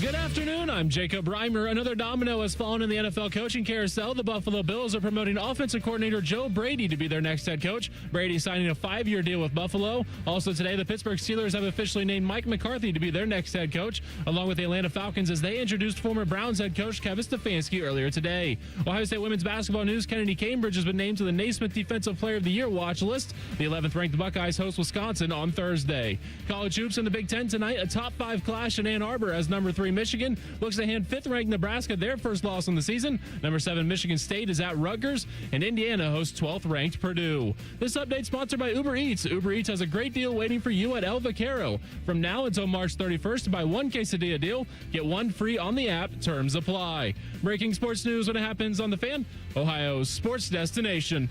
Good afternoon. I'm Jacob Reimer. Another domino has fallen in the NFL coaching carousel. The Buffalo Bills are promoting offensive coordinator Joe Brady to be their next head coach. Brady signing a 5-year deal with Buffalo. Also today, the Pittsburgh Steelers have officially named Mike McCarthy to be their next head coach, along with the Atlanta Falcons as they introduced former Browns head coach Kevin Stefanski earlier today. Ohio State women's basketball news, Kennedy Cambridge has been named to the Naismith Defensive Player of the Year watch list. The 11th ranked Buckeyes host Wisconsin on Thursday. College hoops in the Big Ten tonight, a top 5 clash in Ann Arbor as number 3 Michigan looks to hand 5th-ranked Nebraska their first loss on the season. Number 7 Michigan State is at Rutgers, and Indiana hosts 12th-ranked Purdue. This update sponsored by Uber Eats. Uber Eats has a great deal waiting for you at El Vaquero. From now until March 31st, to buy 1 quesadilla deal, get 1 free on the app. Terms apply. Breaking sports news when it happens on The Fan, Ohio's sports destination.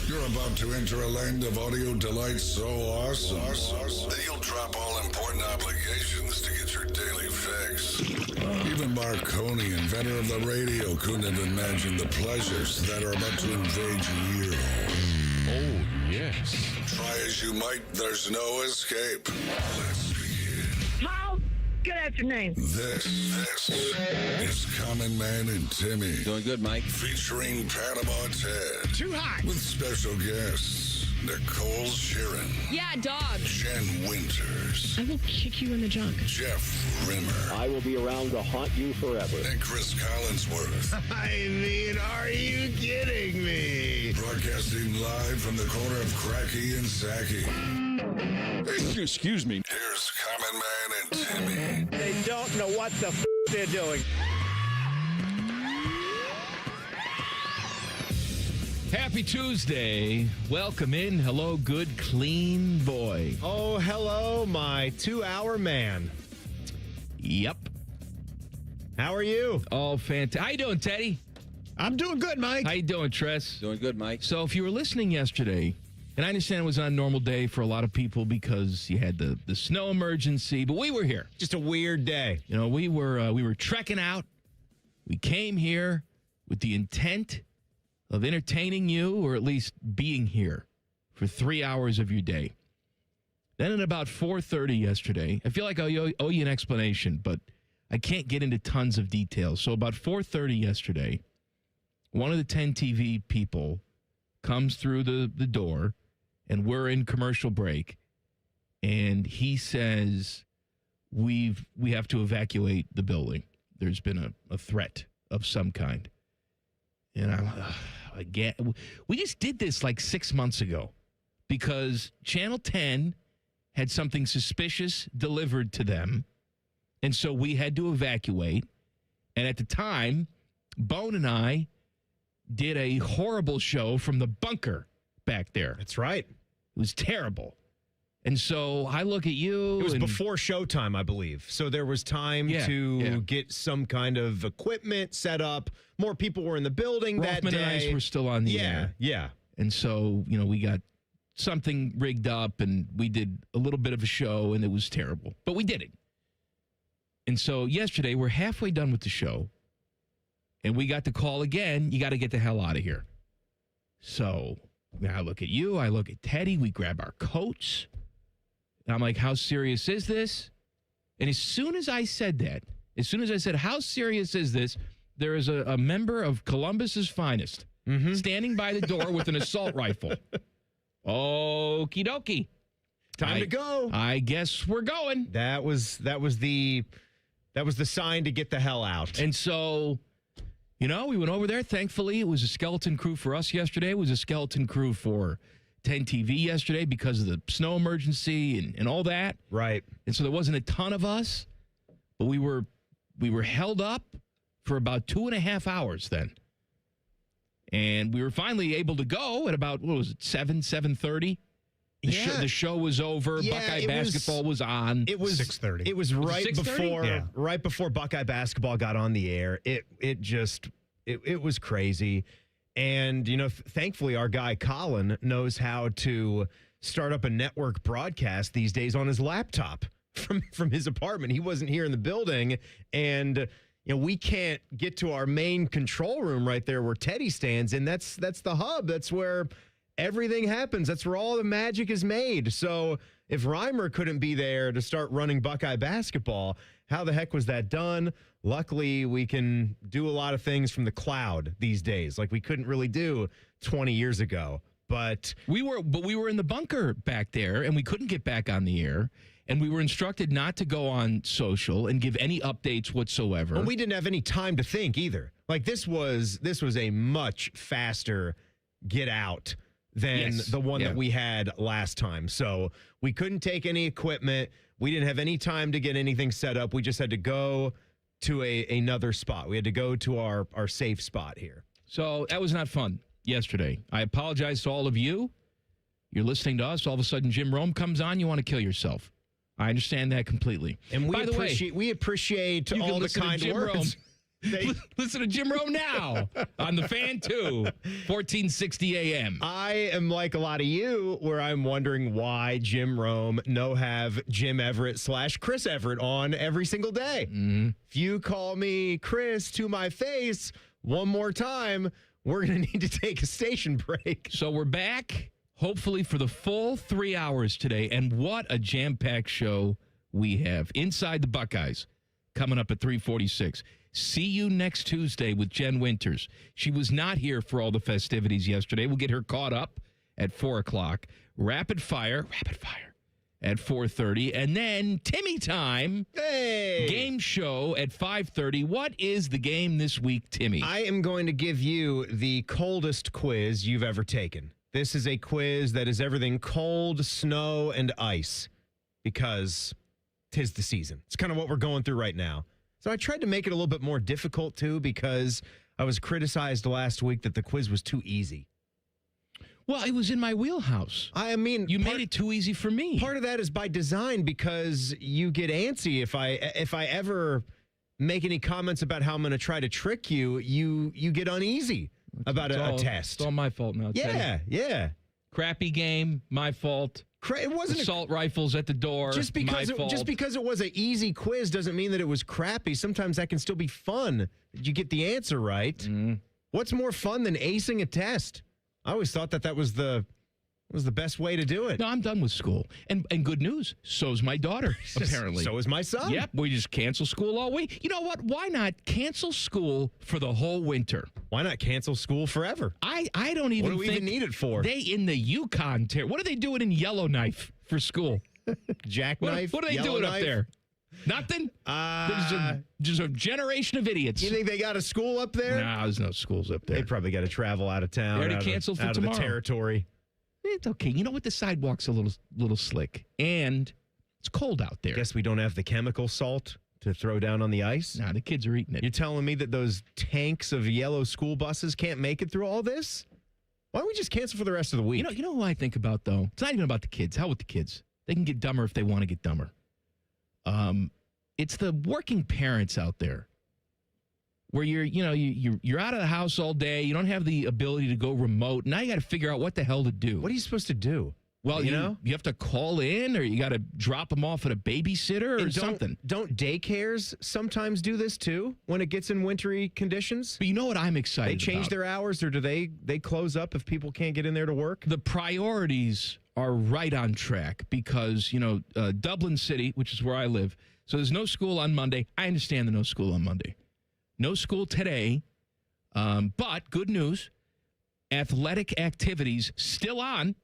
You're about to enter a land of audio delight so awesome that you'll drop all important obligations to get your daily fix. Even Marconi, inventor of the radio, couldn't have imagined the pleasures that are about to invade your ear hole. Oh, yes. Try as you might, there's no escape. Let's begin. How? Good afternoon. This is Common Man and Timmy. Doing good, Mike. Featuring Panama Ted. Too hot. With special guests, Nicole Sheeran. Yeah, dog. Jen Winters. I will kick you in the junk. Jeff Rimmer. I will be around to haunt you forever. And Chris Collinsworth. I mean, are you kidding me? Broadcasting live from the corner of Cracky and Sacky. Excuse me. Here's Common Man and Timmy. They don't know what the they're doing. Happy Tuesday. Welcome in. Hello, good, clean boy. Oh, hello, my 2-hour man. Yep. How are you? Oh, fantastic. How you doing, Teddy? I'm doing good, Mike. How you doing, Tress? Doing good, Mike. So if you were listening yesterday, and I understand it was on a normal day for a lot of people because you had the snow emergency, but we were here. Just a weird day. You know, we were trekking out. We came here with the intent of entertaining you, or at least being here for 3 hours of your day. Then at about 4:30 yesterday, I feel like I owe you an explanation, but I can't get into tons of details. So about 4:30 yesterday, one of the 10 TV people comes through the door, and we're in commercial break, and he says, we have to evacuate the building. There's been a threat of some kind. And I'm again, we just did this like 6 months ago because Channel 10 had something suspicious delivered to them, and so we had to evacuate. And at the time, Bone and I did a horrible show from the bunker back there. That's right. It was terrible. And so I look at you. It was before showtime, I believe. So there was time to get some kind of equipment set up. More people were in the building that day. Rothman and I were still on the air. Yeah. And so, you know, we got something rigged up and we did a little bit of a show and it was terrible. But we did it. And so yesterday, we're halfway done with the show. And we got the call again, you got to get the hell out of here. So I look at you, I look at Teddy, we grab our coats. And I'm like, how serious is this? And as soon as I said that, how serious is this, there is a member of Columbus's finest standing by the door with an assault rifle. Okie dokie. Time to go. I guess we're going. That was the sign to get the hell out. And so, you know, we went over there. Thankfully, it was a skeleton crew for us yesterday. It was a skeleton crew for 10 TV yesterday because of the snow emergency and all that. Right. And so there wasn't a ton of us, but we were held up for about 2.5 hours then. And we were finally able to go at about, 7:30? The show was over. Yeah, Buckeye basketball was on. It was 6:30. It was right before right before Buckeye basketball got on the air. It was crazy. And, you know, thankfully our guy Colin knows how to start up a network broadcast these days on his laptop from his apartment. He wasn't here in the building, and you know, we can't get to our main control room right there where Teddy stands, and that's the hub. That's where everything happens. That's where all the magic is made. So if Reimer couldn't be there to start running Buckeye basketball, how the heck was that done? Luckily, we can do a lot of things from the cloud these days, like we couldn't really do 20 years ago. But we were in the bunker back there, and we couldn't get back on the air. And we were instructed not to go on social and give any updates whatsoever. And we didn't have any time to think either. Like this was a much faster get out than the one that we had last time. So we couldn't take any equipment. We didn't have any time to get anything set up. We just had to go to another spot. We had to go to our safe spot here. So that was not fun yesterday. I apologize to all of you. You're listening to us. All of a sudden, Jim Rome comes on. You want to kill yourself. I understand that completely. And By the way, we appreciate all the kind words. Listen to Jim Rome now on the Fan 2, 1460 AM. I am like a lot of you where I'm wondering why Jim Rome no have Jim Everett / Chris Everett on every single day. Mm-hmm. If you call me Chris to my face one more time, we're going to need to take a station break. So we're back, hopefully for the full 3 hours today. And what a jam-packed show we have. Inside the Buckeyes, coming up at 3:46. See you next Tuesday with Jen Winters. She was not here for all the festivities yesterday. We'll get her caught up at 4 o'clock. Rapid fire at 4:30. And then Timmy time. Hey! Game show at 5:30. What is the game this week, Timmy? I am going to give you the coldest quiz you've ever taken. This is a quiz that is everything cold, snow, and ice because 'tis the season. It's kind of what we're going through right now. So I tried to make it a little bit more difficult, too, because I was criticized last week that the quiz was too easy. Well, it was in my wheelhouse. I mean, you made it too easy for me. Part of that is by design because you get antsy if I ever make any comments about how I'm going to try to trick you, you get uneasy about a test. It's all my fault now. Yeah. Crappy game, my fault. It wasn't assault rifles at the door. Just because it was an easy quiz doesn't mean that it was crappy. Sometimes that can still be fun. You get the answer right. Mm-hmm. What's more fun than acing a test? I always thought that was the best way to do it. No, I'm done with school. And good news, so's my daughter, apparently. So is my son. Yep, we just cancel school all week. You know what? Why not cancel school for the whole winter? Why not cancel school forever? I don't even think... What do we even need it for? They in the Yukon what are they doing in Yellowknife for school? Jackknife? What are they doing up there? Nothing? Just a generation of idiots. You think they got a school up there? No, there's no schools up there. They probably got to travel out of town. They already canceled for tomorrow. Out of the territory. It's okay. You know what? The sidewalk's a little slick, and it's cold out there. Guess we don't have the chemical salt to throw down on the ice? Nah, the kids are eating it. You're telling me that those tanks of yellow school buses can't make it through all this? Why don't we just cancel for the rest of the week? You know who I think about, though? It's not even about the kids. Hell with the kids. They can get dumber if they want to get dumber. It's the working parents out there where you're out of the house all day. You don't have the ability to go remote. Now you got to figure out what the hell to do. What are you supposed to do? Well, you have to call in, or you got to drop them off at a babysitter or something. Don't daycares sometimes do this too when it gets in wintry conditions? But you know what I'm excited about? They change their hours, or do they close up if people can't get in there to work? The priorities are right on track because, Dublin City, which is where I live, so there's no school on Monday. I understand the no school on Monday. No school today, but good news, athletic activities still on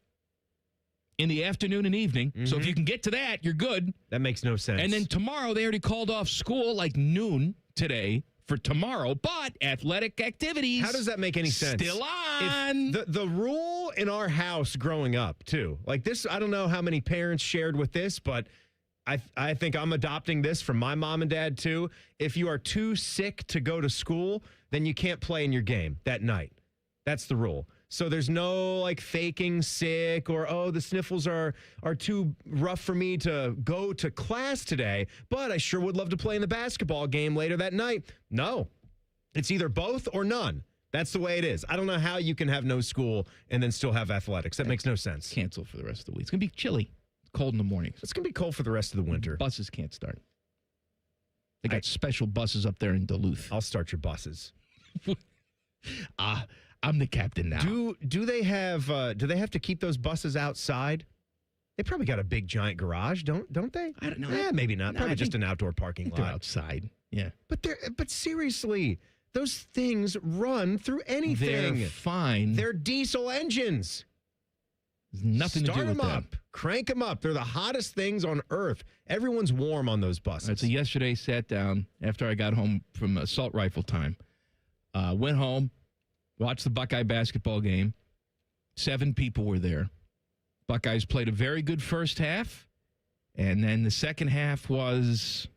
in the afternoon and evening. Mm-hmm. So if you can get to that, you're good. That makes no sense. And then tomorrow, they already called off school like noon today for tomorrow, but athletic activities. How does that make any sense? Still on. The rule in our house growing up, too, like this, I don't know how many parents shared with this, but I think I'm adopting this from my mom and dad, too. If you are too sick to go to school, then you can't play in your game that night. That's the rule. So there's no like faking sick or, the sniffles are too rough for me to go to class today, but I sure would love to play in the basketball game later that night. No, it's either both or none. That's the way it is. I don't know how you can have no school and then still have athletics. That makes no sense. Cancel for the rest of the week. It's going to be chilly. Cold in the morning. It's going to be cold for the rest of the winter. Buses can't start. They got special buses up there in Duluth. I'll start your buses. I'm the captain now. Do they have to keep those buses outside? They probably got a big giant garage, don't they? I don't know. Maybe not. No, Probably I just think- an outdoor parking They're lot. outside. Yeah. But seriously, those things run through anything. They're fine. They're diesel engines. There's nothing Start to do with them them. up. Crank them up. They're the hottest things on earth. Everyone's warm on those buses. All right, so yesterday, sat down after I got home from assault rifle time. Went home, watched the Buckeye basketball game. 7 people were there. Buckeyes played a very good first half, and then the second half was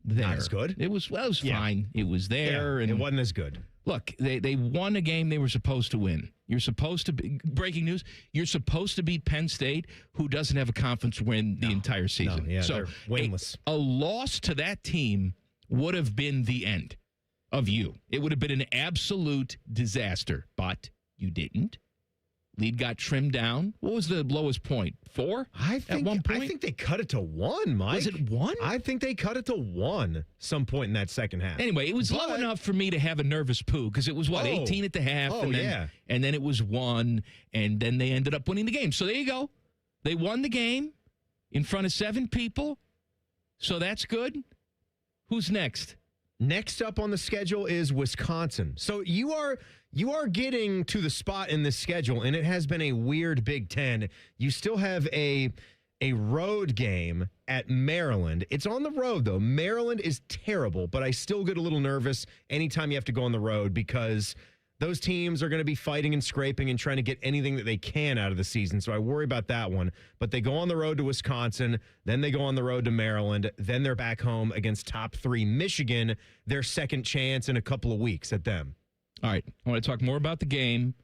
there. Not as good? It was Yeah. fine. It was there, and it wasn't as good. look, they won a game they were supposed to win. You're supposed to be, breaking news, you're supposed to beat Penn State, who doesn't have a conference win the entire season. No, yeah, so they're winless. a loss to that team would have been the end of you. It would have been an absolute disaster, but you didn't. Lead got trimmed down. What was the lowest point? 4? I think, at one point? I think they cut it to 1, Mike. Was it 1? I think they cut it to 1 some point in that second half. Anyway, it was low enough for me to have a nervous poo because it was, 18 at the half? Oh, and then, yeah. And then it was 1, and then they ended up winning the game. So there you go. They won the game in front of 7 people. So that's good. Who's next? Next up on the schedule is Wisconsin. So you are getting to the spot in this schedule, and it has been a weird Big Ten. You still have a road game at Maryland. It's on the road, though. Maryland is terrible, but I still get a little nervous anytime you have to go on the road because those teams are going to be fighting and scraping and trying to get anything that they can out of the season. So I worry about that one. But they go on the road to Wisconsin, then they go on the road to Maryland, then they're back home against top 3 Michigan, their second chance in a couple of weeks at them. All right. I want to talk more about the game.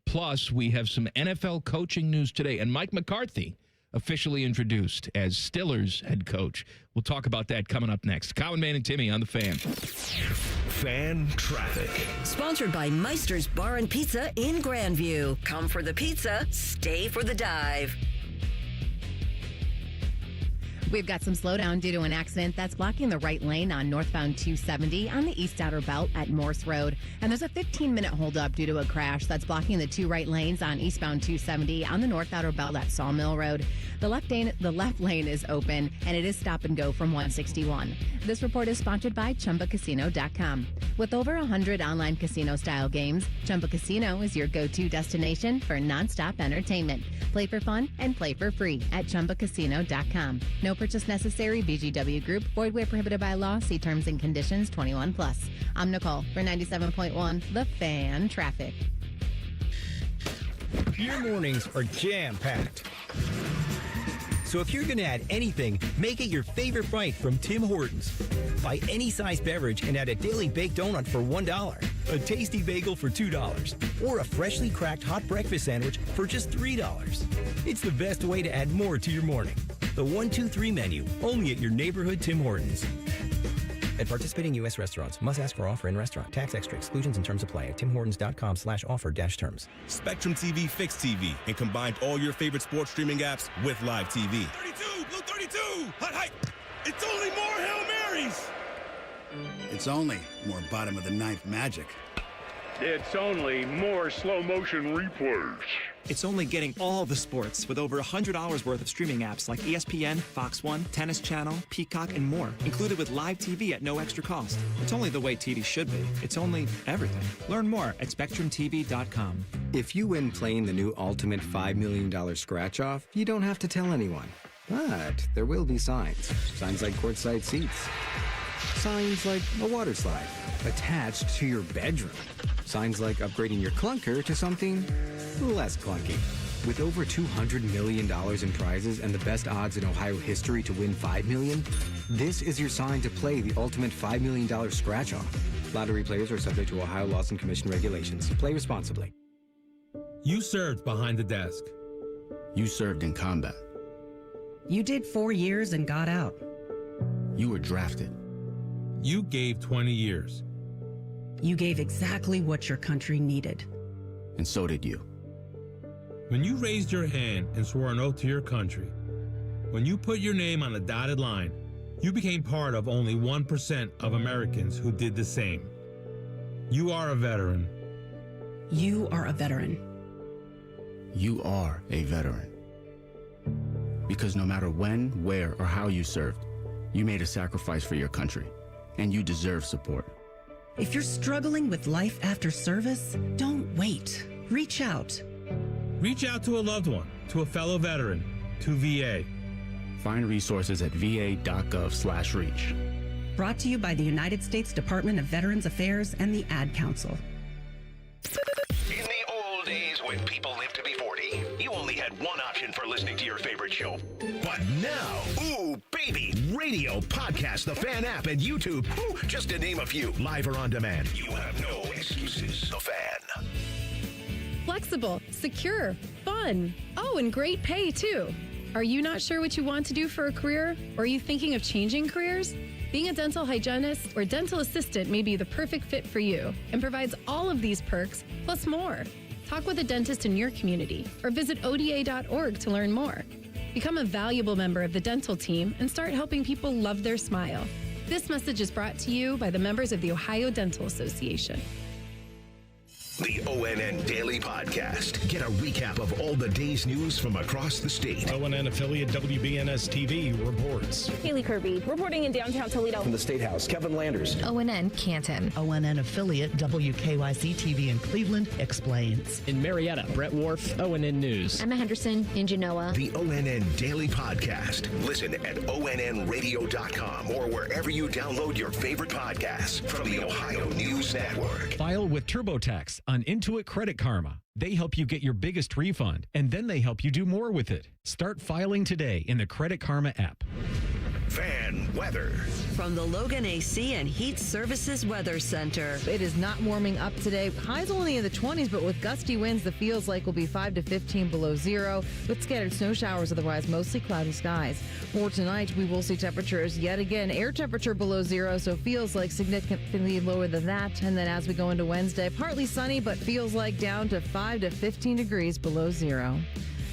Plus, we have some NFL coaching news today. And Mike McCarthy officially introduced as Stiller's head coach. We'll talk about that coming up next. Colin Man and Timmy on the Fan. Fan traffic. Sponsored by Meister's Bar and Pizza in Grandview. Come for the pizza, stay for the dive. We've got some slowdown due to an accident that's blocking the right lane on northbound 270 on the east outer belt at Morse Road. And there's a 15-minute holdup due to a crash that's blocking the 2 right lanes on eastbound 270 on the north outer belt at Sawmill Road. The left lane is open, and it is stop and go from 161. This report is sponsored by ChumbaCasino.com. With over 100 online casino-style games, Chumba Casino is your go-to destination for nonstop entertainment. Play for fun and play for free at ChumbaCasino.com. No purchase necessary. VGW Group. Void where prohibited by law. See terms and conditions. 21+. I'm Nicole for 97.1 The Fan Traffic. Your mornings are jam-packed. So if you're going to add anything, make it your favorite bite from Tim Hortons. Buy any size beverage and add a daily baked donut for $1, a tasty bagel for $2, or a freshly cracked hot breakfast sandwich for just $3. It's the best way to add more to your morning. The 1-2-3 menu, only at your neighborhood Tim Hortons. At participating U.S. restaurants, must ask for offer in restaurant. Tax extra exclusions and terms apply at timhortons.com/offer-terms. Spectrum TV Fixed TV and combined all your favorite sports streaming apps with live TV. 32, Blue 32, hot height. It's only more Hail Marys. It's only more bottom of the ninth magic. It's only more slow motion replays. It's only getting all the sports with over $100 worth of streaming apps like ESPN, Fox One, Tennis Channel, Peacock, and more, included with live TV at no extra cost. It's only the way TV should be. It's only everything. Learn more at SpectrumTV.com. If you win playing the new Ultimate $5 million scratch-off, you don't have to tell anyone. But there will be signs. Signs like courtside seats. Signs like a water slide attached to your bedroom. Signs like upgrading your clunker to something less clunky. With over $200 million in prizes and the best odds in Ohio history to win $5 million, this is your sign to play the Ultimate $5 million scratch-off. Lottery players are subject to Ohio Laws and Commission regulations. Play responsibly. You served behind the desk. You served in combat. You did 4 years and got out. You were drafted. You gave 20 years. You gave exactly what your country needed. And so did you. When you raised your hand and swore an oath to your country, when you put your name on a dotted line, you became part of only 1% of Americans who did the same. You are a veteran. You are a veteran. You are a veteran. Because no matter when, where, or how you served, you made a sacrifice for your country, and you deserve support. If you're struggling with life after service, don't wait. Reach out. Reach out to a loved one, to a fellow veteran, to VA. Find resources at va.gov/reach. Brought to you by the United States Department of Veterans Affairs and the Ad Council. In the old days when people lived to be 40, you only had one option for listening to your favorite show. But now, ooh, baby, radio, podcast, the Fan app, and YouTube, ooh, just to name a few, live or on demand. You have no excuses. The Fan. Flexible, secure, fun. Oh, and great pay, too. Are you not sure what you want to do for a career? Or are you thinking of changing careers? Being a dental hygienist or dental assistant may be the perfect fit for you and provides all of these perks, plus more. Talk with a dentist in your community or visit ODA.org to learn more. Become a valuable member of the dental team and start helping people love their smile. This message is brought to you by the members of the Ohio Dental Association. The ONN Daily Podcast. Get a recap of all the day's news from across the state. ONN affiliate WBNS TV reports. Haley Kirby reporting in downtown Toledo. From the State House, Kevin Landers. ONN Canton. ONN affiliate WKYC TV in Cleveland explains. In Marietta, Brett Wharf, ONN News. Emma Henderson in Genoa. The ONN Daily Podcast. Listen at ONNradio.com or wherever you download your favorite podcasts from the Ohio News Network. File with TurboTax on Intuit Credit Karma. They help you get your biggest refund, and then they help you do more with it. Start filing today in the Credit Karma app. Fan weather. From the Logan AC and Heat Services Weather Center. It is not warming up today. Highs only in the 20s, but with gusty winds, the feels like will be 5 to 15 below zero, with scattered snow showers, otherwise mostly cloudy skies. For tonight, we will see temperatures yet again. Air temperature below zero, so feels like significantly lower than that. And then as we go into Wednesday, partly sunny, but feels like down to 5 to 15 degrees below zero.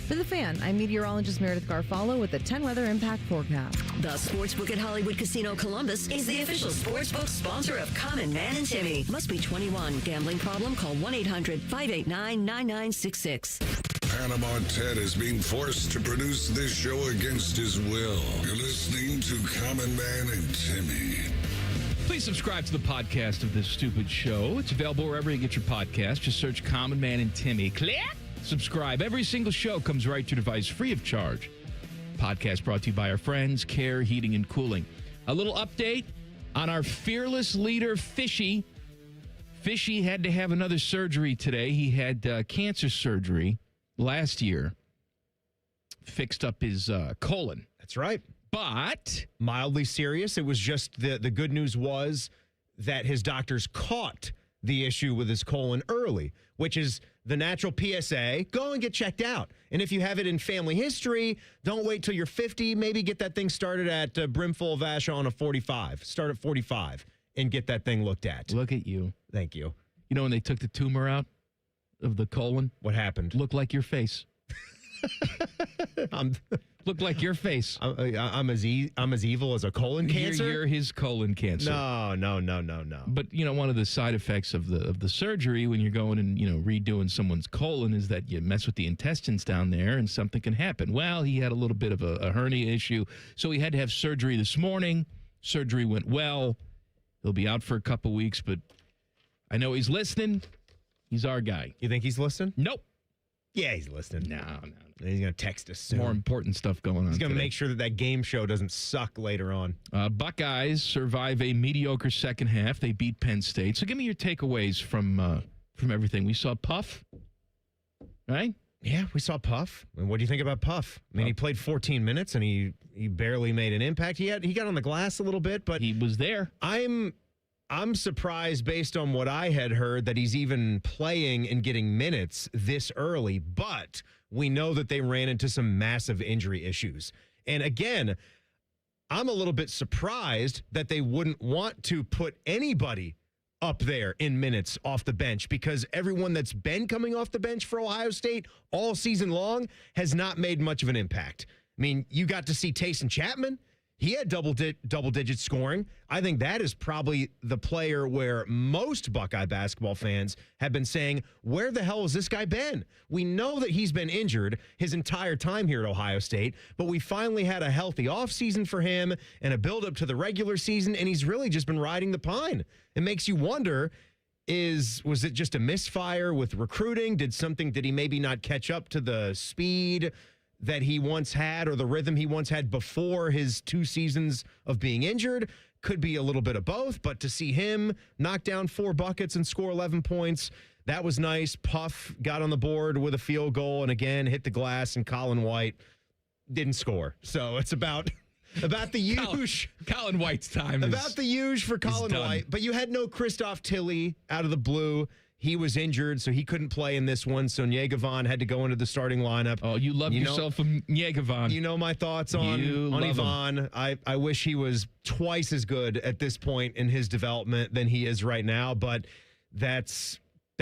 For The Fan, I'm meteorologist Meredith Garfalo with the 10 Weather Impact Forecast. The Sportsbook at Hollywood Casino Columbus is the official sportsbook sponsor of Common Man and Timmy. Must be 21. Gambling problem? Call 1-800-589-9966. Panama Ted is being forced to produce this show against his will. You're listening to Common Man and Timmy. Please subscribe to the podcast of this stupid show. It's available wherever you get your podcast. Just search Common Man and Timmy. Click. Subscribe. Every single show comes right to your device free of charge. Podcast brought to you by our friends, Care Heating and Cooling. A little update on our fearless leader, Fishy. Fishy had to have another surgery today. He had cancer surgery last year. Fixed up his colon. That's right. But mildly serious. It was just the good news was that his doctors caught the issue with his colon early, which is the natural PSA. Go and get checked out. And if you have it in family history, don't wait till you're 50. Maybe get that thing started at brimful of ash on a 45. Start at 45 and get that thing looked at. Look at you. Thank you. You know when they took the tumor out of the colon? What happened? Looked like your face. Looked like your face. I'm as evil as a colon cancer. You're his colon cancer. No. But one of the side effects of the surgery when you're going and redoing someone's colon is that you mess with the intestines down there and something can happen. Well, he had a little bit of a hernia issue, so he had to have surgery this morning. Surgery went well. He'll be out for a couple weeks, but I know he's listening. He's our guy. You think he's listening? Nope. Yeah, he's listening. No. He's going to text us soon. More important stuff going on. He's going to make sure that game show doesn't suck later on. Buckeyes survive a mediocre second half. They beat Penn State. So give me your takeaways from everything. We saw Puff, right? Yeah, we saw Puff. And what do you think about Puff? I mean, he played 14 minutes and he barely made an impact. He got on the glass a little bit, but he was there. I'm surprised based on what I had heard that he's even playing and getting minutes this early, but we know that they ran into some massive injury issues. And again, I'm a little bit surprised that they wouldn't want to put anybody up there in minutes off the bench because everyone that's been coming off the bench for Ohio State all season long has not made much of an impact. I mean, you got to see Taysom Chapman. He had double-digit scoring. I think that is probably the player where most Buckeye basketball fans have been saying, where the hell has this guy been? We know that he's been injured his entire time here at Ohio State, but we finally had a healthy offseason for him and a build-up to the regular season, and he's really just been riding the pine. It makes you wonder, was it just a misfire with recruiting? Did he maybe not catch up to the speed that he once had or the rhythm he once had before his 2 seasons of being injured? Could be a little bit of both, but to see him knock down 4 buckets and score 11 points, that was nice. Puff got on the board with a field goal and again hit the glass, and Colin White didn't score. So it's about the huge Colin White's time. About the huge for Colin White. But you had no Christoph Tilley out of the blue. He was injured, so he couldn't play in this one. So Nyegevon had to go into the starting lineup. Oh, you love yourself from Nyegevon. You know my thoughts on Yvonne. I wish he was twice as good at this point in his development than he is right now, but that's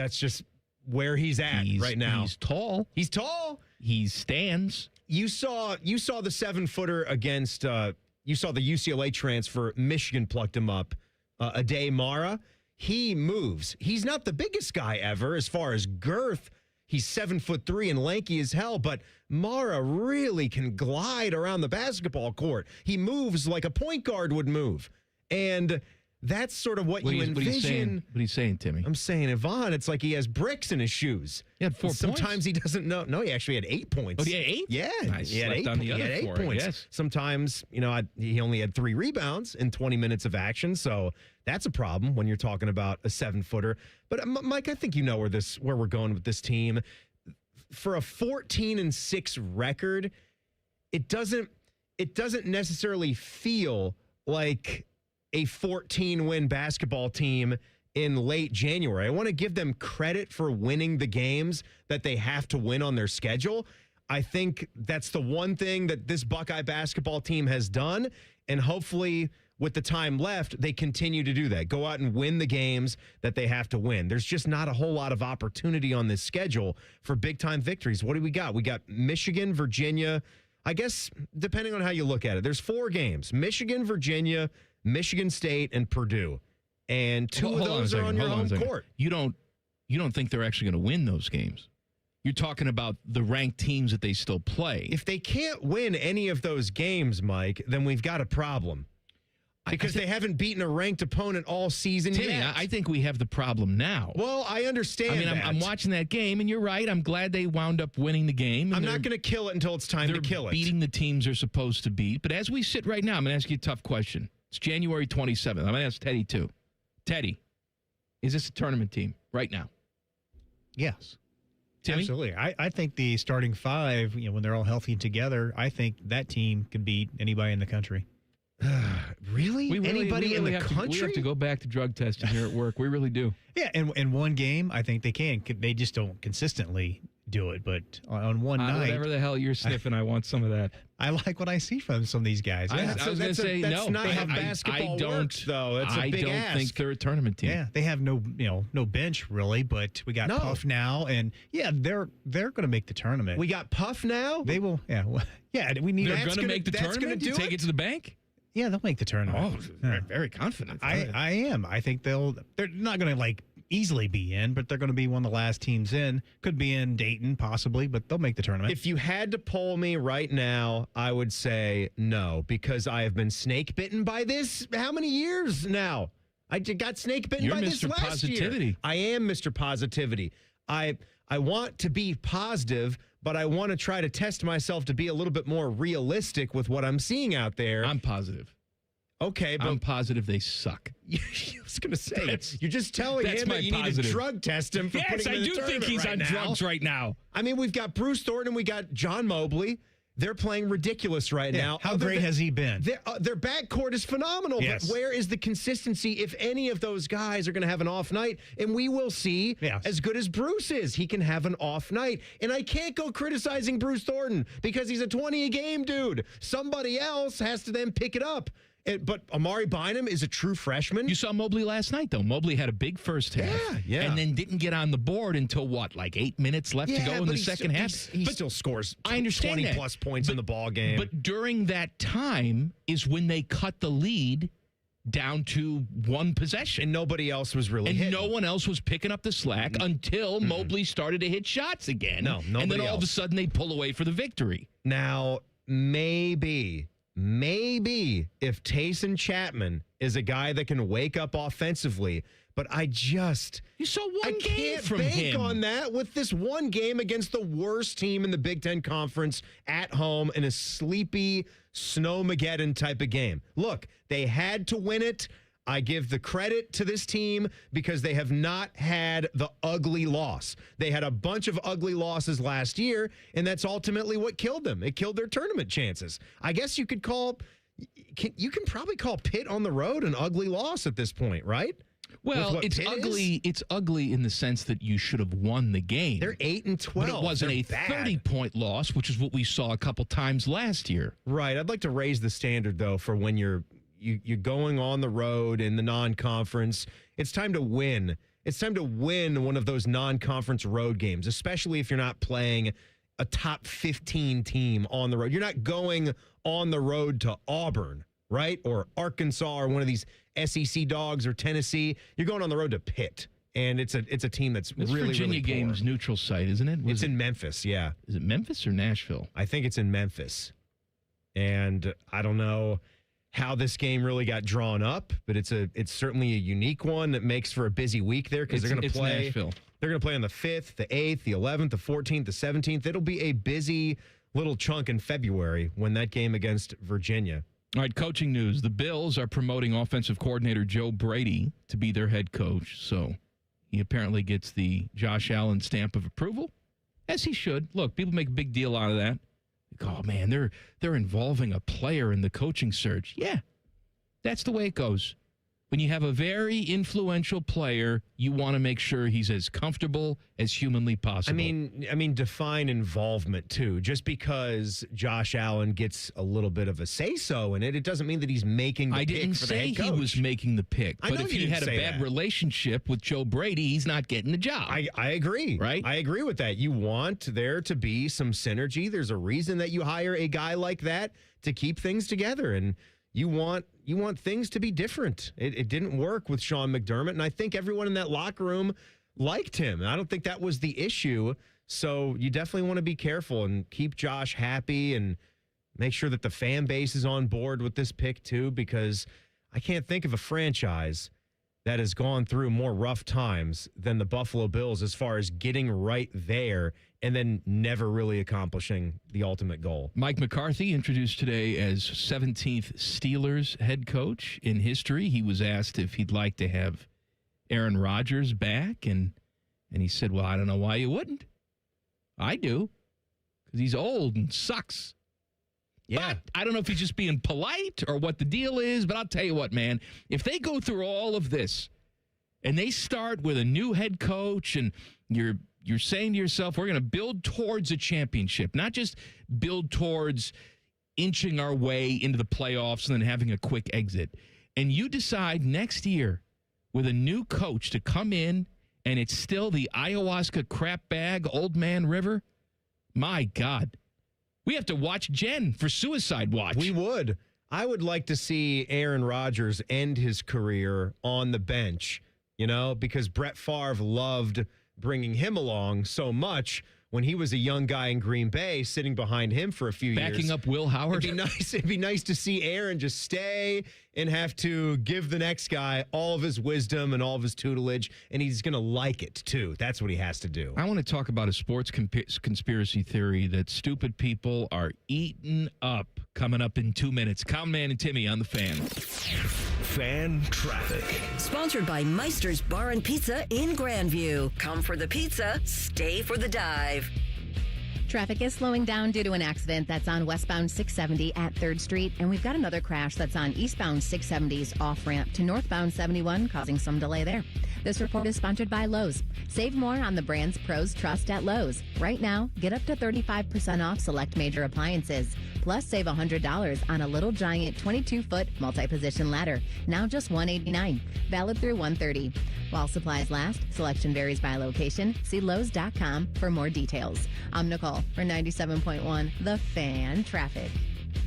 just where he's at right now. He's tall. He's tall. He stands. You saw the 7-footer against you saw the UCLA transfer. Michigan plucked him up. Ade Mara. He moves. He's not the biggest guy ever as far as girth. He's 7'3" and lanky as hell, but Mara really can glide around the basketball court. He moves like a point guard would move. And that's sort of what you envision. What are you saying, Timmy? I'm saying, Yvonne, it's like he has bricks in his shoes. He had 4 points? Sometimes he doesn't know. No, he actually had 8 points. Oh, he had 8? Yeah. He had 8 points. Yes. Sometimes, he only had 3 rebounds in 20 minutes of action. So that's a problem when you're talking about a 7-footer. But Mike, I think you know where we're going with this team. For a 14-6 record, it doesn't necessarily feel like a 14-win basketball team in late January. I want to give them credit for winning the games that they have to win on their schedule. I think that's the one thing that this Buckeye basketball team has done, and hopefully with the time left, they continue to do that. Go out and win the games that they have to win. There's just not a whole lot of opportunity on this schedule for big-time victories. What do we got? We got Michigan, Virginia. I guess, depending on how you look at it, there's 4 games. Michigan, Virginia, Michigan State, and Purdue. And 2 of those are on your home court. You don't think they're actually going to win those games? You're talking about the ranked teams that they still play. If they can't win any of those games, Mike, then we've got a problem. Because they haven't beaten a ranked opponent all season Timmy, yet. I think we have the problem now. Well, I understand that. I'm watching that game, and you're right. I'm glad they wound up winning the game. I'm not going to kill it until it's time to kill it. They're beating the teams they're supposed to beat. But as we sit right now, I'm going to ask you a tough question. It's January 27th. I'm going to ask Teddy, too. Teddy, is this a tournament team right now? Yes. Timmy? Absolutely. I think the starting 5, when they're all healthy together, I think that team can beat anybody in the country. Really? Anybody in the country? We have to go back to drug testing here at work. We really do. Yeah, in one game, I think they can. They just don't consistently do it. But on one night, whatever the hell you're sniffing, I want some of that. I like what I see from some of these guys. Yeah. I was going to say no. Not how basketball works, though. It's a big ask. I don't think they're a tournament team. Yeah, they have no bench really, but we got Puff now, and they're going to make the tournament. We got Puff now. They will. Yeah, we need. They're going to make the tournament. Do take it to the bank. Yeah, they'll make the tournament. Oh, very, very confident. I am. I think they're not going to easily be in, but they're going to be one of the last teams in. Could be in Dayton, possibly, but they'll make the tournament. If you had to poll me right now, I would say no, because I have been snake bitten by this. How many years now? I got snake bitten by this last Positivity. year. I am Mr. Positivity. I want to be positive, but I want to try to test myself to be a little bit more realistic with what I'm seeing out there. I'm positive. Okay, but I'm positive they suck. I was going to say, you're just telling him that you need to drug test him for putting him in the tournament. Yes, I do think he's on drugs right now. I mean, we've got Bruce Thornton and we got John Mobley. They're playing ridiculous right now. How great has he been? Their backcourt is phenomenal. Yes. But where is the consistency if any of those guys are going to have an off night? And we will see as good as Bruce is. He can have an off night. And I can't go criticizing Bruce Thornton because he's a 20-a-game dude. Somebody else has to then pick it up. But Amari Bynum is a true freshman. You saw Mobley last night, though. Mobley had a big first half. Yeah. And then didn't get on the board until, like 8 minutes left to go in the second half? He still scores I understand 20-plus points in the ball game. But during that time is when they cut the lead down to one possession. And nobody else was really hitting. No one else was picking up the slack until Mobley started to hit shots again. No, nobody And then all else. of a sudden they pull away for the victory. Now, maybe if Taysom Chapman is a guy that can wake up offensively, but you saw one game can't from bank him on that with this one game against the worst team in the Big Ten Conference at home in a sleepy Snowmageddon type of game. Look, they had to win it. I give the credit to this team because they have not had the ugly loss. They had a bunch of ugly losses last year, and that's ultimately what killed them. It killed their tournament chances. I guess you can probably call Pitt on the road an ugly loss at this point, right? Well, it's Pitt ugly. is? It's ugly in the sense that you should have won the game. They're 8-12. But it wasn't They're a bad. 30-point loss, which is what we saw a couple times last year. Right. I'd like to raise the standard, though, for when you're going on the road in the non-conference. It's time to win. It's time to win one of those non-conference road games, especially if you're not playing a top 15 team on the road. You're not going on the road to Auburn, right? Or Arkansas or one of these SEC dogs or Tennessee. You're going on the road to Pitt. And it's a team that's This really, Virginia really poor. game's neutral site, isn't it? It's in Memphis, yeah. Is it Memphis or Nashville? I think it's in Memphis. And I don't know how this game really got drawn up, but it's certainly a unique one that makes for a busy week there because they're going to play. Nashville. They're going to play on the 5th, the 8th, the 11th, the 14th, the 17th. It'll be a busy little chunk in February when that game against Virginia. All right, coaching news. The Bills are promoting offensive coordinator Joe Brady to be their head coach. So he apparently gets the Josh Allen stamp of approval, as he should. Look, people make a big deal out of that. Oh, man, they're involving a player in the coaching search. Yeah, that's the way it goes. When you have a very influential player, you want to make sure he's as comfortable as humanly possible. I mean, define involvement too. Just because Josh Allen gets a little bit of a say-so in it, it doesn't mean that he's making the I pick didn't for the say head coach. he was making the pick, I but know if you he didn't had a say bad that. relationship with Joe Brady, he's not getting the job. I agree. Right? I agree with that. You want there to be some synergy. There's a reason that you hire a guy like that to keep things together, and you want things to be different. It didn't work with Sean McDermott, and I think everyone in that locker room liked him. And I don't think that was the issue. So you definitely want to be careful and keep Josh happy and make sure that the fan base is on board with this pick too, because I can't think of a franchise that has gone through more rough times than the Buffalo Bills as far as getting right there and then never really accomplishing the ultimate goal. Mike McCarthy introduced today as 17th Steelers head coach in history. He was asked if he'd like to have Aaron Rodgers back, and he said, well, I don't know why you wouldn't. I do, because he's old and sucks. Yeah. But I don't know if he's just being polite or what the deal is, but I'll tell you what, man, if they go through all of this and they start with a new head coach and you're saying to yourself, we're going to build towards a championship, not just build towards inching our way into the playoffs and then having a quick exit. And you decide next year with a new coach to come in and it's still the ayahuasca crap bag, Old Man River. My God. We have to watch Jen for Suicide Watch. We would. I would like to see Aaron Rodgers end his career on the bench, because Brett Favre loved bringing him along so much when he was a young guy in Green Bay, sitting behind him for a few years. Backing up Will Howard. It'd be nice to see Aaron just stay and have to give the next guy all of his wisdom and all of his tutelage, and he's going to like it, too. That's what he has to do. I want to talk about a sports conspiracy theory that stupid people are eating up. Coming up in 2 minutes. Conman and Timmy on the Fan. Fan Traffic. Sponsored by Meister's Bar and Pizza in Grandview. Come for the pizza, stay for the dive. Traffic is slowing down due to an accident that's on westbound 670 at 3rd Street, and we've got another crash that's on eastbound 670's off-ramp to northbound 71, causing some delay there. This report is sponsored by Lowe's. Save more on the brands pros trust at Lowe's. Right now, get up to 35% off select major appliances. Plus, save $100 on a Little Giant 22-foot multi-position ladder. Now just $189. Valid through 1/30. While supplies last, selection varies by location. See Lowe's.com for more details. I'm Nicole for 97.1 The Fan Traffic.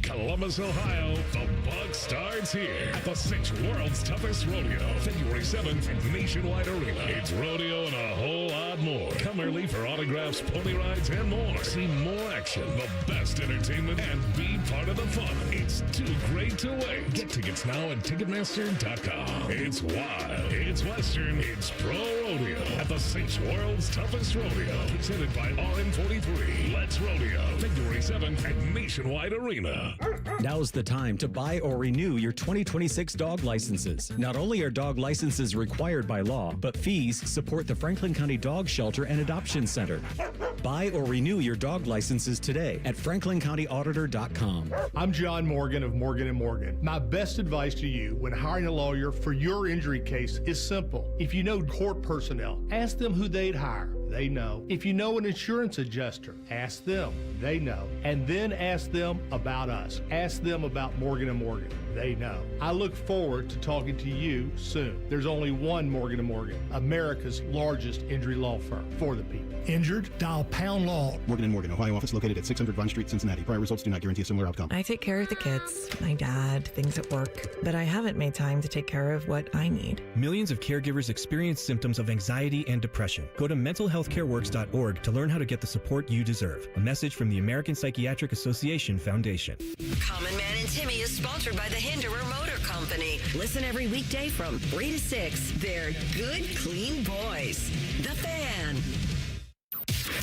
Columbus, Ohio, the bug starts here at the 6th World's Toughest Rodeo, February 7th at Nationwide Arena. It's rodeo and a whole lot more. Come early for autographs, pony rides, and more. See more action, the best entertainment, and be part of the fun. It's too great to wait. Get tickets now at Ticketmaster.com. It's wild, it's Western, it's pro rodeo at the 6th World's Toughest Rodeo, presented by RM43. Let's Rodeo, February 7th at Nationwide Arena. Now's the time to buy or renew your 2026 dog licenses. Not only are dog licenses required by law, but fees support the Franklin County Dog Shelter and Adoption Center. Buy or renew your dog licenses today at franklincountyauditor.com. I'm John Morgan of Morgan & Morgan. My best advice to you when hiring a lawyer for your injury case is simple. If you know court personnel, ask them who they'd hire. They know. If you know an insurance adjuster, ask them. They know. And then ask them about us. Ask them about Morgan & Morgan. They know. I look forward to talking to you soon. There's only one Morgan & Morgan, America's largest injury law firm for the people. Injured? Dial pound law. Morgan & Morgan, Ohio office located at 600 Vine Street, Cincinnati. Prior results do not guarantee a similar outcome. I take care of the kids, my dad, things at work, but I haven't made time to take care of what I need. Millions of caregivers experience symptoms of anxiety and depression. Go to mentalhealthcareworks.org to learn how to get the support you deserve. A message from the American Psychiatric Association Foundation. Common Man and Timmy is sponsored by the Hinderer Motor Company. Listen every weekday from 3 to 6. They're good, clean boys. The Fan.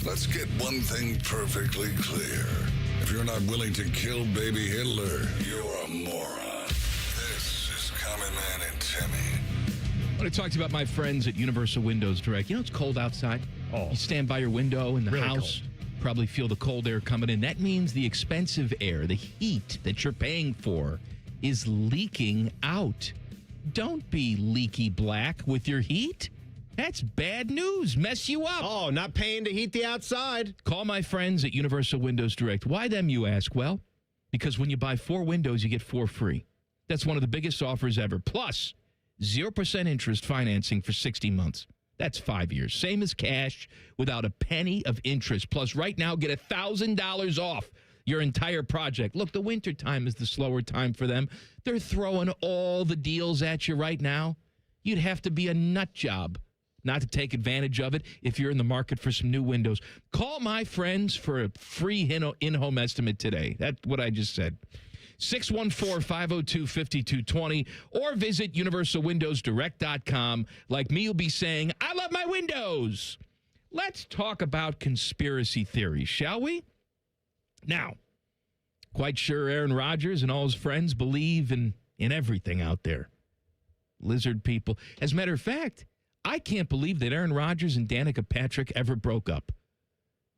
Let's get one thing perfectly clear. If you're not willing to kill baby Hitler, you're a moron. This is Common Man and Timmy. I want to talk to you about my friends at Universal Windows Direct. You know, it's cold outside. Oh. You stand by your window in the Really house, cold. probably feel the cold air coming in. That means the expensive air, the heat that you're paying for, is leaking out. Don't be leaky black with your heat. That's bad news. Mess you up. Oh, not paying to heat the outside. Call my friends at Universal Windows Direct. Why them, you ask? Well, because when you buy 4 windows, you get 4 free. That's one of the biggest offers ever. Plus, 0% interest financing for 60 months. That's 5 years. Same as cash without a penny of interest. Plus, right now, get $1,000 off your entire project. Look, the winter time is the slower time for them. They're throwing all the deals at you right now. You'd have to be a nut job not to take advantage of it if you're in the market for some new windows. Call my friends for a free in-home estimate today. That's what I just said. 614-502-5220 or visit universalwindowsdirect.com. Like me, you'll be saying, I love my windows. Let's talk about conspiracy theories, shall we? Now, quite sure Aaron Rodgers and all his friends believe in everything out there. Lizard people. As a matter of fact, I can't believe that Aaron Rodgers and Danica Patrick ever broke up,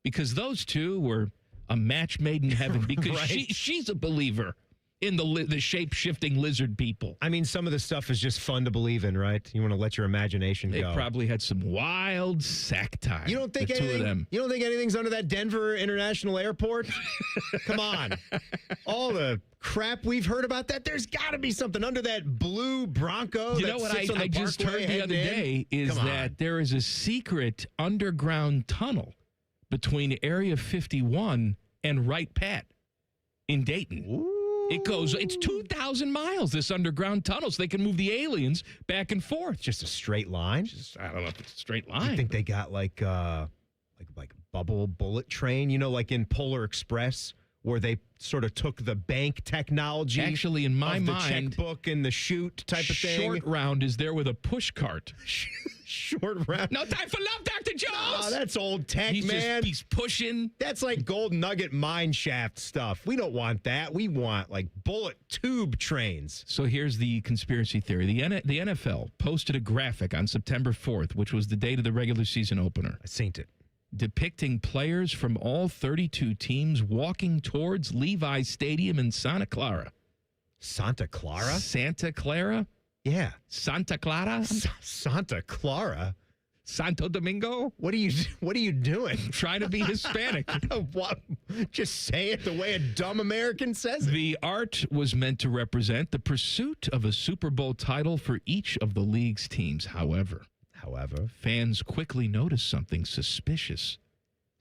because those two were a match made in heaven, because Right. she's a believer in the shape-shifting lizard people. I mean, some of the stuff is just fun to believe in, right? You want to let your imagination They go. probably had some wild sack time. You don't think the two of them. You don't think anything's under that Denver International Airport? Come on. All the crap we've heard about that, there's got to be something under that blue Bronco. You know what I just heard the other day is that there is a secret underground tunnel between Area 51 and Wright Pat in Dayton. Ooh. It's 2,000 miles, this underground tunnel, so they can move the aliens back and forth. Just a straight line? I don't know if it's a straight line. You think they got like bubble bullet train, you know, like in Polar Express, where they sort of took the bank technology. Actually, in my of the mind, checkbook and the chute type of thing. Short Round is there with a push cart. Short Round. No time for love, Dr. Jones. Oh, that's old tech, man. He's pushing. That's like gold nugget mine shaft stuff. We don't want that. We want like bullet tube trains. So here's the conspiracy theory. The NFL posted a graphic on September 4th, which was the date of the regular season opener. I seen it. Depicting players from all 32 teams walking towards Levi's Stadium in Santa Clara. Santa Clara? Santa Clara? Yeah. Santa Clara? Santa Clara? Santo Domingo. What are you doing? Trying to be Hispanic. What? Just say it the way a dumb American says it. The art was meant to represent the pursuit of a Super Bowl title for each of the league's teams. However, fans quickly noticed something suspicious.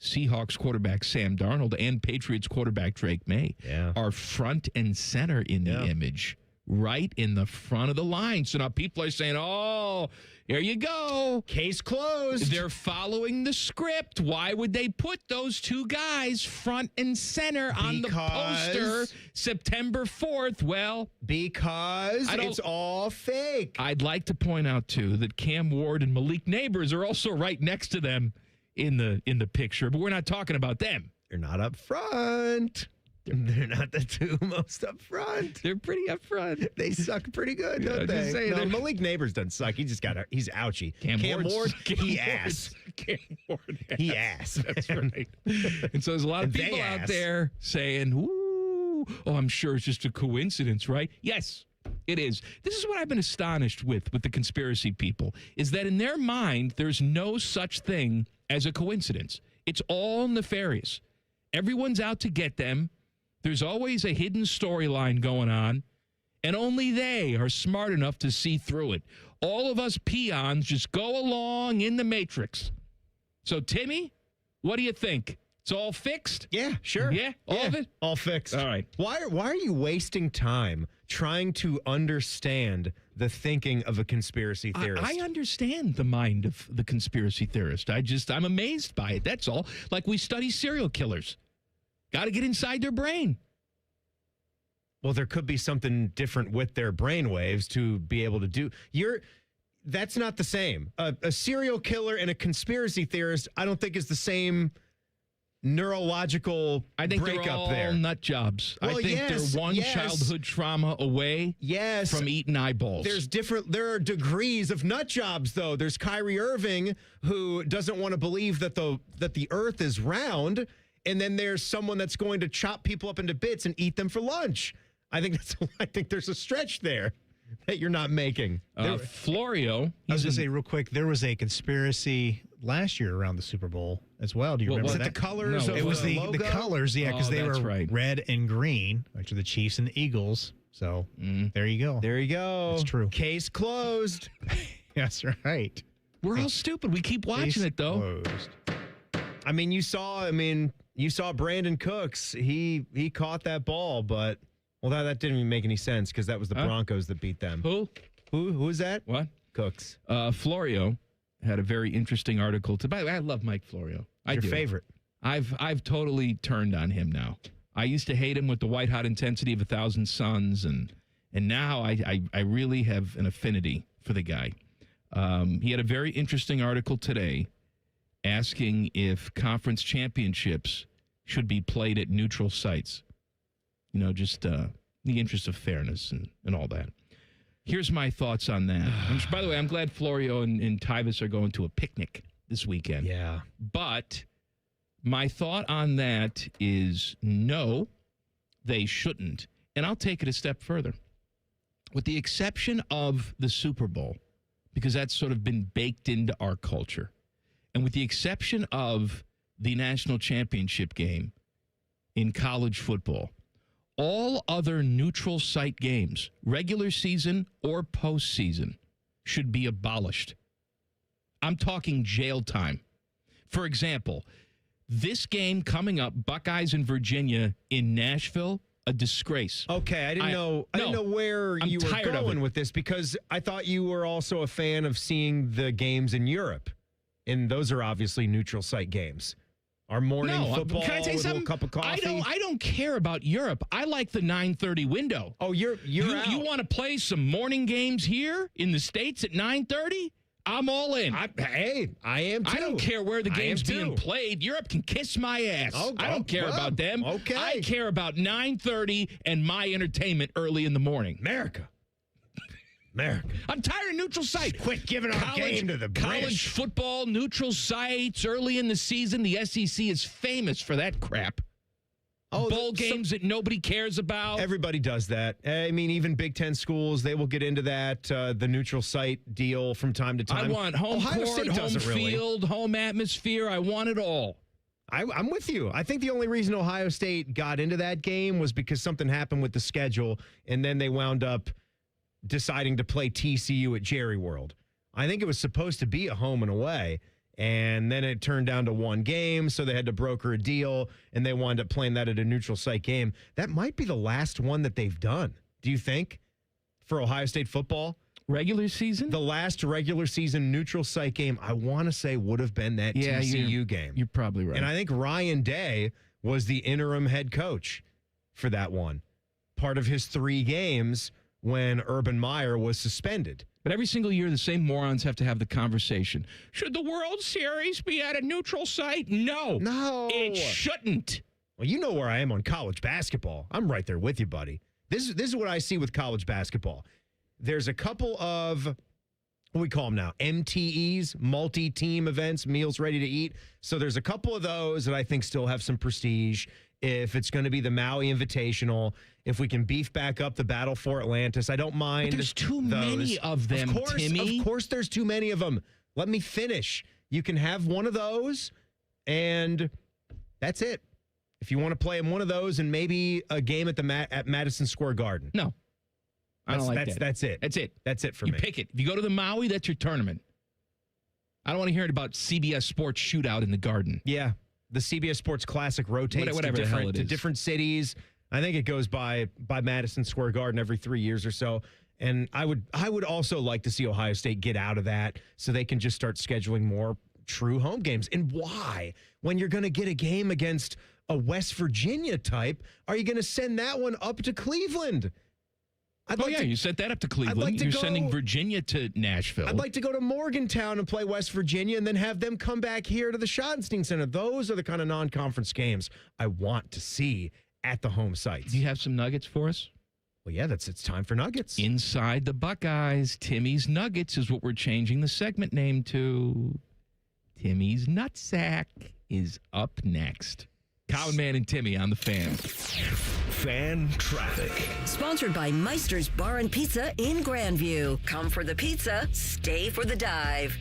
Seahawks quarterback Sam Darnold and Patriots quarterback Drake May are front and center in the image, right in the front of the line. So now people are saying, oh, here you go. Case closed. They're following the script. Why would they put those two guys front and center on the poster September 4th? Well, because it's all fake. I'd like to point out, too, that Cam Ward and Malik Neighbors are also right next to them in the picture, but we're not talking about them. They're not up front. They're not the two most up front. They're pretty up front. They suck pretty good, don't they? Just saying, no, Malik Neighbors doesn't suck. He just he's ouchy. Cam Ward, he ass. Cam Ward, he ass. That's right. And so there's a lot of people out there saying, ooh, oh, I'm sure it's just a coincidence, right? Yes, it is. This is what I've been astonished with the conspiracy people, is that in their mind, there's no such thing as a coincidence. It's all nefarious. Everyone's out to get them. There's always a hidden storyline going on, and only they are smart enough to see through it. All of us peons just go along in the matrix. So, Timmy, what do you think? It's all fixed? Yeah, sure. Yeah? All of it? All fixed. All right. Why are you wasting time trying to understand the thinking of a conspiracy theorist? I understand the mind of the conspiracy theorist. I'm amazed by it. That's all. Like we study serial killers. Got to get inside their brain. Well, there could be something different with their brain waves to be able to do. That's not the same. A serial killer and a conspiracy theorist, I don't think is the same neurological breakup they're all there. Nut jobs. Well, I think they're one childhood trauma away from eating eyeballs. There are degrees of nut jobs, though. There's Kyrie Irving, who doesn't want to believe that the earth is round. And then there's someone that's going to chop people up into bits and eat them for lunch. I think there's a stretch there that you're not making. Florio. I was going to say real quick, there was a conspiracy last year around the Super Bowl as well. Do you remember was that? it the colors? No, it was the colors, because they were red and green, which are the Chiefs and the Eagles. So there you go. There you go. It's true. Case closed. That's right. We're all stupid. We keep watching it, though. Closed. I mean, you saw Brandon Cooks. He caught that ball, but that didn't even make any sense because that was the Broncos that beat them. Who is that? What? Cooks. Florio had a very interesting article. By the way, I love Mike Florio. Your favorite. I've totally turned on him now. I used to hate him with the white hot intensity of 1,000 Suns, and now I really have an affinity for the guy. He had a very interesting article today asking if conference championships should be played at neutral sites. Just the interest of fairness and all that. Here's my thoughts on that. By the way, I'm glad Florio and Tyvus are going to a picnic this weekend. Yeah. But my thought on that is no, they shouldn't. And I'll take it a step further. With the exception of the Super Bowl, because that's sort of been baked into our culture, and with the exception of the national championship game in college football, all other neutral site games, regular season or postseason, should be abolished. I'm talking jail time. For example, this game coming up, Buckeyes in Virginia in Nashville, a disgrace. Okay, I didn't know where you were going with this, because I thought you were also a fan of seeing the games in Europe, and those are obviously neutral site games. Our morning football can I tell you with a little cup of coffee. I don't care about Europe. I like the 9:30 window. Oh, you're out. You want to play some morning games here in the States at 9:30? I'm all in. I am too. I don't care where the game's being played. Europe can kiss my ass. I don't care about them. Okay. I care about 9:30 and my entertainment early in the morning. America. I'm tired of neutral sites. Quit giving our game to the British. College football, neutral sites, early in the season. The SEC is famous for that crap. bowl games that nobody cares about. Everybody does that. I mean, even Big Ten schools, they will get into that, the neutral site deal from time to time. I want home Ohio court, State home doesn't really. field, home atmosphere. I want it all. I'm with you. I think the only reason Ohio State got into that game was because something happened with the schedule, and then they wound up deciding to play TCU at Jerry World. I think it was supposed to be a home and away, and then it turned down to one game, so they had to broker a deal, and they wound up playing that at a neutral site game. That might be the last one that they've done, do you think, for Ohio State football? Regular season? The last regular season neutral site game, I want to say, would have been that TCU game. You're probably right. And I think Ryan Day was the interim head coach for that one. Part of his 3 games when Urban Meyer was suspended. But every single year, the same morons have to have the conversation. Should the World Series be at a neutral site? No. No. It shouldn't. Well, you know where I am on college basketball. I'm right there with you, buddy. This is what I see with college basketball. There's a couple of, what do we call them now? MTEs, multi-team events, meals ready to eat. So there's a couple of those that I think still have some prestige. If it's going to be the Maui Invitational, if we can beef back up the Battle for Atlantis, I don't mind. But there's too many of them, Timmy. Of course there's too many of them. Let me finish. You can have one of those, and that's it. If you want to play in one of those and maybe a game at Madison Square Garden. No. I don't like that. That's it. That's it. That's it for me. You pick it. If you go to the Maui, that's your tournament. I don't want to hear it about CBS Sports shootout in the Garden. Yeah. The CBS Sports Classic rotates to different cities. I think it goes by Madison Square Garden every 3 years or so. And I would also like to see Ohio State get out of that so they can just start scheduling more true home games. And why? When you're going to get a game against a West Virginia type, are you going to send that one up to Cleveland? You sent that up to Cleveland. You're sending Virginia to Nashville. I'd like to go to Morgantown and play West Virginia and then have them come back here to the Schottenstein Center. Those are the kind of non-conference games I want to see at the home sites. Do you have some nuggets for us? Well, yeah, it's time for nuggets. Inside the Buckeyes, Timmy's Nuggets is what we're changing the segment name to. Timmy's Nutsack is up next. Cowan Man and Timmy on the Fan. Fan Traffic. Sponsored by Meister's Bar and Pizza in Grandview. Come for the pizza, stay for the dive.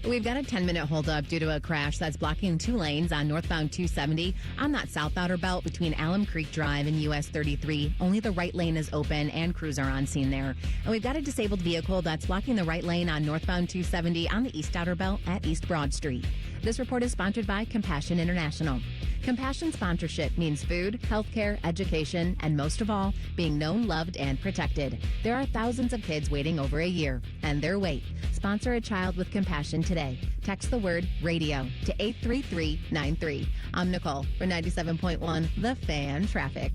We've got a 10-minute holdup due to a crash that's blocking 2 lanes on northbound 270 on that south outer belt between Alum Creek Drive and US 33. Only the right lane is open and crews are on scene there. And we've got a disabled vehicle that's blocking the right lane on northbound 270 on the east outer belt at East Broad Street. This report is sponsored by Compassion International. Compassion sponsorship means food, healthcare, education, and most of all, being known, loved, and protected. There are thousands of kids waiting over a year, and their wait. Sponsor a child with compassion today. Text the word radio to 83393. I'm Nicole for 97.1 The Fan Traffic.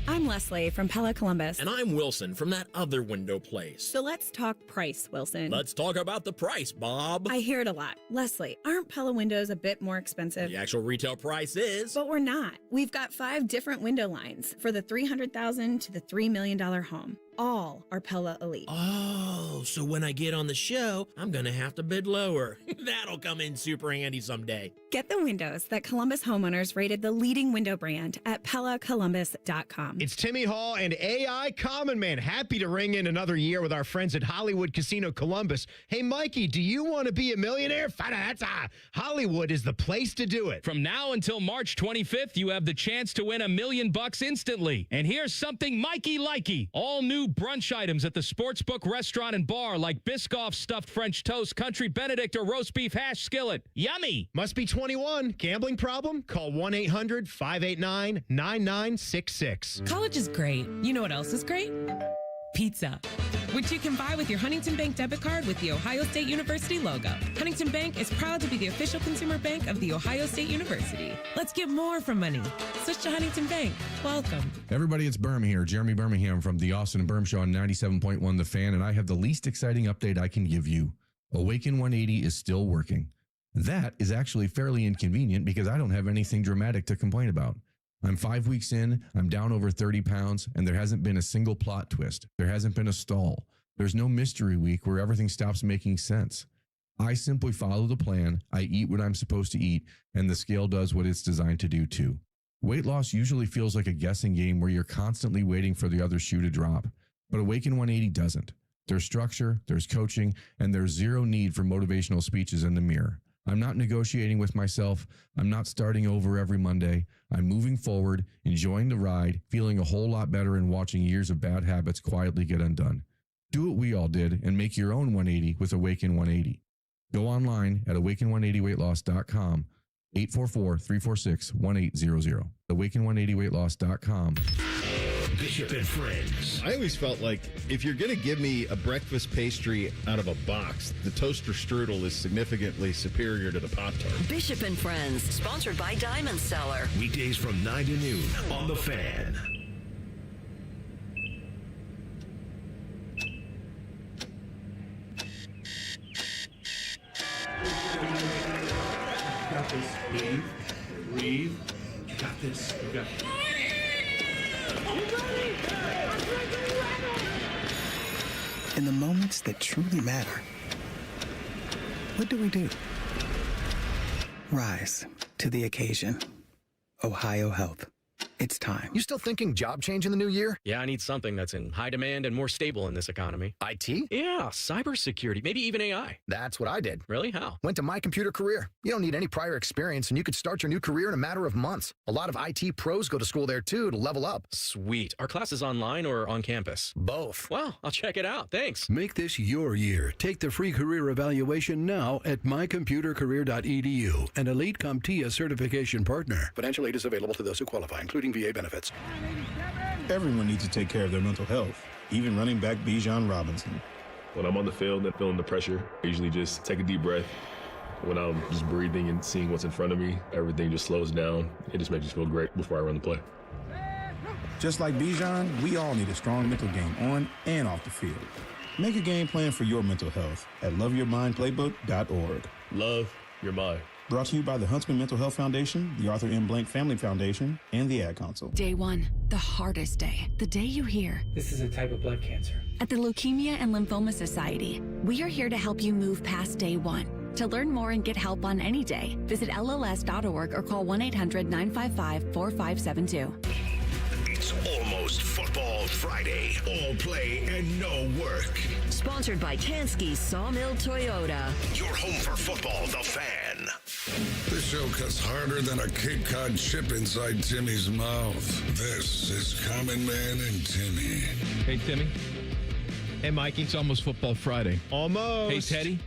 I'm Leslie from Pella Columbus. And I'm Wilson from that other window place. So let's talk price, Wilson. Let's talk about the price, Bob. I hear it a lot. Leslie, aren't Pella windows a bit more expensive? The actual retail price is. But we're not. We've got 5 different window lines for the $300,000 to the $3 million home. All are Pella Elite. Oh, so when I get on the show, I'm going to have to bid lower. That'll come in super handy someday. Get the windows that Columbus homeowners rated the leading window brand at PellaColumbus.com. It's Timmy Hall and AI Common Man. Happy to ring in another year with our friends at Hollywood Casino Columbus. Hey, Mikey, do you want to be a millionaire? Hollywood is the place to do it. From now until March 25th, you have the chance to win $1 million instantly. And here's something Mikey likey. All new brunch items at the Sportsbook restaurant and bar like Biscoff stuffed French toast, country Benedict, or roast beef hash skillet. Yummy. Must be 21. Gambling problem? Call 1-800-589-9966. College is great. You know what else is great? Pizza, which you can buy with your Huntington Bank debit card with the Ohio State University logo. Huntington Bank is proud to be the official consumer bank of the Ohio State University. Let's get more from money. Switch to Huntington Bank. Welcome. Everybody, it's Berm here, Jeremy Birmingham from the Austin and Berm Show on 97.1 The Fan, and I have the least exciting update I can give you. Awaken 180 is still working. That is actually fairly inconvenient because I don't have anything dramatic to complain about. I'm 5 weeks in, I'm down over 30 pounds, and there hasn't been a single plot twist. There hasn't been a stall. There's no mystery week where everything stops making sense. I simply follow the plan, I eat what I'm supposed to eat, and the scale does what it's designed to do too. Weight loss usually feels like a guessing game where you're constantly waiting for the other shoe to drop, but Awaken 180 doesn't. There's structure, there's coaching, and there's zero need for motivational speeches in the mirror. I'm not negotiating with myself. I'm not starting over every Monday. I'm moving forward, enjoying the ride, feeling a whole lot better, and watching years of bad habits quietly get undone. Do what we all did and make your own 180 with Awaken 180. Go online at awaken180weightloss.com, 844-346-1800. Awaken180weightloss.com. Bishop and Friends. I always felt like if you're going to give me a breakfast pastry out of a box, the toaster strudel is significantly superior to the Pop-Tart. Bishop and Friends, sponsored by Diamond Cellar. Weekdays from 9 to noon on The Fan. Got this. Breathe. You got this. You got this. In the moments that truly matter, what do? Rise to the occasion. Ohio Health. It's time. You still thinking job change in the new year? Yeah, I need something that's in high demand and more stable in this economy. IT? Yeah, cybersecurity, maybe even AI. That's what I did. Really? How? Went to My Computer Career. You don't need any prior experience, and you could start your new career in a matter of months. A lot of IT pros go to school there, too, to level up. Sweet. Are classes online or on campus? Both. Well, I'll check it out. Thanks. Make this your year. Take the free career evaluation now at mycomputercareer.edu, an elite CompTIA certification partner. Financial aid is available to those who qualify, including VA benefits. Everyone needs to take care of their mental health, even running back Bijan Robinson. When I'm on the field and feeling the pressure, I usually just take a deep breath. When I'm just breathing and seeing what's in front of me, everything just slows down. It just makes me feel great before I run the play. Just like Bijan, we all need a strong mental game on and off the field. Make a game plan for your mental health at loveyourmindplaybook.org. Love your mind. Brought to you by the Huntsman Mental Health Foundation, the Arthur M. Blank Family Foundation, and the Ad Council. Day 1, the hardest day. The day you hear. This is a type of blood cancer. At the Leukemia and Lymphoma Society, we are here to help you move past day 1. To learn more and get help on any day, visit LLS.org or call 1-800-955-4572. It's almost Football Friday. All play and no work. Sponsored by Tansky Sawmill Toyota. Your home for football, The Fan. This show cuts harder than a Cape Cod chip inside Timmy's mouth. This is Common Man and Timmy. Hey, Timmy. Hey, Mikey. It's almost Football Friday. Almost. Hey, Teddy.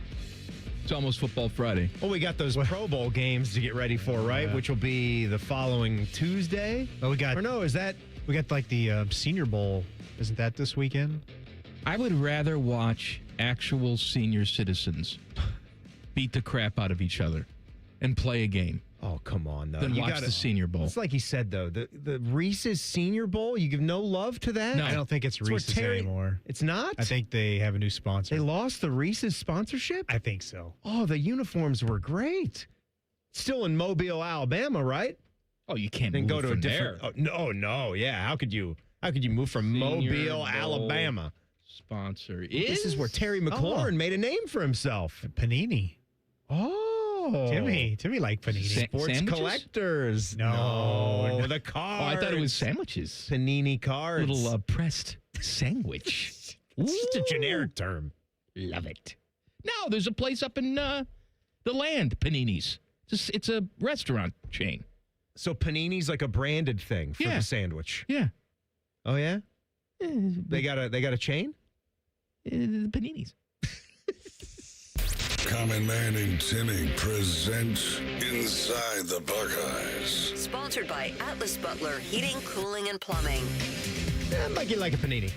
It's almost Football Friday. Well, we got those Pro Bowl games to get ready for, right? Yeah. Which will be the following Tuesday. Oh, we got. Or no, is that? We got like the Senior Bowl. Isn't that this weekend? I would rather watch actual senior citizens beat the crap out of each other and play a game. Oh, come on, though. Than watch the Senior Bowl. It's like he said, though. The Reese's Senior Bowl, you give no love to that? No. I don't think it's Reese's anymore. It's not? I think they have a new sponsor. They lost the Reese's sponsorship? I think so. Oh, the uniforms were great. Still in Mobile, Alabama, right? Oh, you can't then move go to from a different. there. Oh, no. Yeah. How could you move from Senior Mobile, Bowl Alabama? Sponsor This is where Terry McLaurin made a name for himself. Panini. Oh. Timmy like Panini. Sports sandwiches? collectors. No. The cards. Oh, I thought it was sandwiches. Panini cards. Little pressed sandwich. It's just a generic term. Love it. No, there's a place up in the land, Panini's. It's a restaurant chain. So Panini's like a branded thing for the sandwich. Yeah. Oh yeah. They got a chain. Panini's. Common Man and Timmy present Inside the Buckeyes. Sponsored by Atlas Butler Heating, Cooling, and Plumbing. I might get like a panini.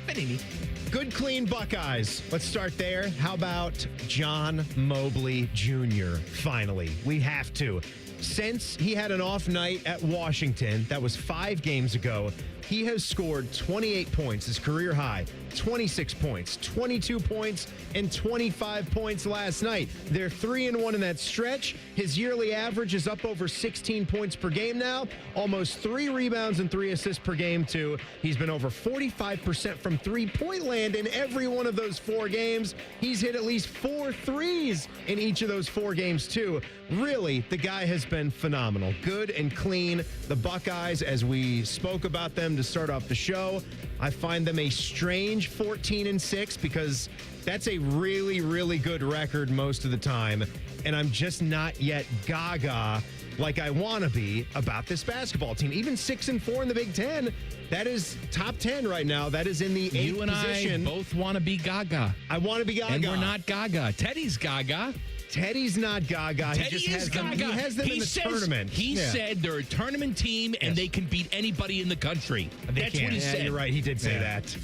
Good, clean Buckeyes. Let's start there. How about John Mobley Jr.? Finally, we have to. Since he had an off night at Washington, that was 5 games ago, he has scored 28 points, his career high, 26 points, 22 points, and 25 points last night. They're 3-1 in that stretch. His yearly average is up over 16 points per game now, almost 3 rebounds and 3 assists per game, too. He's been over 45% from three-point land in every one of those 4 games. He's hit at least 4 threes in each of those 4 games, too. Really, the guy has been phenomenal. Good and clean. The Buckeyes, as we spoke about them to start off the show, I find them a strange 14-6 because that's a really, really good record most of the time. And I'm just not yet gaga like I want to be about this basketball team. Even 6-4 in the Big Ten, that is top 10 right now. That is in the 8th You and position. I both want to be gaga. I want to be gaga. And we're not gaga. Teddy's gaga. Teddy's not gaga. Teddy is gaga. He has them in the tournament. He said they're a tournament team and they can beat anybody in the country. That's what he said. You're right. He did say that.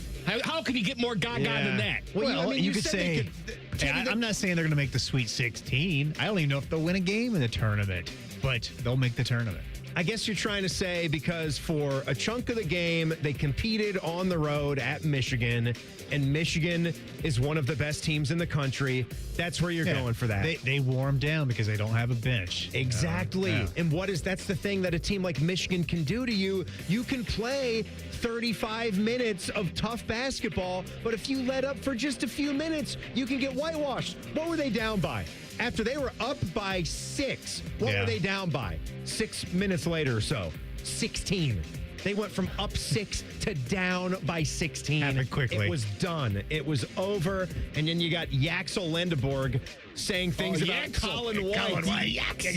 How can you get more gaga than that? Well, you could said say, I'm not saying they're going to make the Sweet 16. I don't even know if they'll win a game in the tournament, but they'll make the tournament. I guess you're trying to say because for a chunk of the game, they competed on the road at Michigan, and Michigan is one of the best teams in the country. That's where you're going for that. They wore them down because they don't have a bench. Exactly. Yeah. And that's the thing that a team like Michigan can do to you. You can play 35 minutes of tough basketball, but if you let up for just a few minutes, you can get whitewashed. What were they down by? After they were up by 6, what were they down by? 6 minutes later or so, 16. They went from up 6 to down by 16. Happened quickly. It was done. It was over. And then you got Yaxel Lendeborg saying things about Colin White.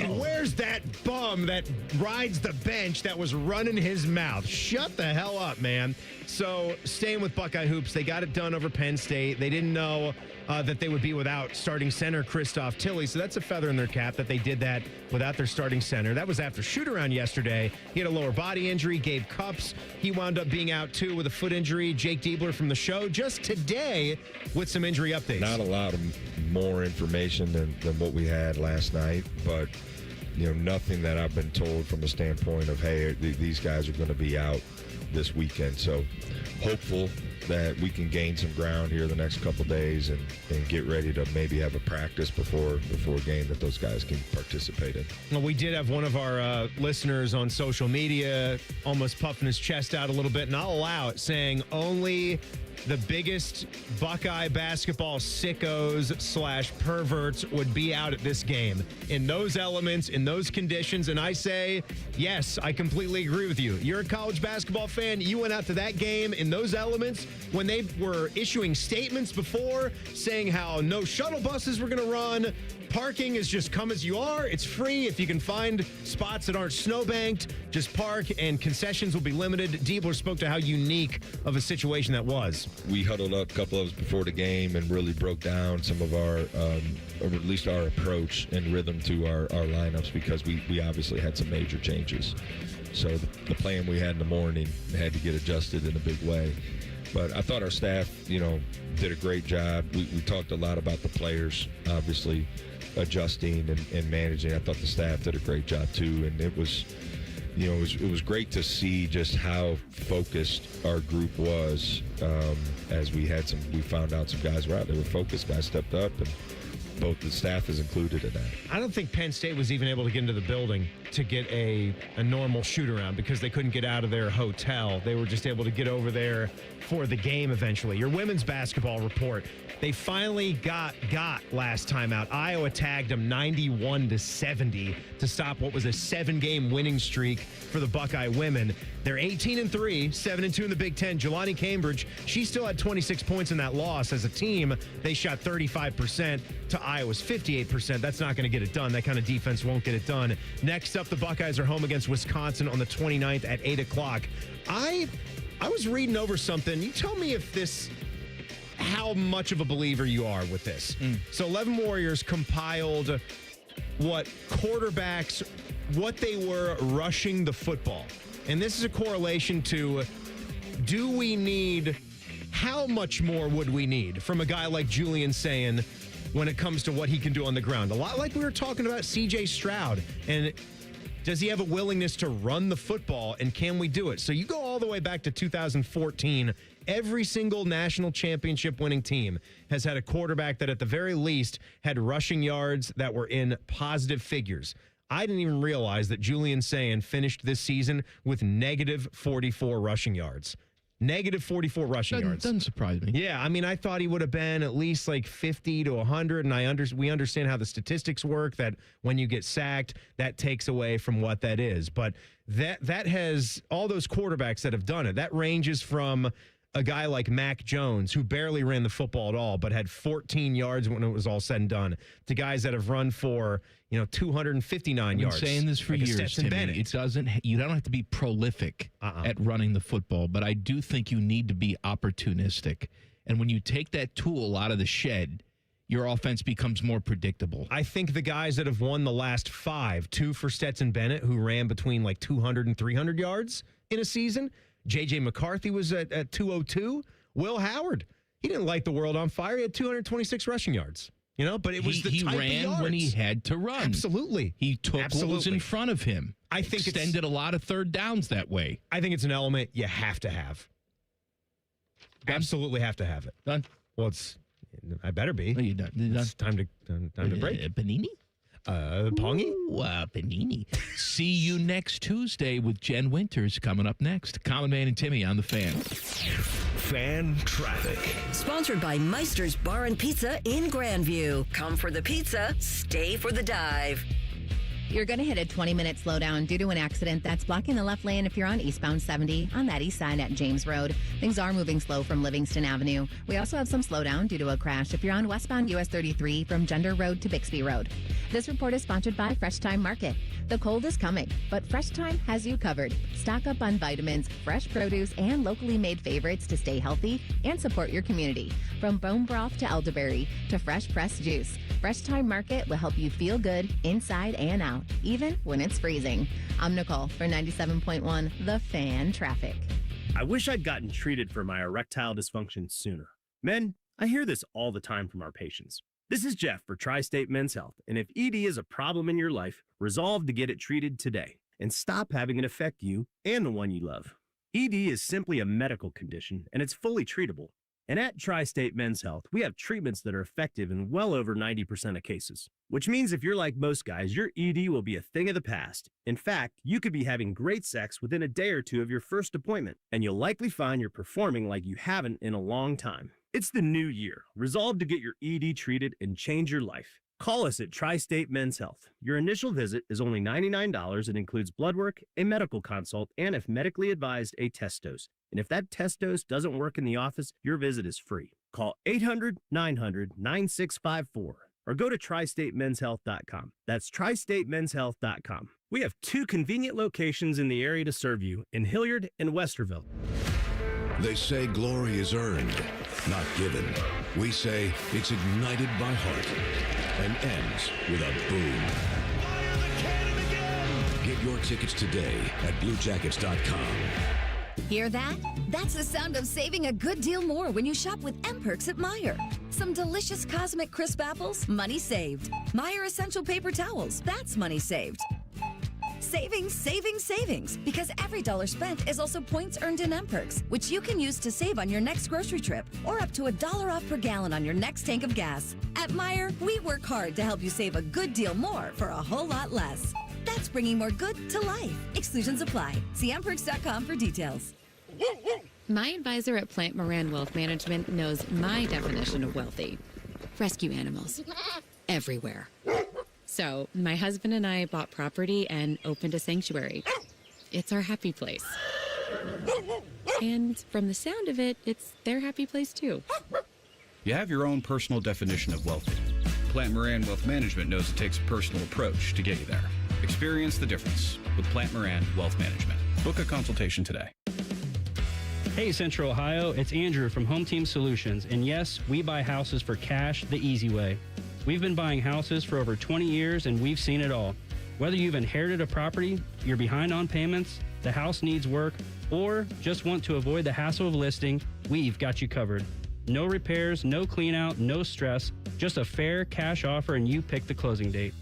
Where's that bum that rides the bench that was running his mouth? Shut the hell up, man. So staying with Buckeye Hoops, they got it done over Penn State. They didn't know that they would be without starting center Christoph Tilley. So that's a feather in their cap that they did that without their starting center. That was after shoot-around yesterday. He had a lower body injury. Gabe Cups, he wound up being out too with a foot injury. Jake Diebler from the show just today with some injury updates. Not a lot of more information than what we had last night, but nothing that I've been told from a standpoint of, hey, these guys are going to be out this weekend. So hopeful that we can gain some ground here the next couple days and get ready to maybe have a practice before a game that those guys can participate in. Well, we did have one of our listeners on social media almost puffing his chest out a little bit, and I'll allow it, saying only the biggest Buckeye basketball sickos / perverts would be out at this game in those elements, in those conditions. And I say, yes, I completely agree with you. You're a college basketball fan. You went out to that game in those elements when they were issuing statements before saying how no shuttle buses were going to run. Parking is just come as you are. It's free. If you can find spots that aren't snowbanked, just park, and concessions will be limited. Diebler spoke to how unique of a situation that was. We huddled up, a couple of us before the game, and really broke down some of our, or at least our approach and rhythm to our lineups because we obviously had some major changes. So the plan we had in the morning had to get adjusted in a big way. But I thought our staff, did a great job. We talked a lot about the players, obviously, adjusting and managing. I thought the staff did a great job too, and it was great to see just how focused our group was as we found out some guys were out. They were focused. Guys stepped up, and both the staff is included in that. I don't think Penn State was even able to get into the building to get a normal shoot-around because they couldn't get out of their hotel. They were just able to get over there for the game eventually. Your women's basketball report. They finally got last time out. Iowa tagged them 91-70 to stop what was a 7-game winning streak for the Buckeye women. They're 18-3, 7-2 in the Big Ten. Jelani Cambridge, she still had 26 points in that loss. As a team, they shot 35% to Iowa's 58%. That's not going to get it done. That kind of defense won't get it done. Next up, the Buckeyes are home against Wisconsin on the 29th at 8 o'clock. I was reading over something. You tell me how much of a believer you are with this. So 11 Warriors compiled what quarterbacks, what they were rushing the football. And this is a correlation to how much more would we need from a guy like Julian Sayin when it comes to what he can do on the ground? A lot like we were talking about C.J. Stroud. And does he have a willingness to run the football, and can we do it? So you go all the way back to 2014 Every single national championship winning team has had a quarterback that at the very least had rushing yards that were in positive figures. I didn't even realize that Julian Sayin finished this season with negative 44 rushing yards. Negative 44 rushing yards. Doesn't surprise me. Yeah, I mean, I thought he would have been at least like 50 to 100, and we understand how the statistics work, that when you get sacked, that takes away from what that is. But that has all those quarterbacks that have done it. That ranges from a guy like Mac Jones, who barely ran the football at all, but had 14 yards when it was all said and done, to guys that have run for 259 yards. I've been saying this for years, Timmy. You don't have to be prolific at running the football, but I do think you need to be opportunistic. And when you take that tool out of the shed, your offense becomes more predictable. I think the guys that have won the last 5, 2 for Stetson Bennett, who ran between like 200 and 300 yards in a season. J.J. McCarthy was at 202. Will Howard, he didn't light the world on fire. He had 226 rushing yards. But it was the type of yards. He ran when he had to run. Absolutely. He took what was in front of him. I think extended a lot of third downs that way. I think it's an element you have to have. Done? Absolutely have to have it. Done? Well, I better be. Are you done? It's time to break. Panini? Pongy? Panini. See you next Tuesday with Jen Winters coming up next. Common Man and Timmy on the Fan. Fan Traffic. Sponsored by Meister's Bar and Pizza in Grandview. Come for the pizza, stay for the dive. You're going to hit a 20-minute slowdown due to an accident that's blocking the left lane if you're on eastbound 70 on that east side at James Road. Things are moving slow from Livingston Avenue. We also have some slowdown due to a crash if you're on westbound US 33 from Gender Road to Bixby Road. This report is sponsored by Fresh Time Market. The cold is coming, but Fresh Time has you covered. Stock up on vitamins, fresh produce, and locally made favorites to stay healthy and support your community. From bone broth to elderberry to fresh pressed juice, Fresh Time Market will help you feel good inside and out, even when it's freezing. I'm Nicole for 97.1 The Fan Traffic. I wish I'd gotten treated for my erectile dysfunction sooner. Men, I hear this all the time from our patients. This is Jeff for Tri-State Men's Health, and if ED is a problem in your life, resolve to get it treated today and stop having it affect you and the one you love. ED is simply a medical condition, and it's fully treatable. And at Tri-State Men's Health, we have treatments that are effective in well over 90% of cases, which means if you're like most guys, your ED will be a thing of the past. In fact, you could be having great sex within a day or two of your first appointment, and you'll likely find you're performing like you haven't in a long time. It's the new year. Resolve to get your ED treated and change your life. Call us at Tri-State Men's Health. Your initial visit is only $99 and includes blood work, a medical consult, and if medically advised, a test dose. And if that test dose doesn't work in the office, your visit is free. Call 800-900-9654 or go to tristatemenshealth.com. That's tristatemenshealth.com. We have 2 convenient locations in the area to serve you in Hilliard and Westerville. They say glory is earned, not given. We say it's ignited by heart and ends with a boom. Get your tickets today at bluejackets.com. Hear that? That's the sound of saving a good deal more when you shop with M-Perks at Meijer. Some delicious Cosmic Crisp apples, money saved. Meijer Essential Paper Towels, that's money saved. Savings, savings, savings. Because every dollar spent is also points earned in M-Perks, which you can use to save on your next grocery trip or up to $1 off per gallon on your next tank of gas. At Meijer, we work hard to help you save a good deal more for a whole lot less. That's bringing more good to life. Exclusions apply. See mperks.com for details. My advisor at Plant Moran Wealth Management knows my definition of wealthy. Rescue animals. Everywhere. So, my husband and I bought property and opened a sanctuary. It's our happy place. And from the sound of it, it's their happy place too. You have your own personal definition of wealthy. Plant Moran Wealth Management knows it takes a personal approach to get you there. Experience the difference with Plant Moran Wealth Management. Book a consultation today. Hey Central Ohio, it's Andrew from Home Team Solutions, and yes, we buy houses for cash the easy way. We've been buying houses for over 20 years and we've seen it all. Whether you've inherited a property, you're behind on payments, the house needs work, or just want to avoid the hassle of listing, we've got you covered. No repairs, no clean out, no stress, just a fair cash offer and you pick the closing date.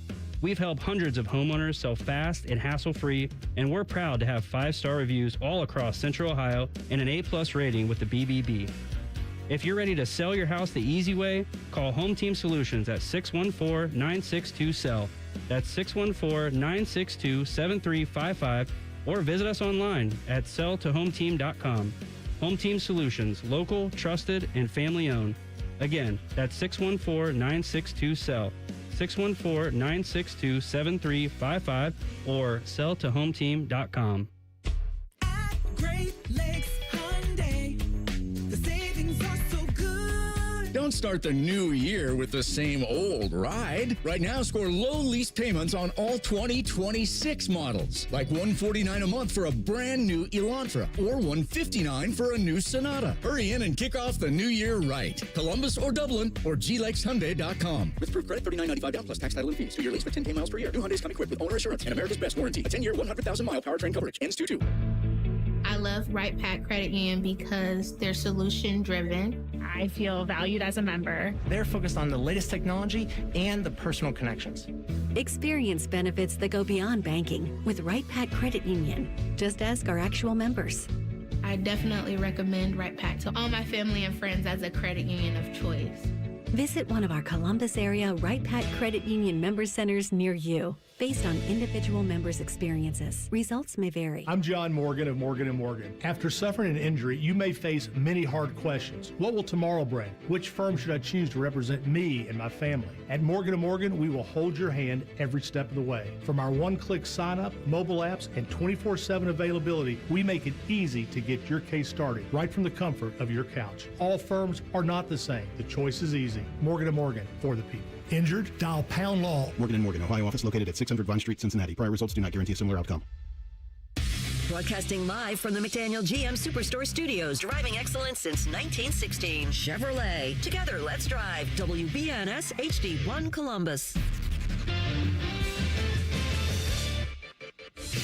We've helped hundreds of homeowners sell fast and hassle-free, and we're proud to have 5-star reviews all across Central Ohio and an A+ rating with the BBB. If you're ready to sell your house the easy way, call Home Team Solutions at 614-962-SELL. That's 614-962-7355, or visit us online at selltohometeam.com. Home Team Solutions, local, trusted, and family-owned. Again, that's 614-962-SELL. 614-962-7355 or selltohometeam.com. Great Lakes Hyundai. The savings are so good. Don't start the new year with the same old ride. Right now, score low lease payments on all 2026 models, like $149 a month for a brand new Elantra or $159 for a new Sonata. Hurry in and kick off the new year right. Columbus or Dublin or glakeshyundai.com. With proof credit, $39.95 down plus tax, title, and fees. 2-year lease with 10K miles per year. New Hyundais come equipped with owner assurance and America's Best warranty. A 10-year, 100,000-mile powertrain coverage. Ends 2/2. I love Right Pack Credit Union because they're solution driven. I feel valued as a member. They're focused on the latest technology and the personal connections. Experience benefits that go beyond banking with Right Pack Credit Union. Just ask our actual members. I definitely recommend Right Pack to all my family and friends as a credit union of choice. Visit one of our Columbus area Right Pack Credit Union member centers near you. Based on individual members' experiences, results may vary. I'm John Morgan of Morgan & Morgan. After suffering an injury, you may face many hard questions. What will tomorrow bring? Which firm should I choose to represent me and my family? At Morgan & Morgan, we will hold your hand every step of the way. From our one-click sign-up, mobile apps, and 24/7 availability, we make it easy to get your case started right from the comfort of your couch. All firms are not the same. The choice is easy. Morgan & Morgan, for the people. Injured? Dial pound law. Morgan & Morgan, Ohio office located at 600 Vine Street, Cincinnati. Prior results do not guarantee a similar outcome. Broadcasting live from the McDaniel GM Superstore Studios. Driving excellence since 1916. Chevrolet. Together, let's drive. WBNS HD1 Columbus.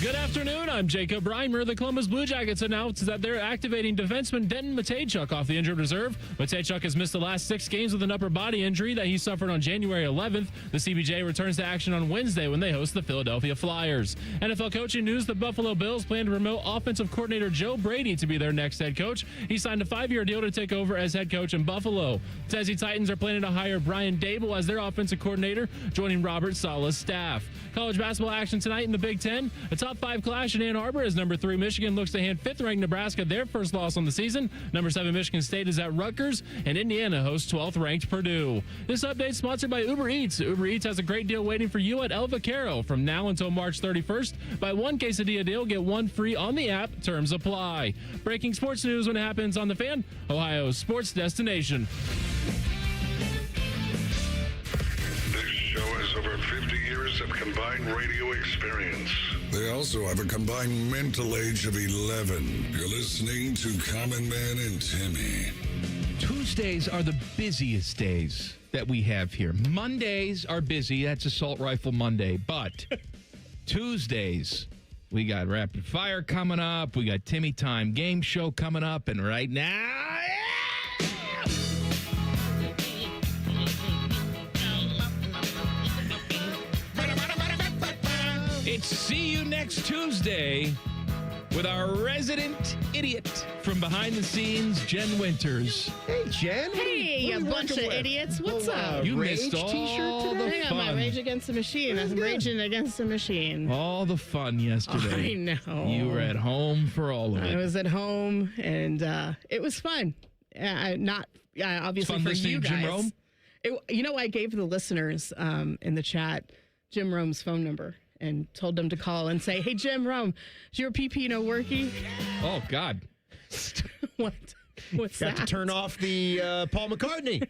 Good afternoon. I'm Jacob Reimer. The Columbus Blue Jackets announced that they're activating defenseman Denton Matejchuk off the injured reserve. Matejchuk has missed the last 6 games with an upper body injury that he suffered on January 11th. The CBJ returns to action on Wednesday when they host the Philadelphia Flyers. NFL coaching news: the Buffalo Bills plan to promote offensive coordinator Joe Brady to be their next head coach. He signed a 5-year deal to take over as head coach in Buffalo. Tennessee Titans are planning to hire Brian Dable as their offensive coordinator, joining Robert Saleh's staff. College basketball action tonight in the Big Ten. A top 5 clash in Ann Arbor as number 3 Michigan looks to hand 5th-ranked Nebraska their first loss on the season. Number 7 Michigan State is at Rutgers, and Indiana hosts 12th-ranked Purdue. This update is sponsored by Uber Eats. Uber Eats has a great deal waiting for you at El Vaquero from now until March 31st. Buy 1 quesadilla deal, get 1 free on the app. Terms apply. Breaking sports news when it happens on The Fan, Ohio's sports destination. Has over 50 years of combined radio experience. They also have a combined mental age of 11. You're listening to Common Man and Timmy. Tuesdays are the busiest days that we have here. Mondays are busy. That's Assault Rifle Monday. But Tuesdays, we got Rapid Fire coming up. We got Timmy Time Game Show coming up. And right now, it's See You Next Tuesday with our resident idiot from behind the scenes, Jen Winters. Hey, Jen. Hey, you bunch of idiots. What's up? You missed all the I got my fun. Rage Against the Machine. I'm raging against the machine. All the fun yesterday. I know. You were at home for all of it. I was at home, and it was fun. Obviously fun for listening you to guys. Jim Rome? I gave the listeners in the chat Jim Rome's phone number and told them to call and say, "Hey, Jim Rome, is your PP no worky?" Oh, God. What's Got that? to turn off the Paul McCartney.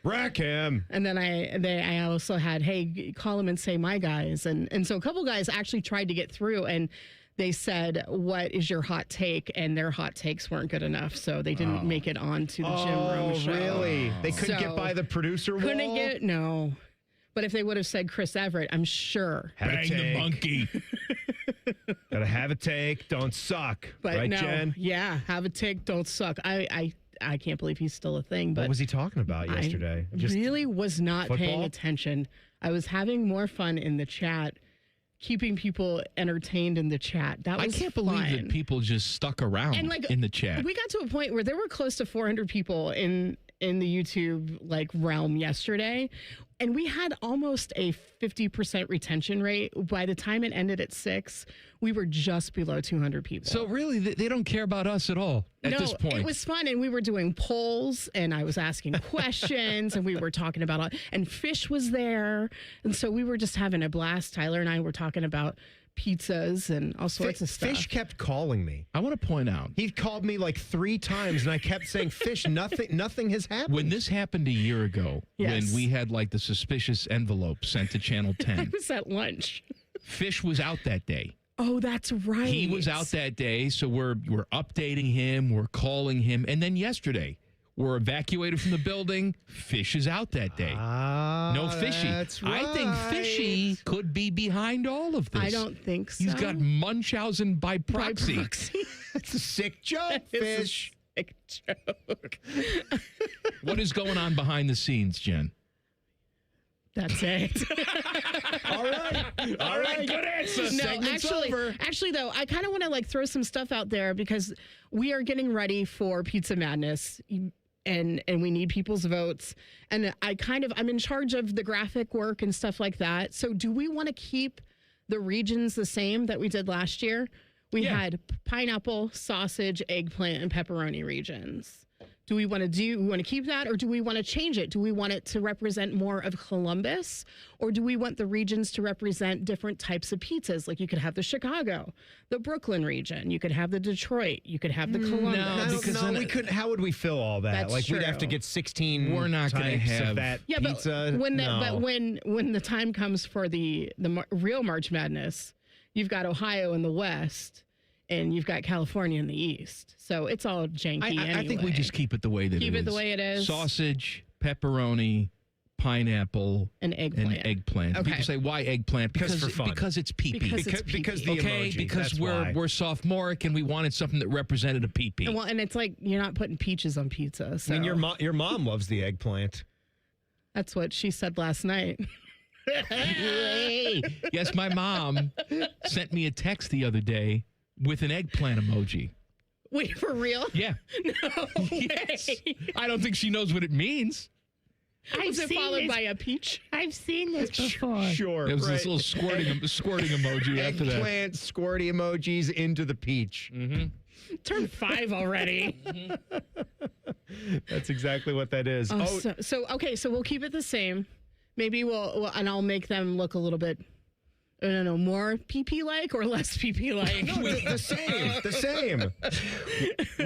Rack him. And then I also had, hey, call him and say my guys. And so a couple guys actually tried to get through, and they said, what is your hot take? And their hot takes weren't good enough, so they didn't make it onto the Jim Rome show. Really? They couldn't get by the producer wall? Couldn't get, no. But if they would have said Chris Everett, I'm sure. Bang the monkey. Gotta have a take, don't suck. But right, no, Jen? yeah, have a take, don't suck. I I can't believe he's still a thing. But What was he talking about yesterday? I really was not paying football? attention. I was having more fun in the chat, keeping people entertained in the chat. That was I can't believe that people just stuck around in the chat. We got to a point where there were close to 400 people in the YouTube realm yesterday, and we had almost a 50% retention rate. By the time it ended at 6, we were just below 200 people. So really, they don't care about us at all at this point. It was fun, and we were doing polls, and I was asking questions, and we were talking about and Fish was there, and so we were just having a blast. Tyler and I were talking about pizzas and all sorts of stuff. Fish kept calling me. I want to point out. He called me 3 times, and I kept saying, Fish, nothing has happened. When this happened a year ago, Yes. when we had the suspicious envelope sent to Channel 10, I was at lunch. Fish was out that day. Oh, that's right. He was out that day, so we're updating him, we're calling him, and then yesterday we're evacuated from the building. Fish is out that day. No Fishy. That's I think Fishy could be behind all of this. I don't think so. He's got Munchausen by proxy. That's a sick joke, Fish. Sick joke. What is going on behind the scenes, Jen? That's it. All right. Good answer. No, Segment's over. actually, though, I kind of want to throw some stuff out there because we are getting ready for Pizza Madness. And we need people's votes. And I'm in charge of the graphic work and stuff like that. So do we want to keep the regions the same that we did last year? We had pineapple, sausage, eggplant, and pepperoni regions. Do we want to keep that, or do we want to change it? Do we want it to represent more of Columbus, or do we want the regions to represent different types of pizzas? Like you could have the Chicago, the Brooklyn region, you could have the Detroit, you could have the Columbus. We couldn't. How would we fill all that? That's we'd have to true. get 16. We're not going to types have of that pizza. But when the time comes for the real March Madness, you've got Ohio in the West. And you've got California in the East. So it's all janky anyway. I think we just keep it the way that it is. Keep it the way it is. Sausage, pepperoni, pineapple, and eggplant. People say, why eggplant? Because for fun. Because it's pee-pee. Because the emoji. Because That's we're sophomoric and we wanted something that represented a pee-pee. Well, and it's like you're not putting peaches on pizza. So. I mean, your mom loves the eggplant. That's what she said last night. Yes, my mom sent me a text the other day with an eggplant emoji. Wait, for real? Yeah. No Yes. way. I don't think she knows what it means. Was it followed by a peach? I've seen this before. Sure. There was this right. little squirting emoji after that. Eggplant, squirty emojis into the peach. Mm-hmm. Turned 5 already. That's exactly what that is. So we'll keep it the same. Maybe and I'll make them look a little bit, I don't know, more PP-like or less PP-like? No, the same.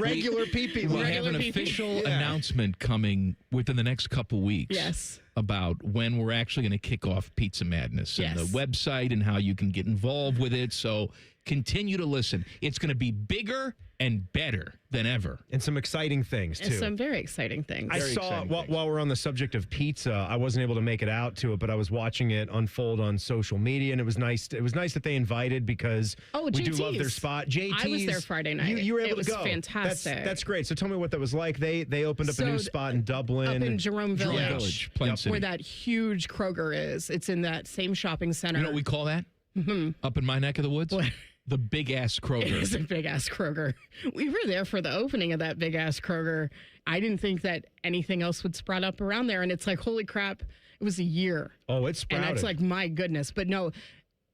Regular PP. We have an official announcement coming within the next couple weeks. Yes. About when we're actually going to kick off Pizza Madness and the website and how you can get involved with it. So continue to listen. It's going to be bigger and better than ever. And some exciting things, too. And some very exciting things. I saw, while we're on the subject of pizza, I wasn't able to make it out to it, but I was watching it unfold on social media, and it was nice. It was nice that they invited because we do love their spot. JT's. I was there Friday night. You were able to go. It was fantastic. That's great. So tell me what that was like. They opened up a new spot in Dublin. Up in Jerome Village. Plain City. Where that huge Kroger is. It's in that same shopping center. You know what we call that? Mm-hmm. Up in my neck of the woods? What? The big-ass Kroger. It is a big-ass Kroger. We were there for the opening of that big-ass Kroger. I didn't think that anything else would sprout up around there. And it's like, holy crap, it was a year. Oh, it's sprouted. And it's like, my goodness. But no,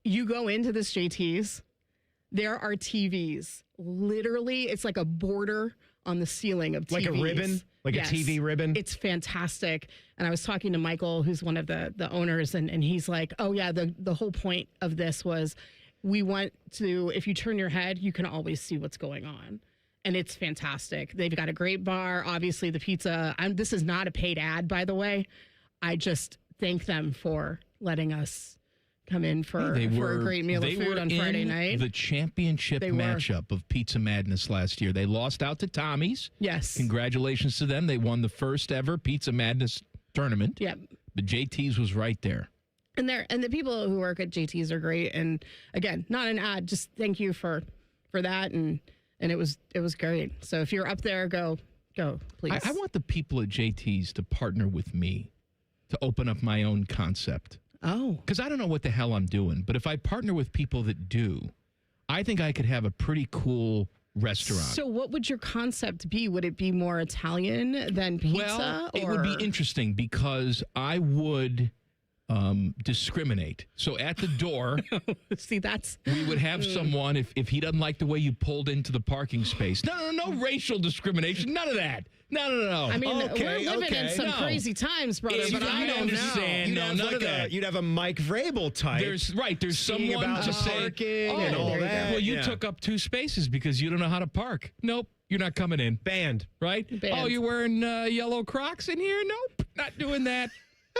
you go into this JT's, there are TVs. Literally, it's like a border on the ceiling of TVs. Like a ribbon? Like a TV ribbon? It's fantastic. And I was talking to Michael, who's one of the owners, and he's like, oh, yeah, the whole point of this was we want to, if you turn your head, you can always see what's going on. And it's fantastic. They've got a great bar. Obviously, the pizza. This is not a paid ad, by the way. I just thank them for letting us come in for a great meal of food on Friday night. The championship matchup of Pizza Madness last year. They lost out to Tommy's. Yes. Congratulations to them. They won the first ever Pizza Madness tournament. Yep. But JT's was right there. And the people who work at JT's are great. And again, not an ad. Just thank you for that. And it was great. So if you're up there, go Go, please. I want the people at JT's to partner with me to open up my own concept. Oh. Because I don't know what the hell I'm doing, but if I partner with people that do, I think I could have a pretty cool restaurant. So what would your concept be? Would it be more Italian than pizza? Well, it or? would be interesting because I would discriminate. So at the door, see, that's we would have someone if he doesn't like the way you pulled into the parking space. No racial discrimination. None of that. No. I mean, we're living in some crazy times, brother. But I don't understand. No, none of that. You'd have a Mike Vrabel type. There's seeing someone about to the say, parking and all that. Well, you took up 2 spaces because you don't know how to park. Nope, you're not coming in. Banned. Right? Banned. Oh, you're wearing yellow Crocs in here? Nope, not doing that.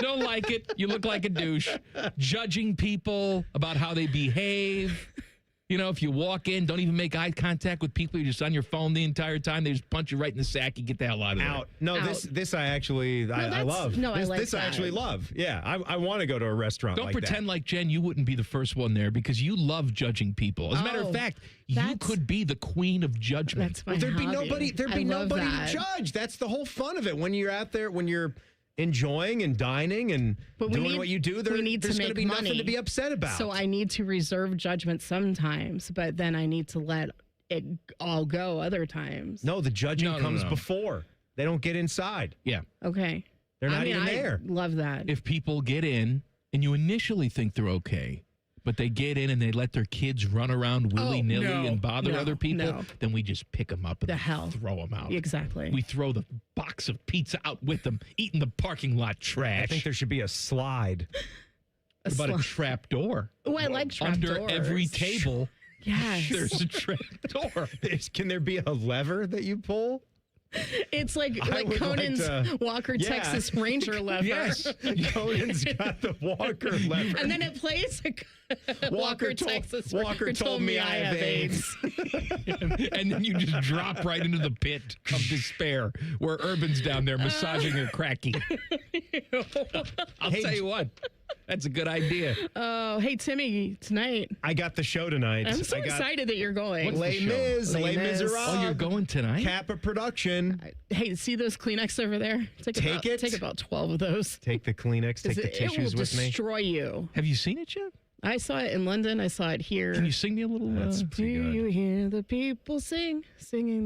Don't like it. You look like a douche. Judging people about how they behave. You know, if you walk in, don't even make eye contact with people. You're just on your phone the entire time. They just punch you right in the sack. You get the hell out of there. Out. No, Out. this I actually I love. No, I like this I that. actually love. Yeah, I want to go to a restaurant. Don't like pretend that. like Jen, you wouldn't be the first one there because you love judging people. As a matter of fact, you could be the queen of judgment. That's my Well, there'd be hobby. nobody I love to that. judge. That's the whole fun of it. When you're out there, when you're enjoying and dining and doing what you do, we need there's to going to make be money. nothing to be upset about. So I need to reserve judgment sometimes, but then I need to let it all go other times. No, the judging comes no. before. They don't get inside. Yeah. Okay. They're not even there. Love that. If people get in and you initially think they're okay, but they get in and they let their kids run around willy-nilly and bother other people, then we just pick them up and throw them out. Exactly. We throw the box of pizza out with them, eating the parking lot trash. I think there should be a slide. What about a trap door? Oh, I like trap Under doors. every table, Yes. there's a trap door. Can there be a lever that you pull? It's like I would Conan's like to- Walker Yeah. Texas Ranger lever. Yes, Conan's got the Walker lever. And then it plays Walker Texas Walker told me I have AIDS. And then you just drop right into the pit of despair where Urban's down there massaging her cracky. I'll tell you what, that's a good idea. Oh, hey, Timmy, tonight. I got the show tonight. I'm so excited that you're going. Les Mis. Les Mis. Oh, you're going tonight? Kappa Production. Hey, see those Kleenex over there? Take about 12 of those. Take the Kleenex. Take the tissues it will with me. destroy you. Have you seen it yet? I saw it in London. I saw it here. Can you sing me a little? That's Do pretty good. you hear the people singing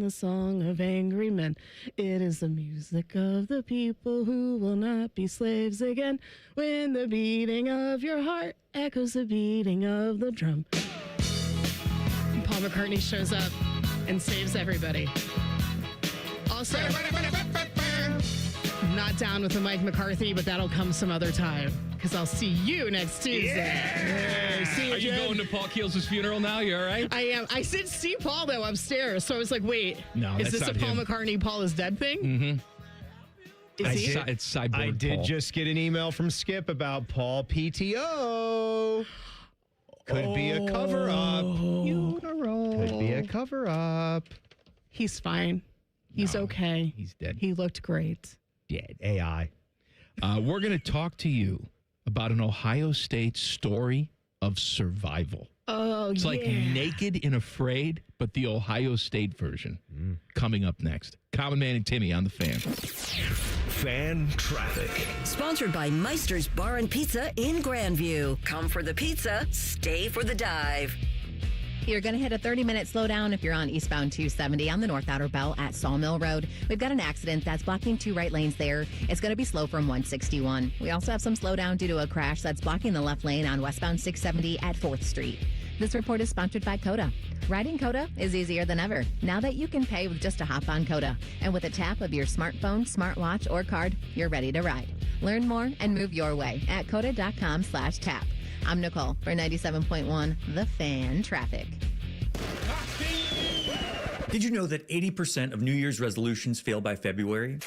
the song of angry men? It is the music of the people who will not be slaves again. When the beating of your heart echoes the beating of the drum. And Paul McCartney shows up and saves everybody. Also, not down with the Mike McCarthy, but that'll come some other time because I'll see you next Tuesday. Yeah, see you, Are you Jen. going to Paul Keels' funeral now? You all right? I am. I did see Paul though upstairs, so I was like, "Wait, No, is that's this a not Paul him. McCartney Paul is dead thing?" Mm-hmm. Is he? Cyborg I did Paul. just get an email from Skip about Paul PTO. Could be a cover-up. Could be a cover-up. He's fine. He's okay. He's dead. He looked great. Dead. AI. We're going to talk to you about an Ohio State story of survival. Oh, It's yeah. like Naked and Afraid, but the Ohio State version. Coming up next. Common Man and Timmy on the Fan. Fan traffic. Sponsored by Meister's Bar and Pizza in Grandview. Come for the pizza, stay for the dive. You're going to hit a 30-minute slowdown if you're on eastbound 270 on the North Outer Bell at Sawmill Road. We've got an accident that's blocking 2 right lanes there. It's going to be slow from 161. We also have some slowdown due to a crash that's blocking the left lane on westbound 670 at 4th Street. This report is sponsored by Coda. Riding Coda is easier than ever. Now that you can pay with just a hop on Coda. And with a tap of your smartphone, smartwatch, or card, you're ready to ride. Learn more and move your way at coda.com/tap. I'm Nicole for 97.1 The Fan Traffic. Did you know that 80% of New Year's resolutions fail by February?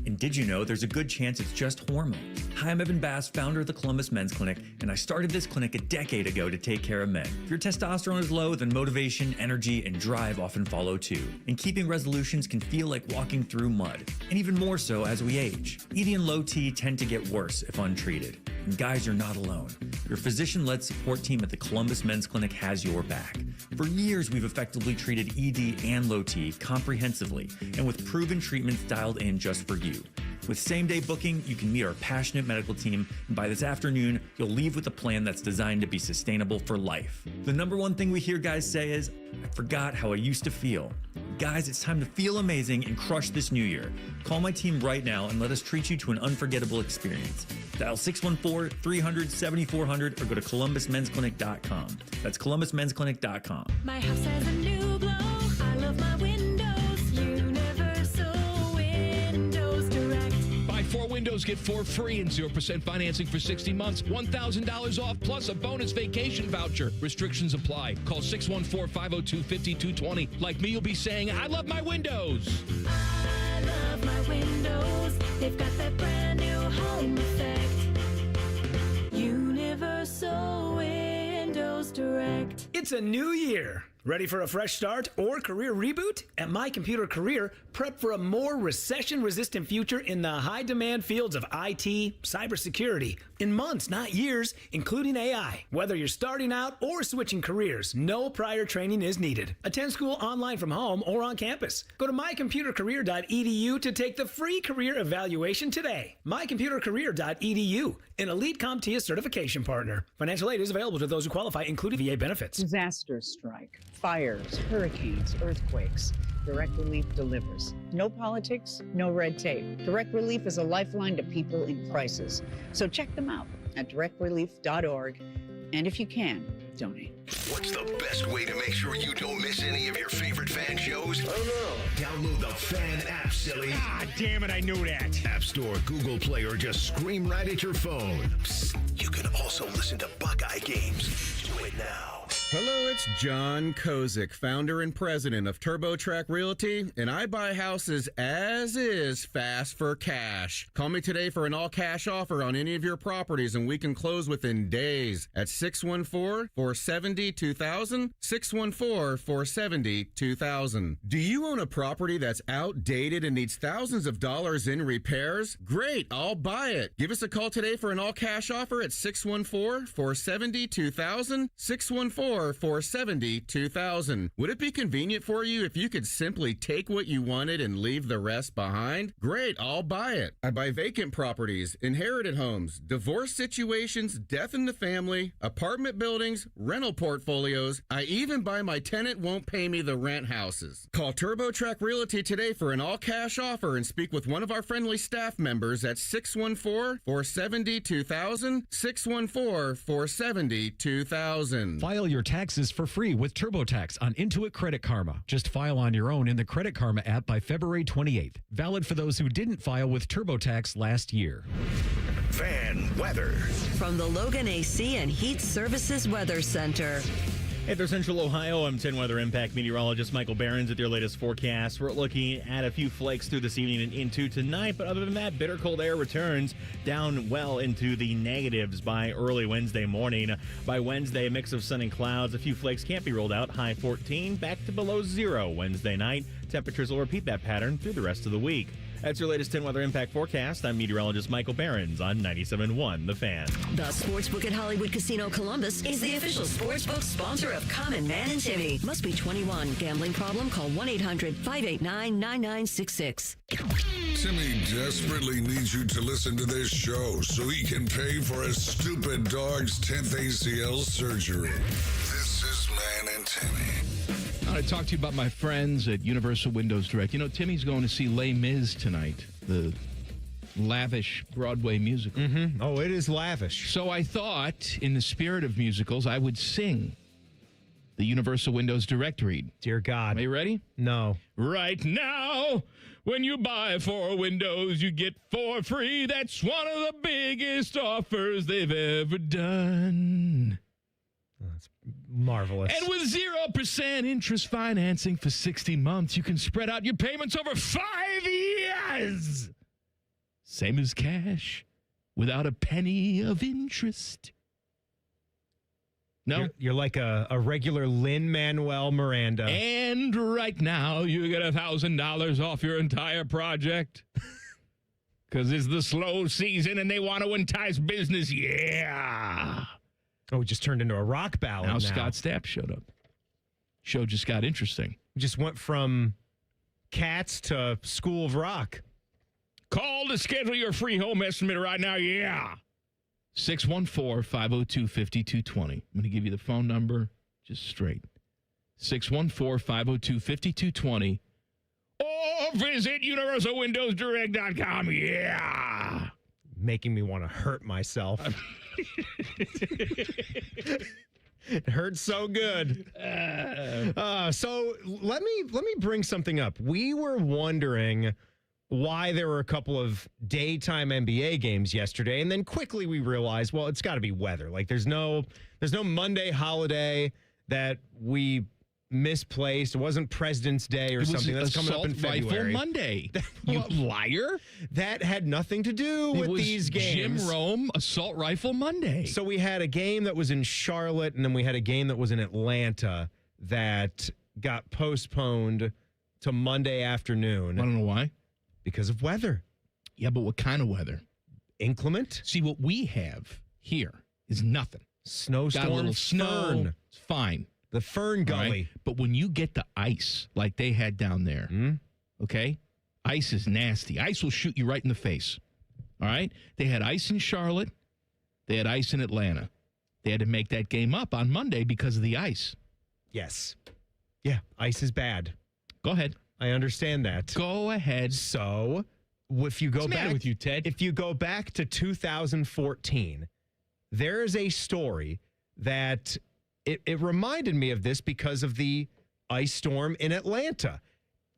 And did you know there's a good chance it's just hormones? How Hi, I'm Evan Bass, founder of the Columbus Men's Clinic, and I started this clinic a decade ago to take care of men. If your testosterone is low, then motivation, energy, and drive often follow too. And keeping resolutions can feel like walking through mud, and even more so as we age. ED and low T tend to get worse if untreated. And guys, you're not alone. Your physician-led support team at the Columbus Men's Clinic has your back. For years, we've effectively treated ED and low T comprehensively, and with proven treatments dialed in just for you. With same-day booking, you can meet our passionate medical team, and by this afternoon, you'll leave with a plan that's designed to be sustainable for life. The number one thing we hear guys say is, I forgot how I used to feel. Guys, it's time to feel amazing and crush this new year. Call my team right now and let us treat you to an unforgettable experience. Dial 614-300-7400 or go to columbusmensclinic.com. That's columbusmensclinic.com. My house has a new glow. I love my windows. Universal Windows Direct. Buy 4 windows, get 4 free and 0% financing for 60 months. $1,000 off plus a bonus vacation voucher. Restrictions apply. Call 614-502-5220. Like me, you'll be saying, I love my windows. I love my windows. They've got that brand new home effect. Universal Windows Direct. It's a new year. Ready for a fresh start or career reboot? At My Computer Career, prep for a more recession-resistant future in the high-demand fields of IT, cybersecurity, in months, not years, including AI. Whether you're starting out or switching careers, no prior training is needed. Attend school online from home or on campus. Go to mycomputercareer.edu to take the free career evaluation today. mycomputercareer.edu, an Elite CompTIA certification partner. Financial aid is available to those who qualify, including VA benefits. Disasters strike, fires, hurricanes, earthquakes. Direct Relief delivers. No politics, no red tape. Direct Relief is a lifeline to people in crisis. So check them out at directrelief.org. And if you can, donate. What's the best way to make sure you don't miss any of your favorite fan shows? Oh no. Download the Fan app, silly. Ah, damn it, I knew that. App Store, Google Play, or just scream right at your phone. Psst, you can also listen to Buckeye games. Do it now. Hello, it's John Kozik, founder and president of TurboTrack Realty, and I buy houses as is fast for cash. Call me today for an all-cash offer on any of your properties, and we can close within days at 614-470-2000, 614-470-2000. Do you own a property that's outdated and needs thousands of dollars in repairs? Great, I'll buy it. Give us a call today for an all-cash offer at 614-470-2000, 614-470-2000. Would it be convenient for you if you could simply take what you wanted and leave the rest behind? Great, I'll buy it. I buy vacant properties, inherited homes, divorce situations, death in the family, apartment buildings, rental portfolios. I even buy my tenant won't pay me the rent houses. Call TurboTrack Realty today for an all-cash offer and speak with one of our friendly staff members at 614-470-2000, 614-470-2000. File your taxes for free with TurboTax on Intuit Credit Karma. Just file on your own in the Credit Karma app by February 28th. Valid for those who didn't file with TurboTax last year. Fan weather. From the Logan AC and Heat Services Weather Center. Hey there, Central Ohio. I'm 10 Weather Impact meteorologist Michael Behrens with your latest forecast. We're looking at a few flakes through this evening and into tonight, but other than that, bitter cold air returns down well into the negatives by early Wednesday morning. By Wednesday, a mix of sun and clouds. A few flakes can't be rolled out. High 14, back to below 0 Wednesday night. Temperatures will repeat that pattern through the rest of the week. That's your latest 10 Weather Impact forecast. I'm meteorologist Michael Behrens on 97.1 The Fan. The Sportsbook at Hollywood Casino Columbus is the official sportsbook sponsor of Common Man and Timmy. Must be 21. Gambling problem? Call 1-800-589-9966. Timmy desperately needs you to listen to this show so he can pay for his stupid dog's 10th ACL surgery. This is Man and Timmy. I want to talk to you about my friends at Universal Windows Direct. You know, Timmy's going to see Les Mis tonight, the lavish Broadway musical. Mm-hmm. Oh, it is lavish. So I thought, in the spirit of musicals, I would sing the Universal Windows Direct read. Dear God. Are you ready? No. Right now, when you buy 4 windows, you get 4 free. That's one of the biggest offers they've ever done. That's marvelous. And with 0% interest financing for 60 months, you can spread out your payments over 5 years. Same as cash. without a penny of interest. No. You're like a regular Lin-Manuel Miranda. And right now, you get $1,000 off your entire project. Because it's the slow season and they want to entice business. Yeah. Oh, it just turned into a rock ballad now. Scott Stapp showed up. Show just got interesting. Just went from Cats to School of Rock. Call to schedule your free home estimate right now. Yeah. 614-502-5220. I'm going to give you the phone number just straight. 614-502-5220. Or visit universalwindowsdirect.com. Yeah. Making me want to hurt myself. It hurts so good. So let me bring something up. We were wondering why there were a couple of daytime NBA games yesterday, and then quickly we realized, well, it's got to be weather. Like there's no Monday holiday that we misplaced. It wasn't President's Day or something that's coming up in February. Rifle Monday. You liar. That had nothing to do with these games. Jim Rome Assault Rifle Monday. So we had a game that was in Charlotte, and then we had a game that was in Atlanta that got postponed to Monday afternoon. I don't know why. Because of weather. Yeah, but what kind of weather? Inclement. See, what we have here is nothing. Snowstorm, got a little snow. fern. It's fine. The Fern Gully. Right? But when you get the ice like they had down there, okay, ice is nasty. Ice will shoot you right in the face. All right? They had ice in Charlotte. They had ice in Atlanta. They had to make that game up on Monday because of the ice. Yes. Yeah, ice is bad. Go ahead. I understand that. Go ahead. So, if you go What's the matter back with you, Ted? If you go back to 2014, there is a story that it reminded me of this because of the ice storm in Atlanta.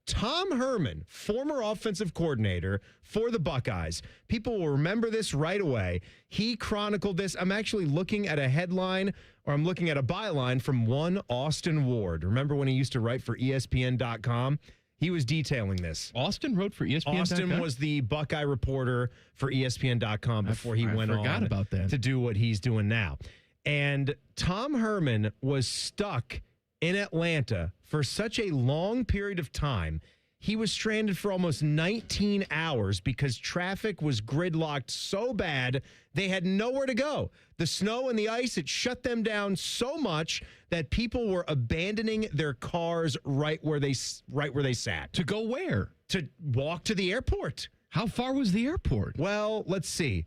Tom Herman, former offensive coordinator for the Buckeyes. People will remember this right away. He chronicled this. I'm actually looking at a headline, or I'm looking at a byline from one Austin Ward. Remember when he used to write for ESPN.com? He was detailing this. Austin wrote for ESPN.com? Austin was the Buckeye reporter for ESPN.com before he went on about that. to do what he's doing now. And Tom Herman was stuck in Atlanta for such a long period of time. He was stranded for almost 19 hours because traffic was gridlocked so bad they had nowhere to go. The snow and the ice, it shut them down so much that people were abandoning their cars right where they sat. To go where? To walk to the airport. How far was the airport? Well, let's see.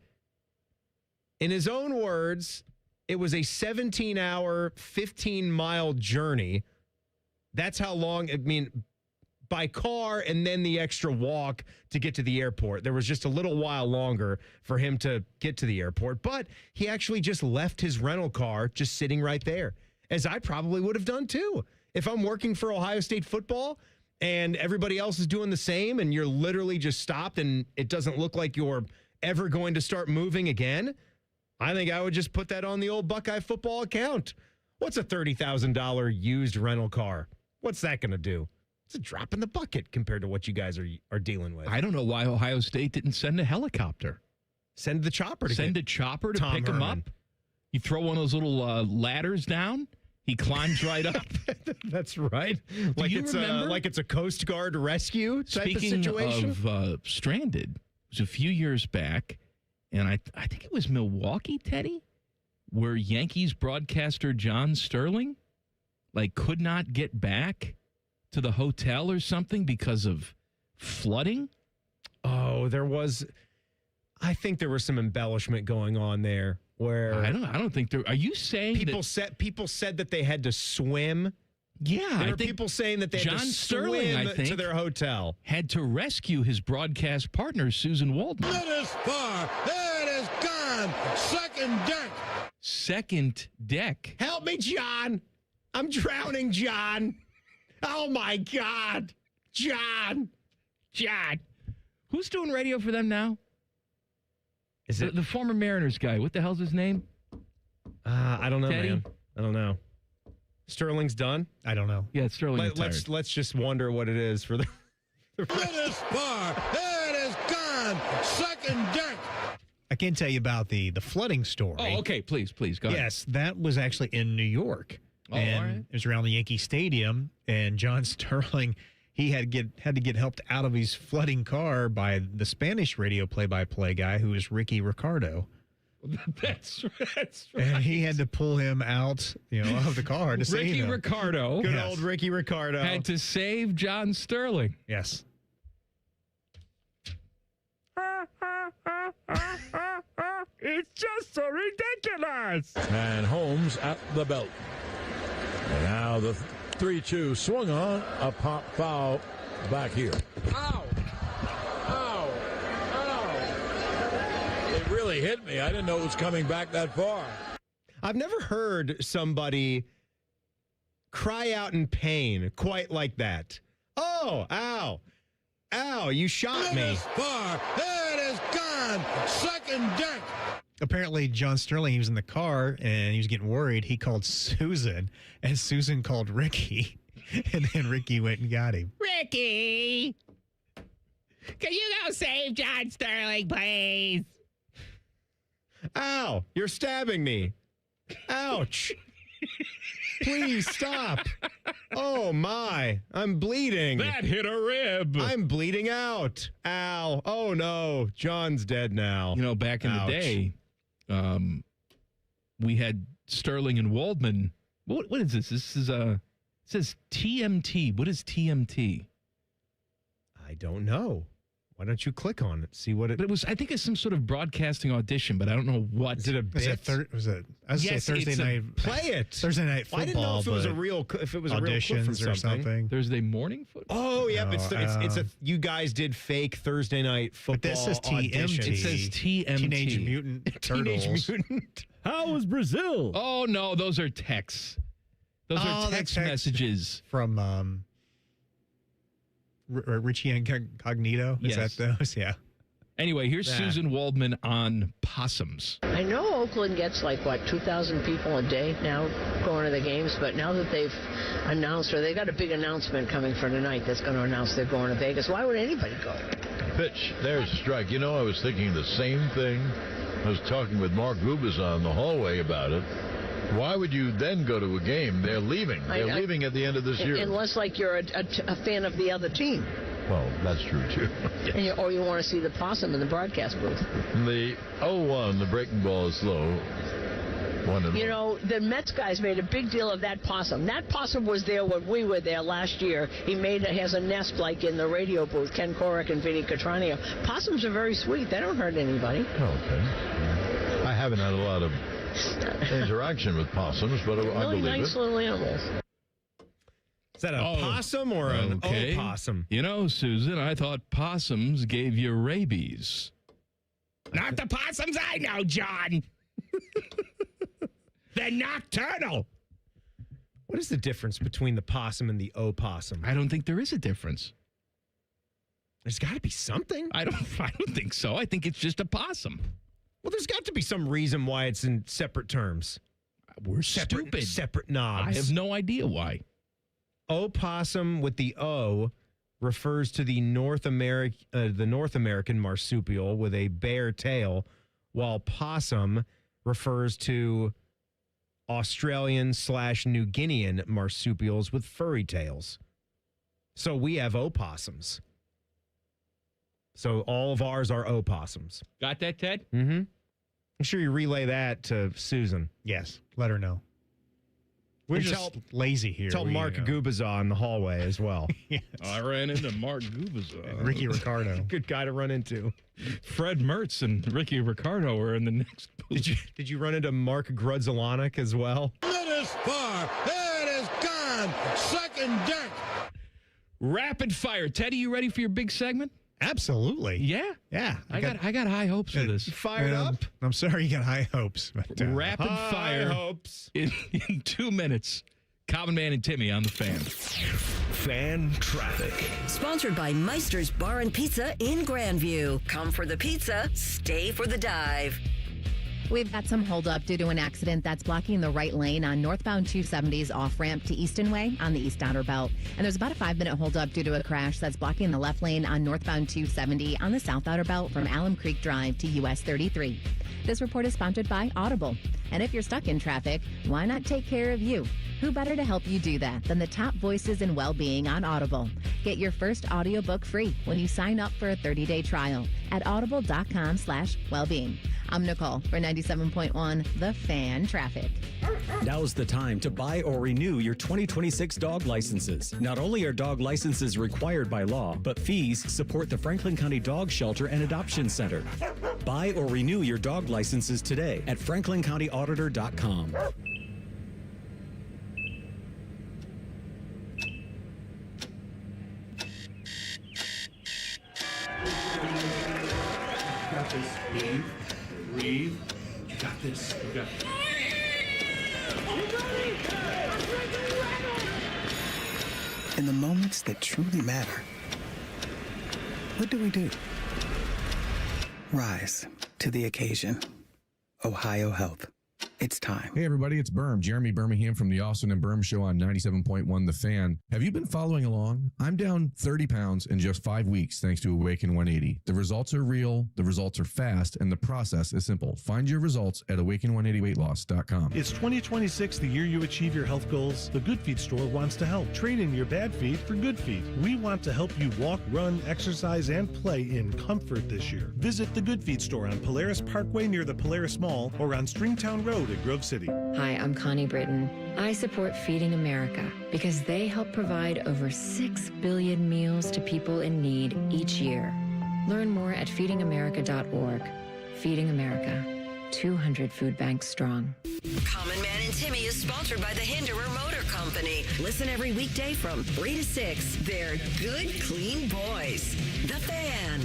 In his own words, it was a 17-hour, 15-mile journey. That's how long, by car and then the extra walk to get to the airport. There was just a little while longer for him to get to the airport, but he actually just left his rental car just sitting right there, as I probably would have done too. If I'm working for Ohio State football and everybody else is doing the same and you're literally just stopped and it doesn't look like you're ever going to start moving again, I think I would just put that on the old Buckeye football account. What's a $30,000 used rental car? What's that going to do? It's a drop in the bucket compared to what you guys are dealing with. I don't know why Ohio State didn't send a helicopter. Send the chopper to Send get a chopper to Tom pick him Herman. up. You throw one of those little ladders down. He climbs right up. That's right. Like you it's remember? like it's a Coast Guard rescue type Speaking of situation. of stranded, it was a few years back, and I think it was Milwaukee, Teddy, where Yankees broadcaster John Sterling could not get back to the hotel or something because of flooding. Oh, I think there was some embellishment going on there where I don't think there. Are you saying people said that they had to swim? Yeah, there I were think people saying that they John had to Sterling, swim I think, to their hotel. Had to rescue his broadcast partner, Susan Waldman. It is far. It is gone. Second deck. Second deck. Help me, John. I'm drowning, John. Oh, my God. John. Who's doing radio for them now? Is it the former Mariners guy? What the hell's his name? I don't know, Teddy? man. I don't know. Sterling's done? I don't know. Yeah, Sterling retired. Let's just wonder what it is for the It is far. It is gone. Second deck. I can tell you about the flooding story. Oh, okay. Please, go ahead. Yes, that was actually in New York. Oh, and all right. it was around the Yankee Stadium, and John Sterling, he had to get helped out of his flooding car by the Spanish radio play-by-play guy, who is Ricky Ricardo. That's right. And he had to pull him out, of the car to save Ricky him. Ricardo. Good old Ricky Ricardo. Had to save John Sterling. Yes. It's just so ridiculous. And Holmes at the belt. And now the 3-2 swung on, a pop foul back here. Ow! Ow! Ow! It really hit me. I didn't know it was coming back that far. I've never heard somebody cry out in pain quite like that. Oh, ow. Ow, you shot me. Far. It is gone. Second deck. Apparently, John Sterling, he was in the car, and he was getting worried. He called Susan, and Susan called Ricky, and then Ricky went and got him. Ricky, can you go save John Sterling, please? Ow, you're stabbing me. Ouch. Please stop. Oh, my. I'm bleeding. That hit a rib. I'm bleeding out. Ow. Oh, no. John's dead now. Back in the day, we had Sterling and Waldman. What is this? This is it says TMT. What is TMT? I don't know. Why don't you click on it? See what it. But it was. I think it's some sort of broadcasting audition, but I don't know what. Is it a bit? I was Yes, say Thursday it's night. Play it. Thursday night football. I didn't know if it was a but real. If it was a real clip from auditions or something. Thursday morning football. Oh, yeah, No, it's a. You guys did fake Thursday night football. But this says TMT. auditions. It says TMT. Teenage Mutant Turtles. Teenage Mutant. How was Brazil? Oh no, those are texts. Those are text messages from Richie Incognito. Is Yes. that those? Yeah. Anyway, here's Yeah. Susan Waldman on possums. I know Oakland gets 2,000 people a day now going to the games, but now that they've announced, or they got a big announcement coming for tonight that's going to announce they're going to Vegas, why would anybody go? Pitch. There's a strike. I was thinking the same thing. I was talking with Mark Gubicza in the hallway about it. Why would you then go to a game? They're leaving. They're leaving at the end of this year. Unless you're a fan of the other team. Well, that's true, too. And or you want to see the possum in the broadcast booth. The 0-1, the breaking ball is slow. 1-1. The Mets guys made a big deal of that possum. That possum was there when we were there last year. He has a nest like in the radio booth, Ken Korek and Vinny Catranio. Possums are very sweet. They don't hurt anybody. Okay. I haven't had a lot of interaction with possums, but I Really believe nice it. little animals. Is that a possum or an opossum? Susan, I thought possums gave you rabies. Not the possums I know, John. They're nocturnal. What is the difference between the possum and the opossum? I don't think there is a difference. There's got to be something. I don't think so. I think it's just a possum. Well, there's got to be some reason why it's in separate terms. We're stupid. Separate knobs. I have no idea why. Opossum with the O refers to the North American marsupial with a bare tail, while possum refers to Australian/New Guinean marsupials with furry tails. So we have opossums. So all of ours are opossums. Got that, Ted? Mm-hmm. I'm sure you relay that to Susan. Yes. Let her know. We're And just lazy here. Tell Mark Gubicza in the hallway as well. Yes. I ran into Mark Gubicza. Ricky Ricardo. Good guy to run into. Fred Mertz and Ricky Ricardo were in the next booth. Did you run into Mark Grudzalanek as well? It is far. It is gone. Second deck. Rapid fire. Teddy, you ready for your big segment? Absolutely. Yeah? Yeah. I got high hopes for this. Fired up? I'm sorry you got high hopes. But, Rapid fire. Hopes. In 2 minutes. Common Man and Timmy on the Fan. Fan traffic. Sponsored by Meister's Bar and Pizza in Grandview. Come for the pizza, stay for the dive. We've got some holdup due to an accident that's blocking the right lane on northbound 270's off-ramp to Easton Way on the East Outer Belt. And there's about a 5-minute holdup due to a crash that's blocking the left lane on northbound 270 on the South Outer Belt from Alum Creek Drive to US 33. This report is sponsored by Audible. And if you're stuck in traffic, why not take care of you? Who better to help you do that than the top voices in well-being on Audible? Get your first audiobook free when you sign up for a 30-day trial at audible.com/wellbeing. I'm Nicole for 97.1 The Fan Traffic. Now's the time to buy or renew your 2026 dog licenses. Not only are dog licenses required by law, but fees support the Franklin County Dog Shelter and Adoption Center. Buy or renew your dog licenses today at franklincountyauditor.com. Got this. Breathe. You got this. You got this. In the moments that truly matter, what do? Rise to the occasion. Ohio Health. It's time. Hey, everybody, it's Jeremy Birmingham from the Austin and Berm Show on 97.1 The Fan. Have you been following along? I'm down 30 pounds in just 5 weeks thanks to Awaken 180. The results are real, the results are fast, and the process is simple. Find your results at awaken180weightloss.com. It's 2026, the year you achieve your health goals. The Good Feet store wants to help. Trade in your bad feet for good feet. We want to help you walk, run, exercise, and play in comfort this year. Visit the Good Feet store on Polaris Parkway near the Polaris Mall or on Stringtown Road at Grove City. Hi, I'm Connie Britton. I support Feeding America because they help provide over 6 billion meals to people in need each year. Learn more at feedingamerica.org. Feeding America, 200 food banks strong. Common Man and Timmy is sponsored by the Hinderer Motor Company. Listen every weekday from 3 to 6. They're good, clean boys. The Fan.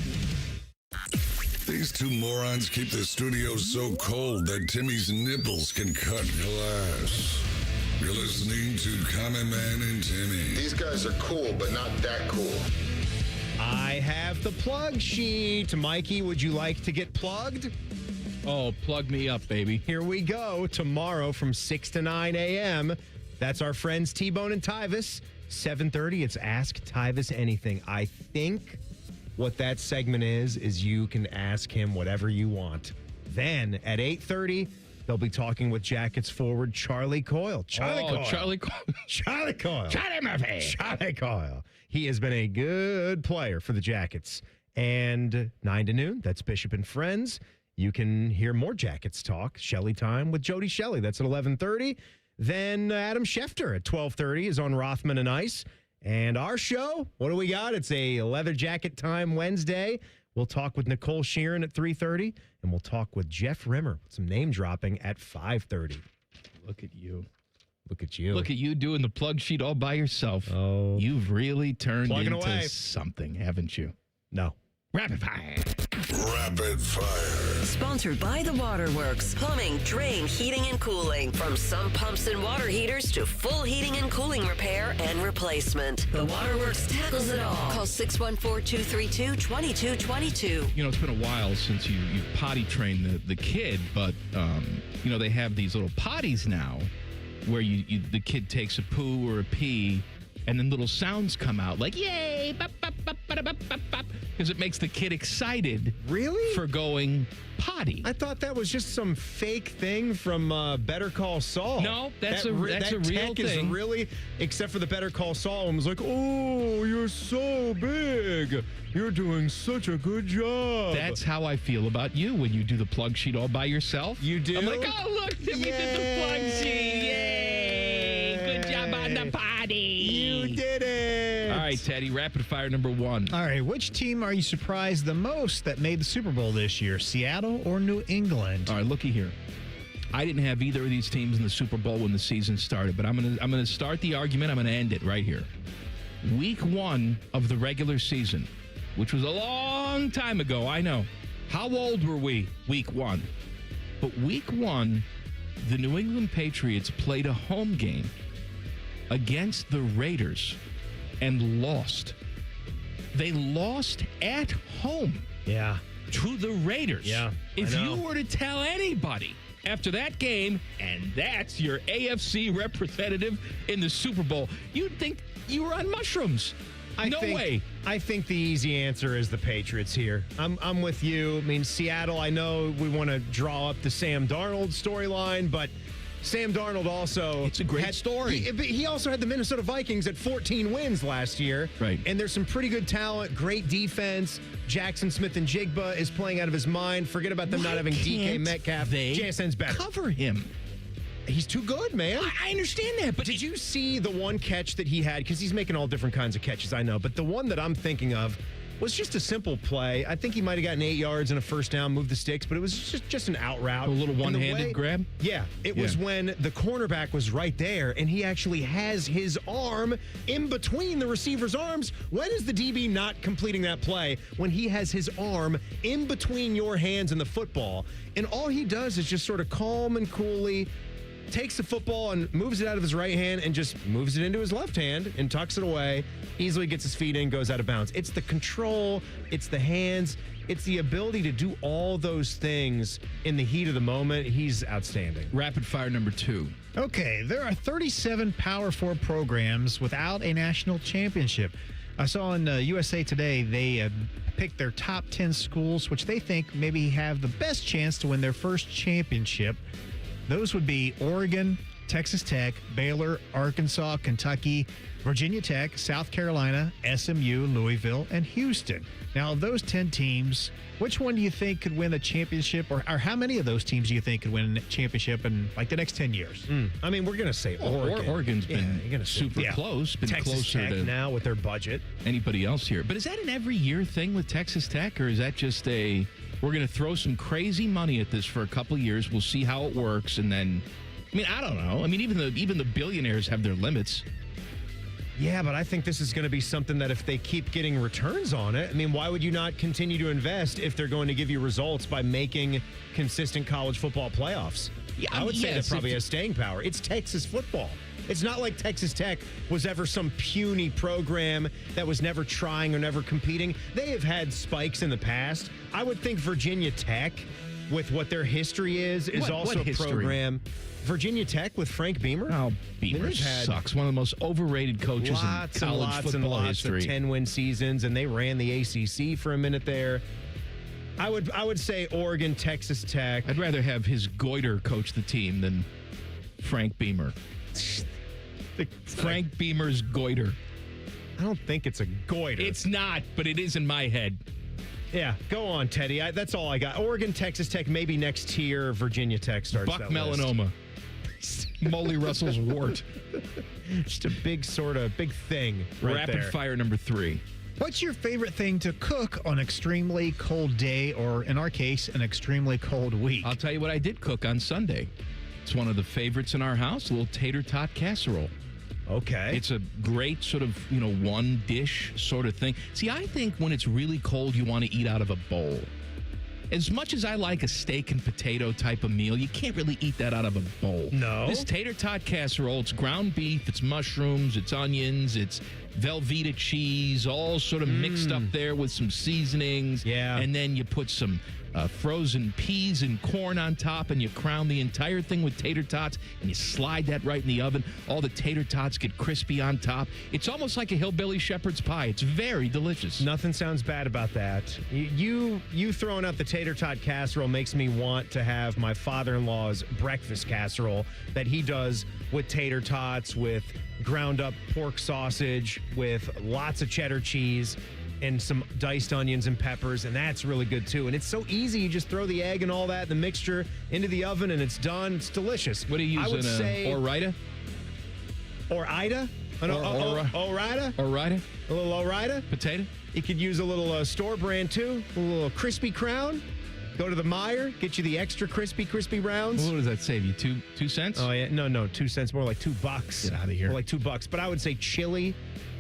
These two morons keep the studio so cold that Timmy's nipples can cut glass. You're listening to Common Man and Timmy. These guys are cool, but not that cool. I have the plug sheet. Mikey, would you like to get plugged? Oh, plug me up, baby. Here we go. Tomorrow from 6 to 9 a.m. That's our friends T-Bone and Tyvis. 7:30, it's Ask Tyvis Anything. I think what that segment is you can ask him whatever you want. Then at 8:30, they'll be talking with Jackets forward Charlie Coyle. Charlie Coyle. Charlie Murphy. Charlie Coyle. He has been a good player for the Jackets. And 9 to noon, that's Bishop and Friends. You can hear more Jackets talk. Shelley Time with Jody Shelley. That's at 11:30. Then Adam Schefter at 12:30 is on Rothman and Ice. And our show, what do we got? It's a Leather Jacket Time Wednesday. We'll talk with Nicole Sheeran at 3:30, and we'll talk with Jeff Rimmer with some name dropping at 5:30. Look at you. Look at you. Look at you doing the plug sheet all by yourself. Oh. You've really turned Plugging into away. something, haven't you? No. Rapid fire. Rapid fire. Sponsored by The Waterworks. Plumbing, drain, heating, and cooling. From sump pumps and water heaters to full heating and cooling repair and replacement. The Waterworks tackles it all. Call 614-232-2222. You know, it's been a while since you've potty trained the kid, but, you know, they have these little potties now where the kid takes a poo or a pee and then little sounds come out like, yay, because it makes the kid excited. Really? For going potty. I thought that was just some fake thing from Better Call Saul. No, that's a real tech is thing. Really, except for the Better Call Saul, and was like, oh, you're so big. You're doing such a good job. That's how I feel about you when you do the plug sheet all by yourself. You do? I'm like, oh, look, Timmy did the plug sheet. Yay. Good job on the potty. You did it. All right, Teddy, rapid fire number 1. All right, which team are you surprised the most that made the Super Bowl this year, Seattle or New England? All right, looky here. I didn't have either of these teams in the Super Bowl when the season started, but I'm gonna start the argument. I'm gonna end it right here. Week 1 of the regular season, which was a long time ago, I know. How old were we? Week 1. But week 1, the New England Patriots played a home game against the Raiders and lost. They lost at home. Yeah. to the Raiders. Yeah, If I know. you were to tell anybody after that game, and that's your AFC representative in the Super Bowl, you'd think you were on mushrooms. No way. I think the easy answer is the Patriots here. I'm with you. I mean, Seattle, I know we want to draw up the Sam Darnold storyline, but Sam Darnold also... It's a great story. He also had the Minnesota Vikings at 14 wins last year. Right. And there's some pretty good talent, great defense. Jackson Smith and Jigba is playing out of his mind. Forget about them not having DK Metcalf. JSN's better. Cover him. He's too good, man. I understand that, but did you see the one catch that he had? Because he's making all different kinds of catches, I know. But the one that I'm thinking of was just a simple play. I think he might have gotten 8 yards and a first down, moved the sticks, but it was just an out route. A little one-handed grab? Yeah. It was when the cornerback was right there, and he actually has his arm in between the receiver's arms. When is the DB not completing that play? When he has his arm in between your hands and the football. And all he does is just sort of calm and coolly takes the football and moves it out of his right hand and just moves it into his left hand and tucks it away, easily gets his feet in, goes out of bounds. It's the control, it's the hands, it's the ability to do all those things in the heat of the moment. He's outstanding. Rapid fire number 2. Okay, there are 37 Power 4 programs without a national championship. I saw on USA Today they picked their top 10 schools, which they think maybe have the best chance to win their first championship. Those would be Oregon, Texas Tech, Baylor, Arkansas, Kentucky, Virginia Tech, South Carolina, SMU, Louisville, and Houston. Now, of those 10 teams, which one do you think could win a championship, or how many of those teams do you think could win a championship in like the next 10 years? I mean, we're going to say Oregon. Oregon's been you're gonna say- super close, been Texas closer Tech to now with their budget. anybody else here. But is that an every year thing with Texas Tech, or is that just we're going to throw some crazy money at this for a couple of years, we'll see how it works, and then, I mean, I don't know. I mean, even the billionaires have their limits. Yeah, but I think this is going to be something that if they keep getting returns on it, I mean, why would you not continue to invest if they're going to give you results by making consistent college football playoffs? Yeah, I would say yes, that probably has staying power. It's Texas football. It's not like Texas Tech was ever some puny program that was never trying or never competing. They have had spikes in the past. I would think Virginia Tech, with what their history is also a program. Virginia Tech with Frank Beamer. Oh, Beamer sucks. One of the most overrated coaches in college football history. Of 10-win seasons, and they ran the ACC for a minute there. I would say Oregon, Texas Tech. I'd rather have his goiter coach the team than Frank Beamer. Frank Beamer's goiter. I don't think it's a goiter. It's not, but it is in my head. Yeah, go on, Teddy. That's all I got. Oregon, Texas Tech, maybe next tier. Virginia Tech starts Buck that melanoma. Molly Russell's wart. Just a big thing right Rapid there. fire number 3. What's your favorite thing to cook on an extremely cold day, or in our case, an extremely cold week? I'll tell you what I did cook on Sunday. It's one of the favorites in our house, a little tater tot casserole. Okay. It's a great sort of, one dish sort of thing. See, I think when it's really cold, you want to eat out of a bowl. As much as I like a steak and potato type of meal, you can't really eat that out of a bowl. No. This tater tot casserole, it's ground beef, it's mushrooms, it's onions, it's Velveeta cheese, all sort of mixed up there with some seasonings. Yeah. And then you put some frozen peas and corn on top, and you crown the entire thing with tater tots, and you slide that right in the oven. All the tater tots get crispy on top. It's almost like a hillbilly shepherd's pie. It's very delicious. Nothing sounds bad about that. You throwing out the tater tot casserole makes me want to have my father-in-law's breakfast casserole that he does with tater tots, with ground up pork sausage, with lots of cheddar cheese and some diced onions and peppers, and that's really good too. And it's so easy. You just throw the egg and all that, the mixture, into the oven, and it's done. It's delicious. What do you use? I would say Ore-Ida? Ore-Ida? Ore-Ida? A little Ore-Ida? Potato? You could use a little store brand too. A little crispy crown. Go to the Meijer, get you the extra crispy rounds. What does that save you? 2 cents? Oh yeah, no, 2 cents, more like $2. Get out of here. More like $2. But I would say chili.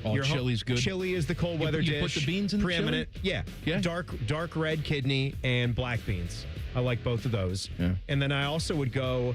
Oh, chili's good. Chili is the cold weather dish. You put the beans in the preeminent. chili? Yeah. Dark red kidney and black beans. I like both of those. Yeah. And then I also would go,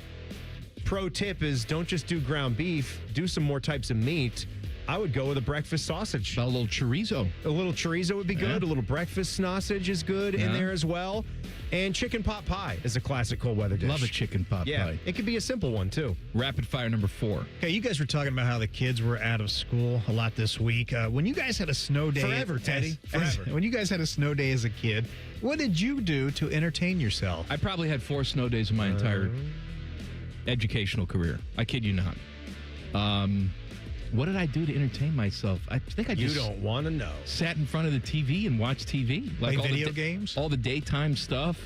pro tip is don't just do ground beef, do some more types of meat. I would go with a breakfast sausage. A little chorizo. A little chorizo would be good. A little breakfast sausage is good in there as well. And chicken pot pie is a classic cold weather dish. Love a chicken pot pie. It could be a simple one, too. Rapid fire number 4. Okay, you guys were talking about how the kids were out of school a lot this week. When you guys had a snow day... Forever, Teddy. Forever. When you guys had a snow day as a kid, what did you do to entertain yourself? I probably had 4 snow days in my entire educational career. I kid you not. What did I do to entertain myself? I think I just... You don't want to know. Sat in front of the TV and watched TV. Like all video games? All the daytime stuff.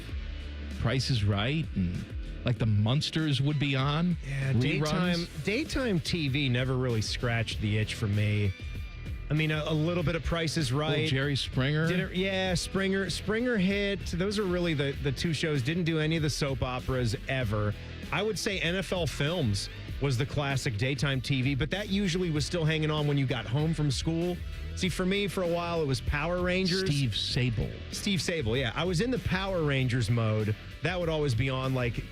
Price is Right. And like the Munsters would be on. Yeah, reruns. daytime TV never really scratched the itch for me. I mean, a little bit of Price is Right. Little Jerry Springer. Springer hit. Those are really the 2 shows. Didn't do any of the soap operas ever. I would say NFL Films was the classic daytime TV, but that usually was still hanging on when you got home from school. See, for me, for a while, it was Power Rangers. Steve Sable, yeah. I was in the Power Rangers mode. That would always be on, like,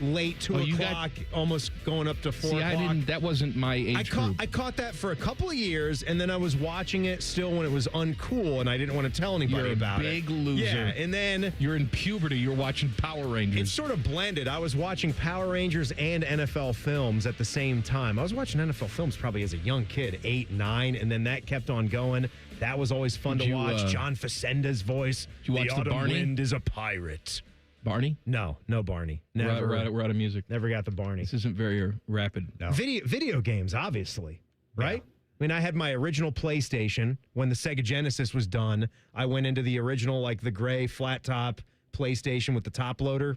late 2 o'clock, almost going up to 4 o'clock. That wasn't my age group. I caught that for a couple of years, and then I was watching it still when it was uncool, and I didn't want to tell anybody about it. You're a big loser. Yeah, and then... You're in puberty. You're watching Power Rangers. It's sort of blended. I was watching Power Rangers and NFL Films at the same time. I was watching NFL Films probably as a young kid, 8, 9, and then that kept on going. That was always fun to watch. John Facenda's voice. Did you watch the autumn Barney? Wind is a pirate. Barney? No Barney. Never. We're out of music. Never got the Barney. This isn't very rapid. No. Video games, obviously, right? Yeah. I mean, I had my original PlayStation when the Sega Genesis was done. I went into the original, like the gray flat top PlayStation with the top loader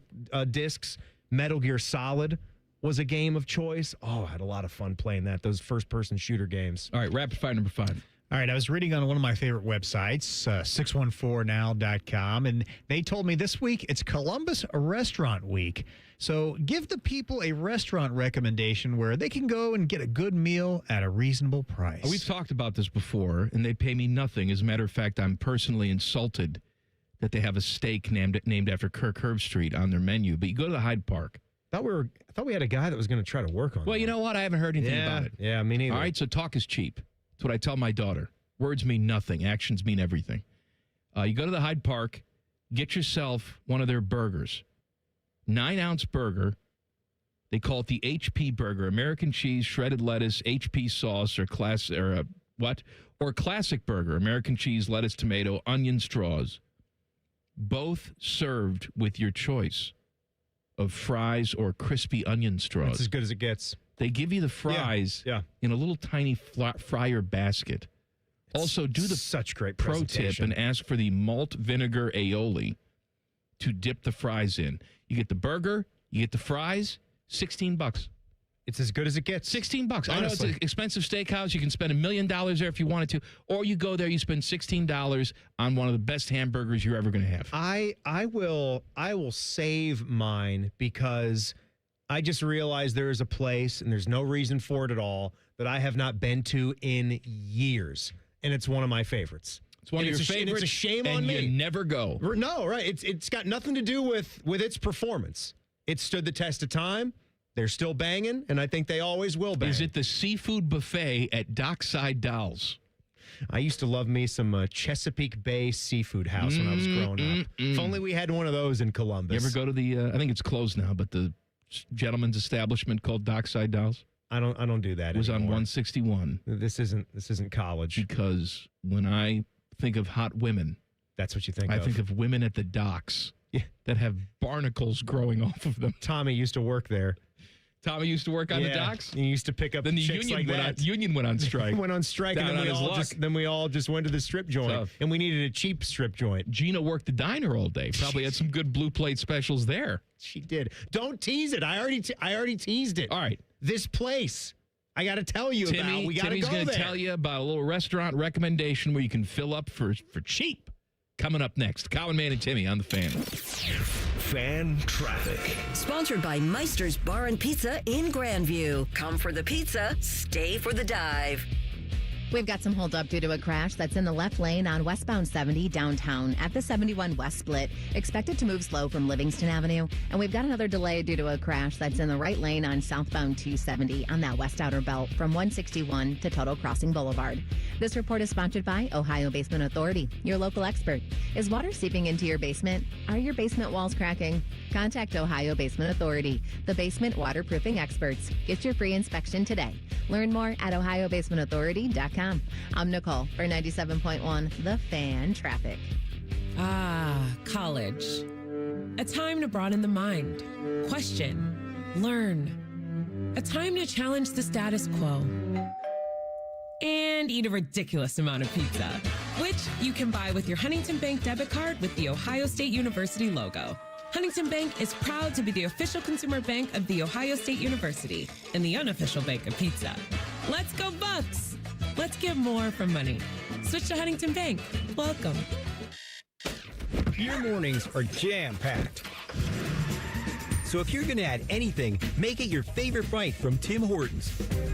discs. Metal Gear Solid was a game of choice. Oh, I had a lot of fun playing that. Those first-person shooter games. All right, rapid fire number 5. All right, I was reading on one of my favorite websites, 614now.com, and they told me this week it's Columbus Restaurant Week. So give the people a restaurant recommendation where they can go and get a good meal at a reasonable price. We've talked about this before, and they pay me nothing. As a matter of fact, I'm personally insulted that they have a steak named after Kirk Herbstreit on their menu. But you go to the Hyde Park. I thought we had a guy that was going to try to work on Well, you know what? I haven't heard anything about it. Yeah, me neither. All right, so talk is cheap. That's what I tell my daughter. Words mean nothing. Actions mean everything. You go to the Hyde Park, get yourself one of their burgers. 9-ounce burger. They call it the HP burger. American cheese, shredded lettuce, HP sauce, or classic burger. American cheese, lettuce, tomato, onion straws. Both served with your choice of fries or crispy onion straws. That's as good as it gets. They give you the fries in a little tiny fryer basket. Also, do the such great pro tip and ask for the malt vinegar aioli to dip the fries in. You get the burger, you get the fries, $16. It's as good as it gets. $16. Honestly. I know it's an expensive steakhouse. You can spend $1 million there if you wanted to, or you go there, you spend $16 on one of the best hamburgers you're ever going to have. I will save mine because I just realized there is a place, and there's no reason for it at all, that I have not been to in years, and it's one of my favorites. It's one of your favorites. It's a shame on and me. You never go. No, right? It's got nothing to do with its performance. It stood the test of time. They're still banging, and I think they always will bang. Is it the seafood buffet at Dockside Dolls? I used to love me some Chesapeake Bay Seafood House when I was growing up. If only we had one of those in Columbus. You ever go to the? I think it's closed now, but the gentleman's establishment called Dockside Dolls. I don't do that. It was anymore. on 161. This isn't college. Because when I think of hot women, that's what you think of. I think of women at the docks that have barnacles growing off of them. Tommy used to work there. Tommy used to work on the docks? He used to pick up then the chicks union like went that. Union went on strike. Went on strike, and then we all just went to the strip joint. Tough. And we needed a cheap strip joint. Gina worked the diner all day. Probably had some good blue plate specials there. She did. Don't tease it. I already teased it. All right. This place, I got to tell you about. We got to go there. Timmy's going to tell you about a little restaurant recommendation where you can fill up for cheap. Coming up next, Cowan Man and Timmy on the Fan. Fan Traffic. Sponsored by Meister's Bar and Pizza in Grandview. Come for the pizza, stay for the dive. We've got some holdup due to a crash that's in the left lane on westbound 70 downtown at the 71 West split. Expected to move slow from Livingston Avenue. And we've got another delay due to a crash that's in the right lane on southbound 270 on that west outer belt from 161 to Total Crossing Boulevard. This report is sponsored by Ohio Basement Authority, your local expert. Is water seeping into your basement? Are your basement walls cracking? Contact Ohio Basement Authority, the basement waterproofing experts. Get your free inspection today. Learn more at ohiobasementauthority.com. I'm Nicole for 97.1 The Fan Traffic. College. A time to broaden the mind, question, learn. A time to challenge the status quo. And eat a ridiculous amount of pizza, which you can buy with your Huntington Bank debit card with the Ohio State University logo. Huntington Bank is proud to be the official consumer bank of The Ohio State University and the unofficial bank of pizza. Let's go Bucks! Let's get more from money. Switch to Huntington Bank. Welcome. Your mornings are jam-packed. So if you're going to add anything, make it your favorite bite from Tim Hortons.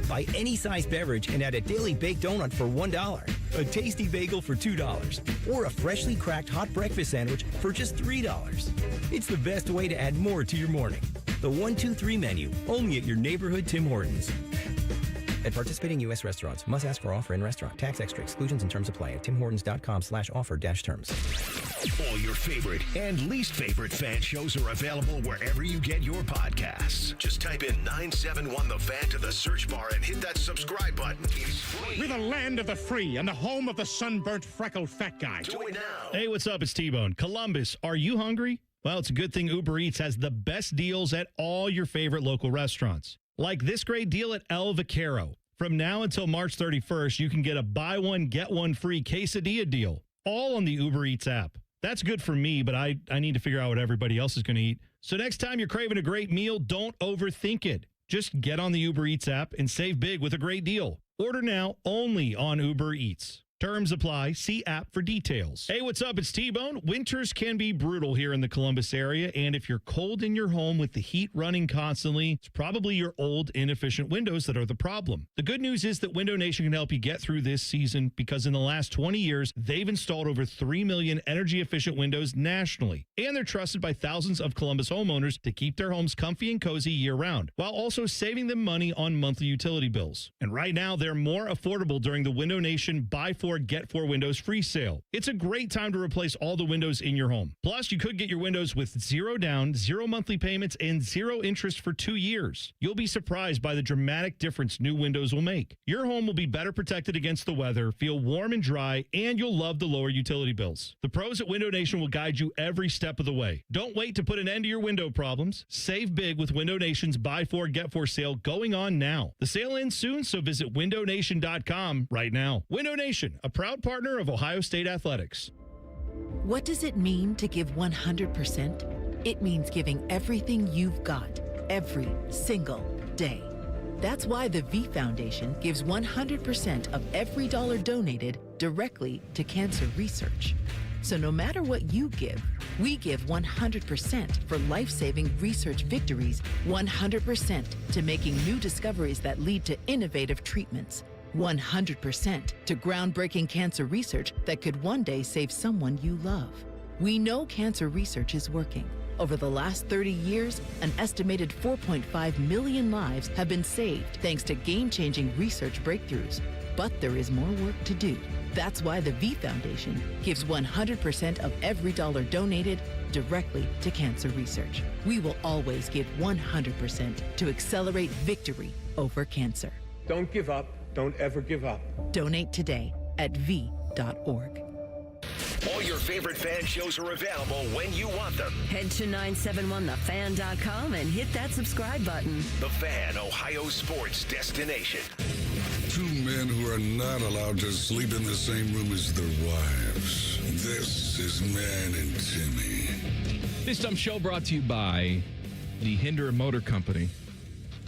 Buy any size beverage and add a daily baked donut for $1, a tasty bagel for $2, or a freshly cracked hot breakfast sandwich for just $3. It's the best way to add more to your morning. The 1-2-3 menu, only at your neighborhood Tim Hortons. At participating U.S. restaurants, must ask for offer in restaurant. Tax extra. Exclusions and terms apply at timhortons.com/offer-terms. All your favorite and least favorite fan shows are available wherever you get your podcasts. Just type in 971 The Fan to the search bar and hit that subscribe button. It's free. We're the land of the free and the home of the sunburnt, freckled fat guy. Do it now. Hey, what's up? It's T-Bone. Columbus, are you hungry? Well, it's a good thing Uber Eats has the best deals at all your favorite local restaurants. Like this great deal at El Vaquero. From now until March 31st, you can get a buy one, get one free quesadilla deal, all on the Uber Eats app. That's good for me, but I need to figure out what everybody else is going to eat. So next time you're craving a great meal, don't overthink it. Just get on the Uber Eats app and save big with a great deal. Order now only on Uber Eats. Terms apply. See app for details. Hey, what's up? It's T-Bone. Winters can be brutal here in the Columbus area, and if you're cold in your home with the heat running constantly, it's probably your old, inefficient windows that are the problem. The good news is that Window Nation can help you get through this season because in the last 20 years, they've installed over 3 million energy-efficient windows nationally, and they're trusted by thousands of Columbus homeowners to keep their homes comfy and cozy year-round, while also saving them money on monthly utility bills. And right now, they're more affordable during the Window Nation Buy 4 Get 4 Windows free sale. It's a great time to replace all the windows in your home. Plus, you could get your windows with 0 down, 0 monthly payments, and 0 interest for 2 years. You'll be surprised by the dramatic difference new windows will make. Your home will be better protected against the weather, feel warm and dry, and you'll love the lower utility bills. The pros at Window Nation will guide you every step of the way. Don't wait to put an end to your window problems. Save big with Window Nation's Buy 4 Get 4 sale going on now. The sale ends soon, so visit windownation.com right now. Window Nation, a proud partner of Ohio State Athletics. What does it mean to give 100%? It means giving everything you've got, every single day. That's why the V Foundation gives 100% of every dollar donated directly to cancer research. So no matter what you give, we give 100% for life-saving research victories, 100% to making new discoveries that lead to innovative treatments, 100% to groundbreaking cancer research that could one day save someone you love. We know cancer research is working. Over the last 30 years, an estimated 4.5 million lives have been saved thanks to game-changing research breakthroughs. But there is more work to do. That's why the V Foundation gives 100% of every dollar donated directly to cancer research. We will always give 100% to accelerate victory over cancer. Don't give up. Don't ever give up. Donate today at v.org. All your favorite fan shows are available when you want them. Head to 971thefan.com and hit that subscribe button. The Fan, Ohio sports destination. Two men who are not allowed to sleep in the same room as their wives. This is Man and Timmy. This dumb show brought to you by the Hinder Motor Company.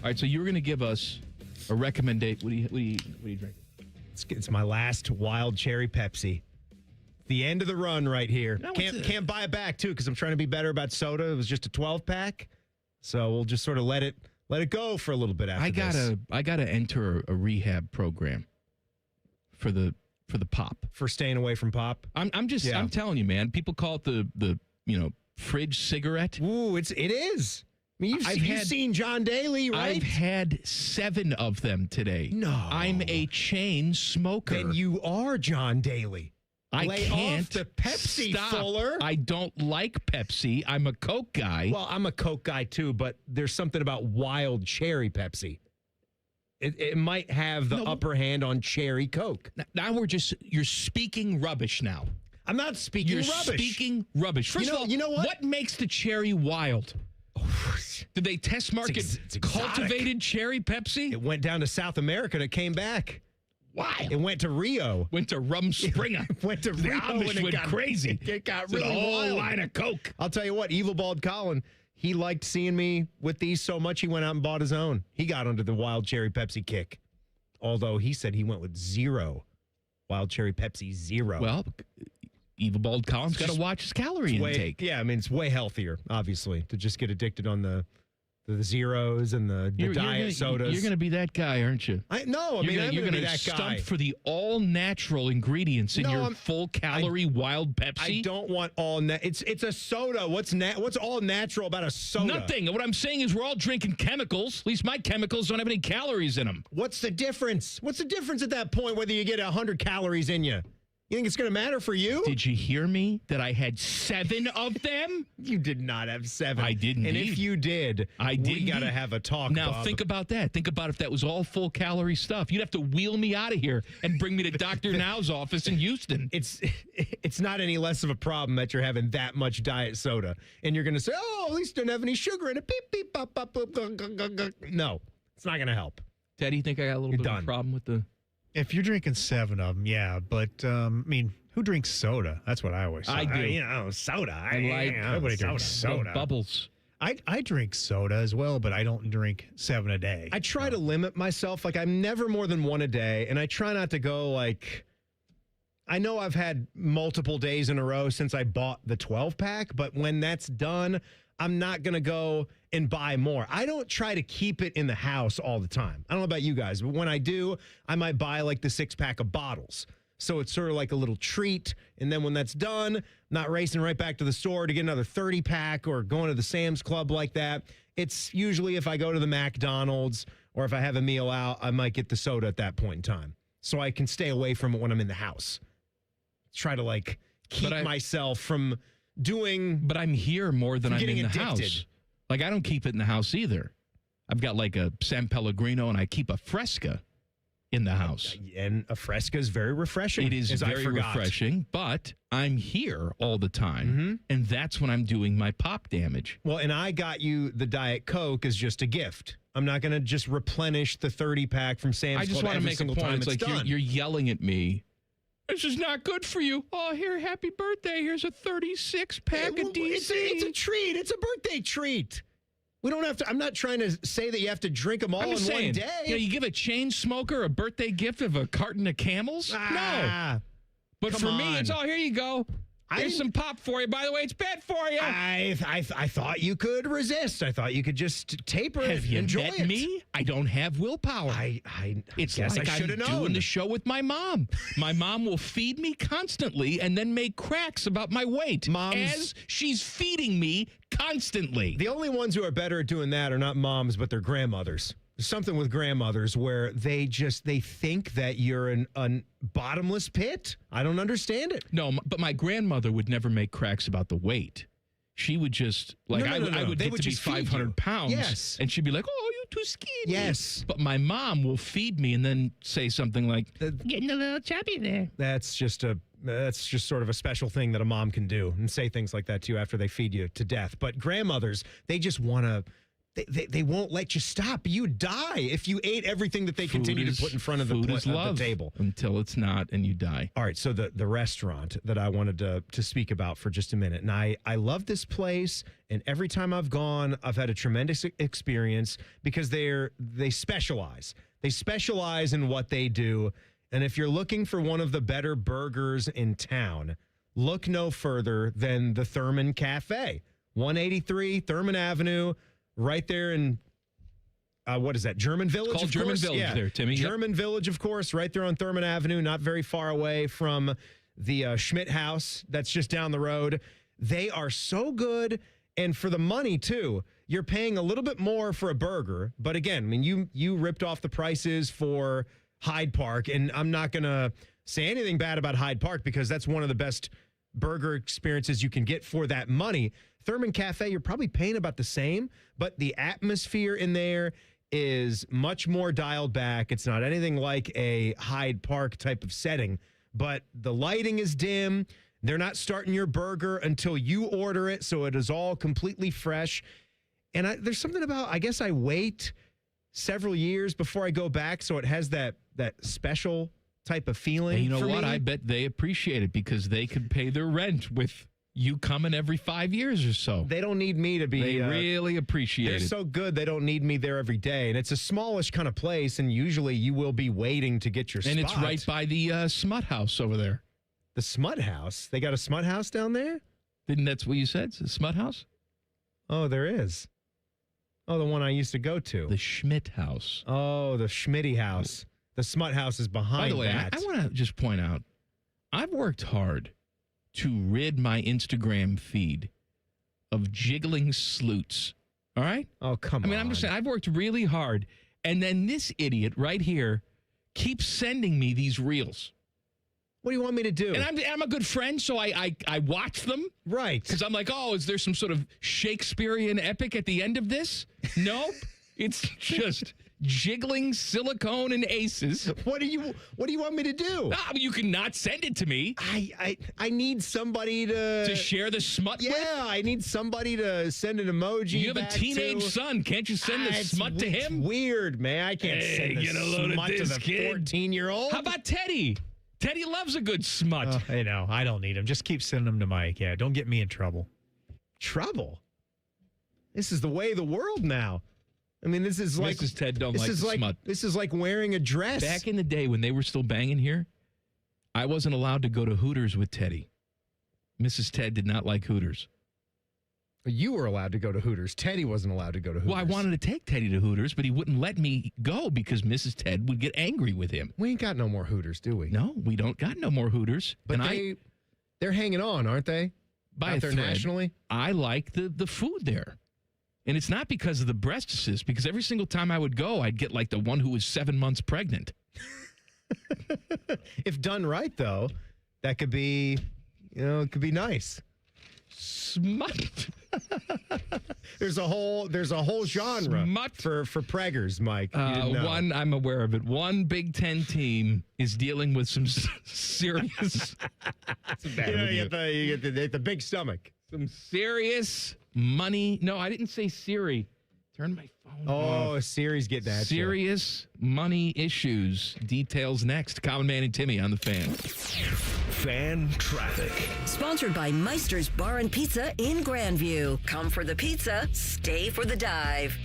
All right, so you were going to give us a recommendation. What do you drink? It's my last wild cherry Pepsi. The end of the run right here. Can't buy it back too because I'm trying to be better about soda. It was just a 12-pack, so we'll just sort of let it go for a little bit after this. I gotta enter a rehab program for the pop. For staying away from pop. I'm telling you, man. People call it the fridge cigarette. Ooh, it is. I mean, you've seen John Daly, right? I've had 7 of them today. No. I'm a chain smoker. Then you are John Daly. I Lay can't off the Pepsi, stop. Fuller. I don't like Pepsi. I'm a Coke guy. Well, I'm a Coke guy too, but there's something about wild cherry Pepsi. It might have the upper hand on cherry Coke. Now you're speaking rubbish now. I'm not speaking rubbish. You're speaking rubbish. First of all, you know what? What makes the cherry wild? Did they test market it's cultivated cherry Pepsi? It went down to South America and it came back. Why? It went to Rio. Went to Rum Springer. Went to The Rio Amish and it went got crazy. It got It's really a whole wild. line of Coke. I'll tell you what, Evil Bald Colin, he liked seeing me with these so much he went out and bought his own. He got under the wild cherry Pepsi kick. Although he said he went with 0. Wild cherry Pepsi 0. Well, Evil Bald Colin's got to watch his calorie intake. Yeah, I mean, it's way healthier, obviously, to just get addicted on the zeros and the diet sodas. You're going to be that guy, aren't you? I'm you're going to be be that stump guy. for the all-natural ingredients in your full-calorie wild Pepsi. I don't want all it's a soda. What's all natural about a soda? Nothing. What I'm saying is we're all drinking chemicals. At least my chemicals don't have any calories in them. What's the difference? What's the difference at that point whether you get 100 calories in you? You think it's going to matter for you? Did you hear me that I had 7 of them? You did not have 7. I didn't. And if you did, we got to have a talk. Now, Bob. think about that. Think about if that was all full calorie stuff. You'd have to wheel me out of here and bring me to Dr. Now's office in Houston. It's not any less of a problem that you're having that much diet soda. And you're going to say, oh, at least it doesn't have any sugar in it. Beep, beep, bop, bop, boop, gug, gug, gug, gug. No, it's not going to help. Teddy, you think I got a little bit of a problem with the... If you're drinking 7 of them, yeah. But, I mean, who drinks soda? That's what I always say. I do. Soda. Nobody drinks soda. Bubbles. I drink soda as well, but I don't drink 7 a day. I try to limit myself. Like, I'm never more than 1 a day, and I try not to go, like... I know I've had multiple days in a row since I bought the 12-pack, but when that's done, I'm not going to go and buy more. I don't try to keep it in the house all the time. I don't know about you guys, but when I do, I might buy like the 6-pack of bottles. So it's sort of like a little treat. And then when that's done, not racing right back to the store to get another 30-pack or going to the Sam's Club like that. It's usually if I go to the McDonald's or if I have a meal out, I might get the soda at that point in time. So I can stay away from it when I'm in the house. Try to like keep myself from doing. But I'm here more than I'm in the addicted. house. Like I don't keep it in the house either. I've got like a San Pellegrino and I keep a Fresca in the house. And a Fresca is very refreshing. It is very refreshing, but I'm here all the time. And that's when I'm doing my pop damage. Well, and I got you the Diet Coke as just a gift. I'm not going to just replenish the 30-pack from Sam's Club. I just want to make a point. It's like done. you're yelling at me. This is not good for you. Oh, here, happy birthday. Here's a 36-pack of DC. It's a treat. It's a birthday treat. We don't have to. I'm not trying to say that you have to drink them all in one day. You know, you give a chain smoker a birthday gift of a carton of Camels? No. But for me, it's, here you go. Here's some pop for you. By the way, it's bad for you. I thought you could resist. I thought you could just taper it. Have you enjoy met it. me? I don't have willpower. It's guess like I should have known. doing the show with my mom. My mom will feed me constantly and then make cracks about my weight as she's feeding me constantly. The only ones who are better at doing that are not moms, but their grandmothers. There's something with grandmothers where they think that you're an bottomless pit. I don't understand it. No, but my grandmother would never make cracks about the weight. She would just, like, No. I would They get would to be just feed 500 you. pounds. Yes. And she'd be like, oh, you're too skinny. Yes. But my mom will feed me and then say something like, getting a little chubby there. That's just sort of a special thing that a mom can do and say things like that to you after they feed you to death. But grandmothers, they just want to, they won't let you stop. You die if you ate everything that they continue to put in front of the table. Until it's not and you die. All right, so the restaurant that I wanted to speak about for just a minute. And I love this place, and every time I've gone, I've had a tremendous experience because they specialize. They specialize in what they do. And if you're looking for one of the better burgers in town, look no further than the Thurman Cafe, 183 Thurman Avenue, right there in what is that? German Village? It's called German Village there, Timmy. German Village, of course, right there on Thurman Avenue, not very far away from the Schmidt House that's just down the road. They are so good, and for the money, too. You're paying a little bit more for a burger, but again, I mean, you ripped off the prices for Hyde Park, and I'm not going to say anything bad about Hyde Park because that's one of the best burger experiences you can get for that money. Thurman Cafe, you're probably paying about the same, but the atmosphere in there is much more dialed back. It's not anything like a Hyde Park type of setting, but the lighting is dim. They're not starting your burger until you order it, so it is all completely fresh. And there's something about, I guess I wait several years before I go back, so it has that special type of feeling. And you know for what? me. I bet they appreciate it because they could pay their rent with you coming every 5 years or so. They don't need me to be. They really appreciate they're it. so good, they don't need me there every day. And it's a smallish kind of place, and usually you will be waiting to get your spot. And it's right by the Smut House over there. The Smut House? They got a Smut House down there? Didn't that's what you said? It's a Smut House? Oh, there is. Oh, the one I used to go to. The Schmidt House. Oh, the Schmitty House. The Smut House is behind By the way, that. I want to just point out, I've worked hard to rid my Instagram feed of jiggling sleuths. All right? Oh, come on. I mean, I'm just saying, I've worked really hard. And then this idiot right here keeps sending me these reels. What do you want me to do? And I'm a good friend, so I watch them. Right. Because I'm like, oh, is there some sort of Shakespearean epic at the end of this? Nope. It's just jiggling silicone and aces. What do you want me to do? You can not send it to me. I need somebody to share the smut with? Yeah, I need somebody to send an emoji. You have a teenage son. Can't you send the smut to him? It's weird, man. I can't send the get a load smut of to this the kid. 14-year-old. How about Teddy? Teddy loves a good smut. I know. I don't need them. Just keep sending them to Mike. Yeah, don't get me in trouble. Trouble? This is the way of the world now. I mean, this is like Mrs. Ted don't like the smut. This is like wearing a dress. Back in the day when they were still banging here, I wasn't allowed to go to Hooters with Teddy. Mrs. Ted did not like Hooters. You were allowed to go to Hooters. Teddy wasn't allowed to go to Hooters. Well, I wanted to take Teddy to Hooters, but he wouldn't let me go because Mrs. Ted would get angry with him. We ain't got no more Hooters, do we? No, we don't got no more Hooters. But they're hanging on, aren't they? By out there thread. Nationally? I like the food there. And it's not because of the breasts, because every single time I would go, I'd get like the one who was 7 months pregnant. If done right, though, that could be, it could be nice. Smut. There's a whole genre for preggers, Mike. You didn't know. One, I'm aware of it. One Big Ten team is dealing with some serious. That's a bad you get the big stomach. Some serious money. No, I didn't say Siri. Turn my phone off. Oh, Siri's getting at you. Serious money issues. Details next. Common Man and Timmy on the Fan. Fan traffic. Sponsored by Meister's Bar and Pizza in Grandview. Come for the pizza, stay for the dive.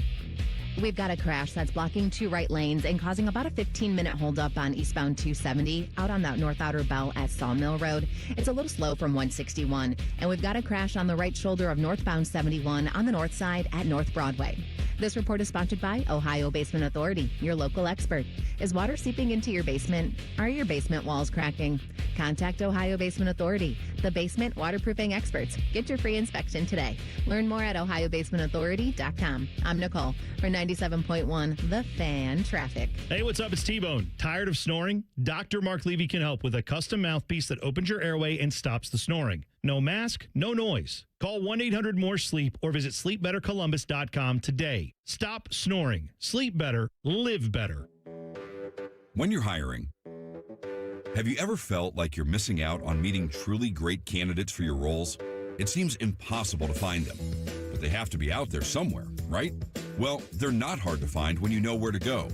We've got a crash that's blocking 2 right lanes and causing about a 15-minute holdup on eastbound 270 out on that North Outer Bell at Sawmill Road. It's a little slow from 161. And we've got a crash on the right shoulder of northbound 71 on the north side at North Broadway. This report is sponsored by Ohio Basement Authority, your local expert. Is water seeping into your basement? Are your basement walls cracking? Contact Ohio Basement Authority, the basement waterproofing experts. Get your free inspection today. Learn more at ohiobasementauthority.com. I'm Nicole for 97.1 The Fan Traffic. Hey, what's up? It's T-Bone. Tired of snoring? Dr. Mark Levy can help with a custom mouthpiece that opens your airway and stops the snoring. No mask, no noise. Call 1-800-MORE-SLEEP or visit sleepbettercolumbus.com today. Stop snoring. Sleep better. Live better. When you're hiring, have you ever felt like you're missing out on meeting truly great candidates for your roles? It seems impossible to find them, but they have to be out there somewhere, right? Well, they're not hard to find when you know where to go,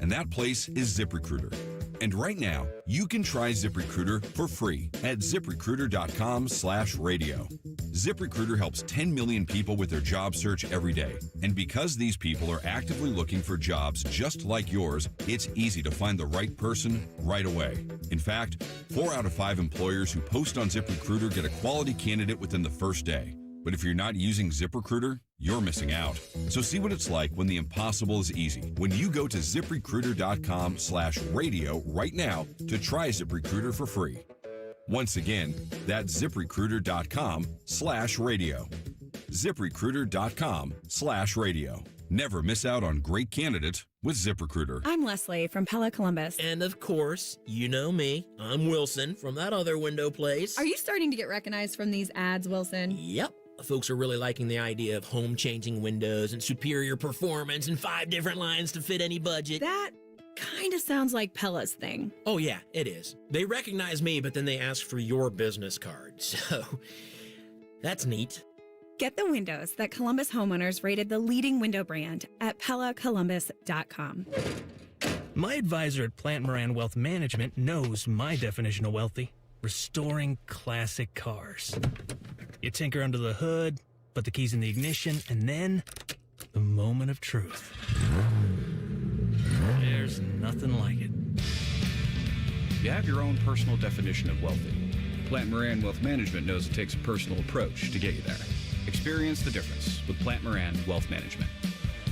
and that place is ZipRecruiter. And right now, you can try ZipRecruiter for free at ZipRecruiter.com/radio. ZipRecruiter helps 10 million people with their job search every day. And because these people are actively looking for jobs just like yours, it's easy to find the right person right away. In fact, 4 out of 5 employers who post on ZipRecruiter get a quality candidate within the first day. But if you're not using ZipRecruiter, you're missing out. So see what it's like when the impossible is easy. When you go to ZipRecruiter.com/radio right now to try ZipRecruiter for free. Once again, that's ZipRecruiter.com/radio. ZipRecruiter.com/radio. Never miss out on great candidates with ZipRecruiter. I'm Leslie from Pella Columbus. And of course, you know me. I'm Wilson from that other window place. Are you starting to get recognized from these ads, Wilson? Yep. Folks are really liking the idea of home-changing windows and superior performance and 5 different lines to fit any budget. That kind of sounds like Pella's thing. Oh, yeah, it is. They recognize me, but then they ask for your business card. So, that's neat. Get the windows that Columbus homeowners rated the leading window brand at PellaColumbus.com. My advisor at Plant Moran Wealth Management knows my definition of wealthy. Restoring classic cars. You tinker under the hood, put the keys in the ignition, and then the moment of truth. There's nothing like it. You have your own personal definition of wealthy. Plant Moran Wealth Management knows it takes a personal approach to get you there. Experience the difference with Plant Moran Wealth Management.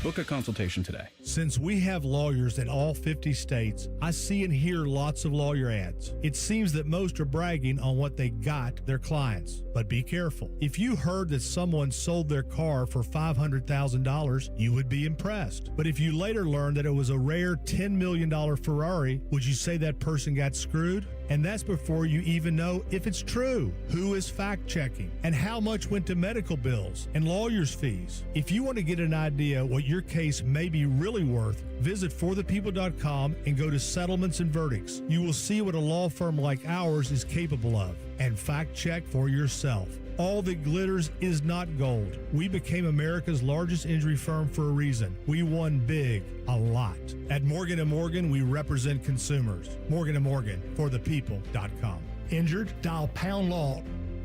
Book a consultation today. Since we have lawyers in all 50 states, I see and hear lots of lawyer ads. It seems that most are bragging on what they got their clients. But be careful. If you heard that someone sold their car for $500,000, you would be impressed. But if you later learned that it was a rare $10 million Ferrari, would you say that person got screwed? And that's before you even know if it's true, who is fact-checking, and how much went to medical bills and lawyers' fees. If you want to get an idea what your case may be really worth, visit forthepeople.com and go to Settlements and Verdicts. You will see what a law firm like ours is capable of, and fact-check for yourself. All that glitters is not gold. We became America's largest injury firm for a reason. We won big, a lot. At Morgan & Morgan, we represent consumers. Morgan & Morgan, forthepeople.com. Injured? Dial pound law.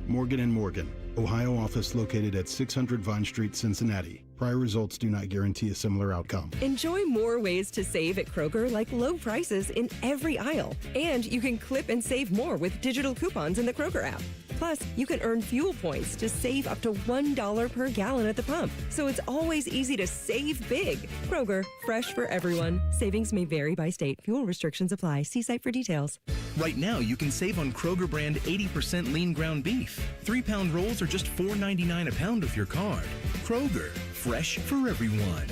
Morgan & Morgan, Ohio office located at 600 Vine Street, Cincinnati. Prior results do not guarantee a similar outcome. Enjoy more ways to save at Kroger, like low prices in every aisle. And you can clip and save more with digital coupons in the Kroger app. Plus, you can earn fuel points to save up to $1 per gallon at the pump. So it's always easy to save big. Kroger, fresh for everyone. Savings may vary by state. Fuel restrictions apply. See site for details. Right now, you can save on Kroger brand 80% lean ground beef. 3-pound rolls are just $4.99 a pound with your card. Kroger, fresh for everyone.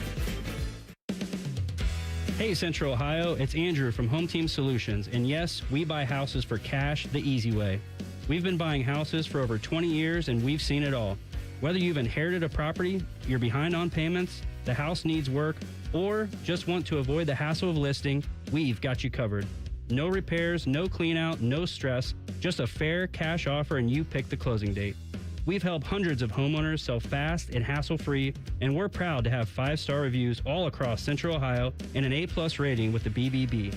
Hey Central Ohio, it's Andrew from Home Team Solutions. And yes, we buy houses for cash the easy way. We've been buying houses for over 20 years and we've seen it all. Whether you've inherited a property, you're behind on payments, the house needs work, or just want to avoid the hassle of listing, we've got you covered. No repairs, no clean out, no stress, just a fair cash offer and you pick the closing date. We've helped hundreds of homeowners sell fast and hassle-free, and we're proud to have 5-star reviews all across Central Ohio and an A+ rating with the BBB.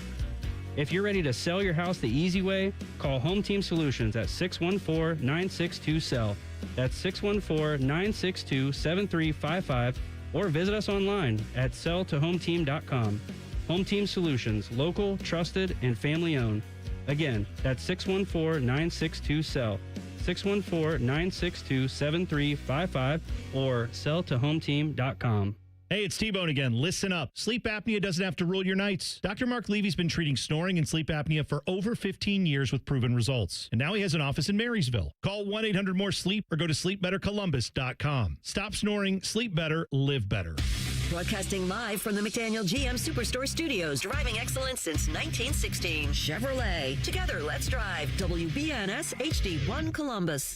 If you're ready to sell your house the easy way, call Home Team Solutions at 614-962-SELL. That's 614-962-7355, or visit us online at selltohometeam.com. Home Team Solutions, local, trusted, and family-owned. Again, that's 614-962-SELL. 614-962-7355 or selltohometeam.com. Hey, it's T-Bone again. Listen up. Sleep apnea doesn't have to rule your nights. Dr. Mark Levy's been treating snoring and sleep apnea for over 15 years with proven results. And now he has an office in Marysville. Call 1-800-MORE-SLEEP or go to sleepbettercolumbus.com. Stop snoring, sleep better, live better. Broadcasting live from the McDaniel GM Superstore Studios, driving excellence since 1916. Chevrolet. Together, let's drive. WBNS HD1 Columbus.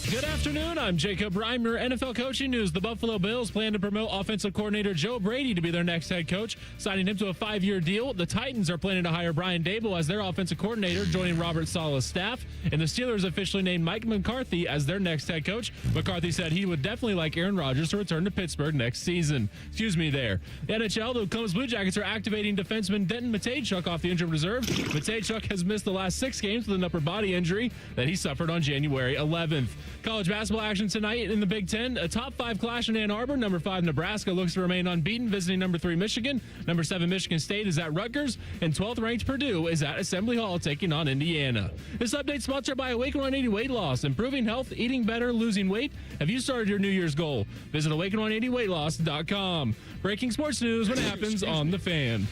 Good afternoon. I'm Jacob Reimer. NFL coaching news. The Buffalo Bills plan to promote offensive coordinator Joe Brady to be their next head coach, signing him to a 5-year deal. The Titans are planning to hire Brian Daboll as their offensive coordinator, joining Robert Saleh's staff. And the Steelers officially named Mike McCarthy as their next head coach. McCarthy said he would definitely like Aaron Rodgers to return to Pittsburgh next season. Excuse me there. The NHL, the Columbus Blue Jackets are activating defenseman Denton Matejchuk off the injured reserve. Matejchuk has missed the last 6 games with an upper body injury that he suffered on January 11th. College basketball action tonight in the Big Ten. A top 5 clash in Ann Arbor. Number 5 Nebraska looks to remain unbeaten, visiting number 3 Michigan. Number 7 Michigan State is at Rutgers, and 12th ranked Purdue is at Assembly Hall taking on Indiana. This update sponsored by Awaken 180 Weight Loss. Improving health, eating better, losing weight. Have you started your New Year's goal? Visit awaken180weightloss.com. Breaking sports news when it happens on The Fan.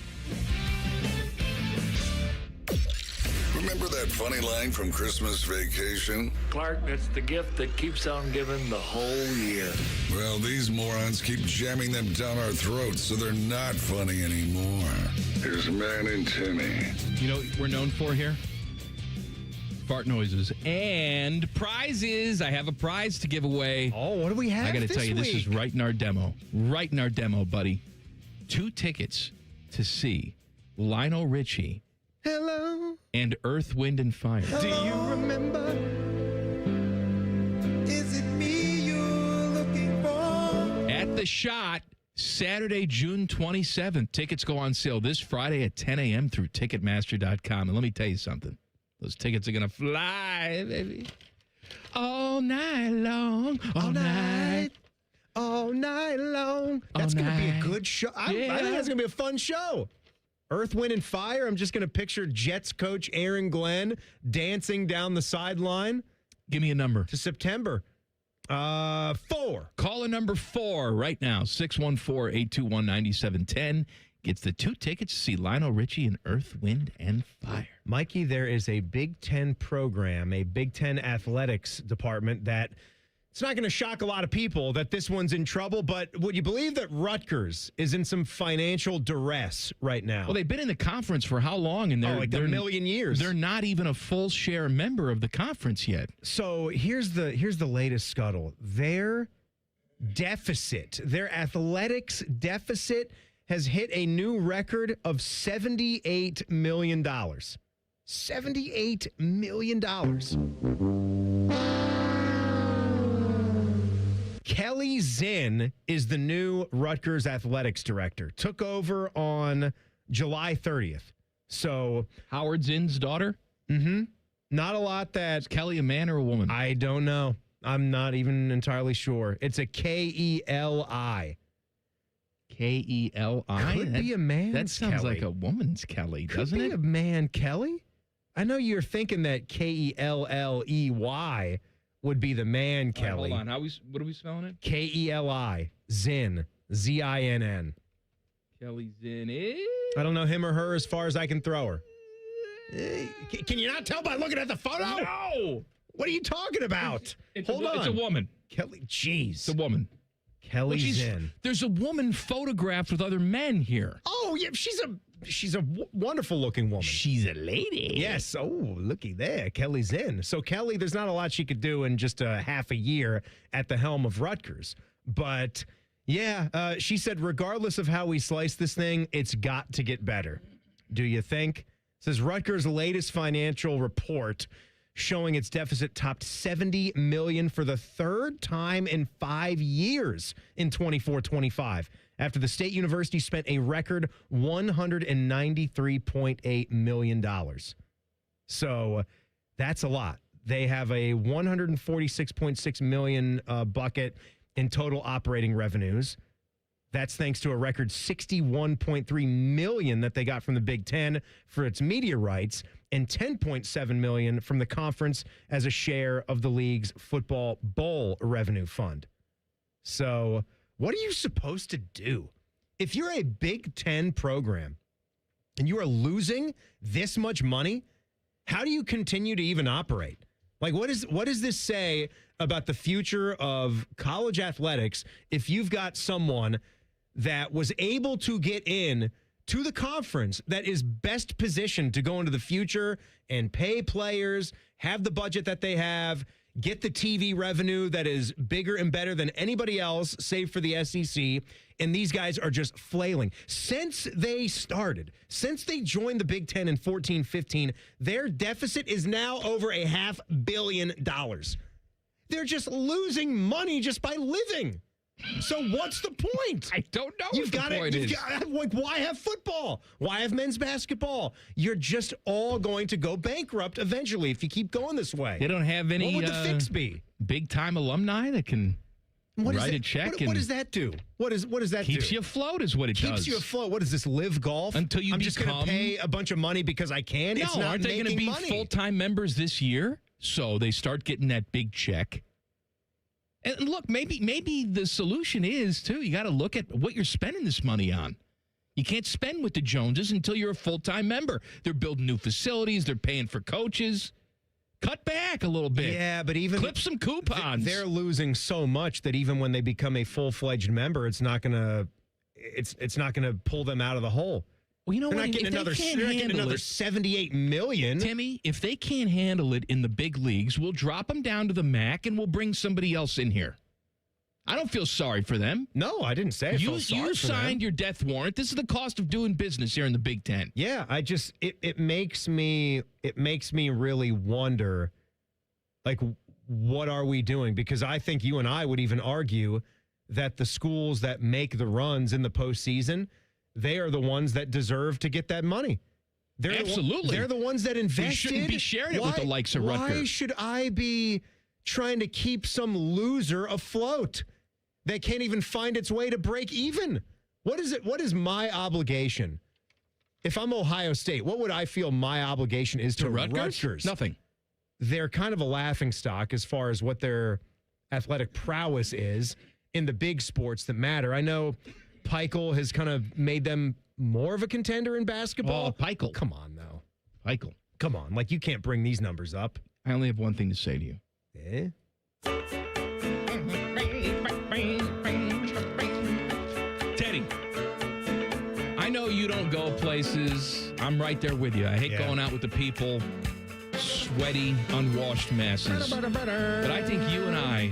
Remember that funny line from Christmas Vacation? Clark, it's the gift that keeps on giving the whole year. Well, these morons keep jamming them down our throats so they're not funny anymore. Here's a man in Timmy. You know what we're known for here? Fart noises and prizes. I have a prize to give away. Oh, what do we have? I got to tell you, this is right in our demo. Right in our demo, buddy. 2 tickets to see Lionel Richie. Hello. And Earth, Wind, and Fire. Do you remember? Is it me you're looking for? At the Shot, Saturday, June 27th. Tickets go on sale this Friday at 10 a.m. through Ticketmaster.com. And let me tell you something. Those tickets are going to fly, baby. All night long. All night. All night long. That's going to be a good show. I think that's going to be a fun show. Earth, Wind, and Fire. I'm just going to picture Jets coach Aaron Glenn dancing down the sideline. Give me a number. To September. 4. Caller number 4 right now. 614-821-9710. Gets the 2 tickets to see Lionel Richie and Earth, Wind, and Fire. Mikey, there is a Big Ten program, a Big Ten athletics department that it's not going to shock a lot of people that this one's in trouble, but would you believe that Rutgers is in some financial duress right now? Well, they've been in the conference for how long? And they're a million years. They're not even a full share member of the conference yet. So here's the latest scuttle. Their deficit, their athletics deficit has hit a new record of $78 million. $78 million. Kelly Zinn is the new Rutgers athletics director. Took over on July 30th. So Howard Zinn's daughter? Mm-hmm. Not a lot that... Is Kelly a man or a woman? I don't know. I'm not even entirely sure. It's a K-E-L-I. K-E-L-I? Could be a man's That sounds Kelly. like a woman's Kelly, doesn't Could it? be a man Kelly? I know you're thinking that K-E-L-L-E-Y would be the man Kelly. Hold on. What are we spelling it? K-E-L-I. Zinn. Z-I-N-N. Kelly Zinn is... I don't know him or her as far as I can throw her. Can you not tell by looking at the photo? No! What are you talking about? Hold on. It's a woman. Kelly, jeez. It's a woman. Kelly Zinn. There's a woman photographed with other men here. Oh, yeah, she's a wonderful looking woman. She's a lady. Yes. Oh, looky there. Kelly Zinn. So Kelly, there's not a lot she could do in just a half a year at the helm of Rutgers. But yeah, she said, regardless of how we slice this thing, it's got to get better. Do you think? Says Rutgers' latest financial report showing its deficit topped $70 million for the third time in 5 years in 24-25. After the State University spent a record $193.8 million. So that's a lot. They have a $146.6 million bucket in total operating revenues. That's thanks to a record $61.3 million that they got from the Big Ten for its media rights and $10.7 million from the conference as a share of the league's football bowl revenue fund. So what are you supposed to do? If you're a Big Ten program and you are losing this much money, how do you continue to even operate? Like, what does this say about the future of college athletics if you've got someone that was able to get in to the conference that is best positioned to go into the future and pay players, have the budget that they have, get the TV revenue that is bigger and better than anybody else, save for the SEC, and these guys are just flailing. Since they joined the Big Ten in 14-15, their deficit is now over $500 million. They're just losing money just by living. So what's the point? I don't know what the point is. Why have football? Why have men's basketball? You're just all going to go bankrupt eventually if you keep going this way. They don't have any. What would the fix be? Big-time alumni that can write a check. What does that do? What does that do? Keeps you afloat is what it does. Keeps you afloat. What is this, live golf? Until you I'm just going to pay a bunch of money because I can? No, it's not aren't they going to be money. full-time members this year? So they start getting that big check. And look, maybe the solution is, too, you got to look at what you're spending this money on. You can't spend with the Joneses until you're a full-time member. They're building new facilities. They're paying for coaches. Cut back a little bit. Yeah, but even clip some coupons. They're losing so much that even when they become a full-fledged member, it's not going to pull them out of the hole. Well, you know they're what? Not getting another $78 million. Timmy, if they can't handle it in the big leagues, we'll drop them down to the MAC and we'll bring somebody else in here. I don't feel sorry for them. No, I didn't say I felt sorry for them. You signed your death warrant. This is the cost of doing business here in the Big Ten. Yeah, it makes me really wonder, like, what are we doing? Because I think you and I would even argue that the schools that make the runs in the postseason, they are the ones that deserve to get that money. Absolutely. They're the ones that invested. You shouldn't be sharing it with the likes of Rutgers. Why should I be trying to keep some loser afloat that can't even find its way to break even? What is it? What is my obligation? If I'm Ohio State, what would I feel my obligation is to Rutgers? Nothing. They're kind of a laughingstock as far as what their athletic prowess is in the big sports that matter. I know Peichel has kind of made them more of a contender in basketball. Oh, Peichel. Come on, though. Peichel. Come on. Like, you can't bring these numbers up. I only have one thing to say to you. Eh? Teddy, I know you don't go places. I'm right there with you. I hate going out with the people, sweaty, unwashed masses. But I think you and I,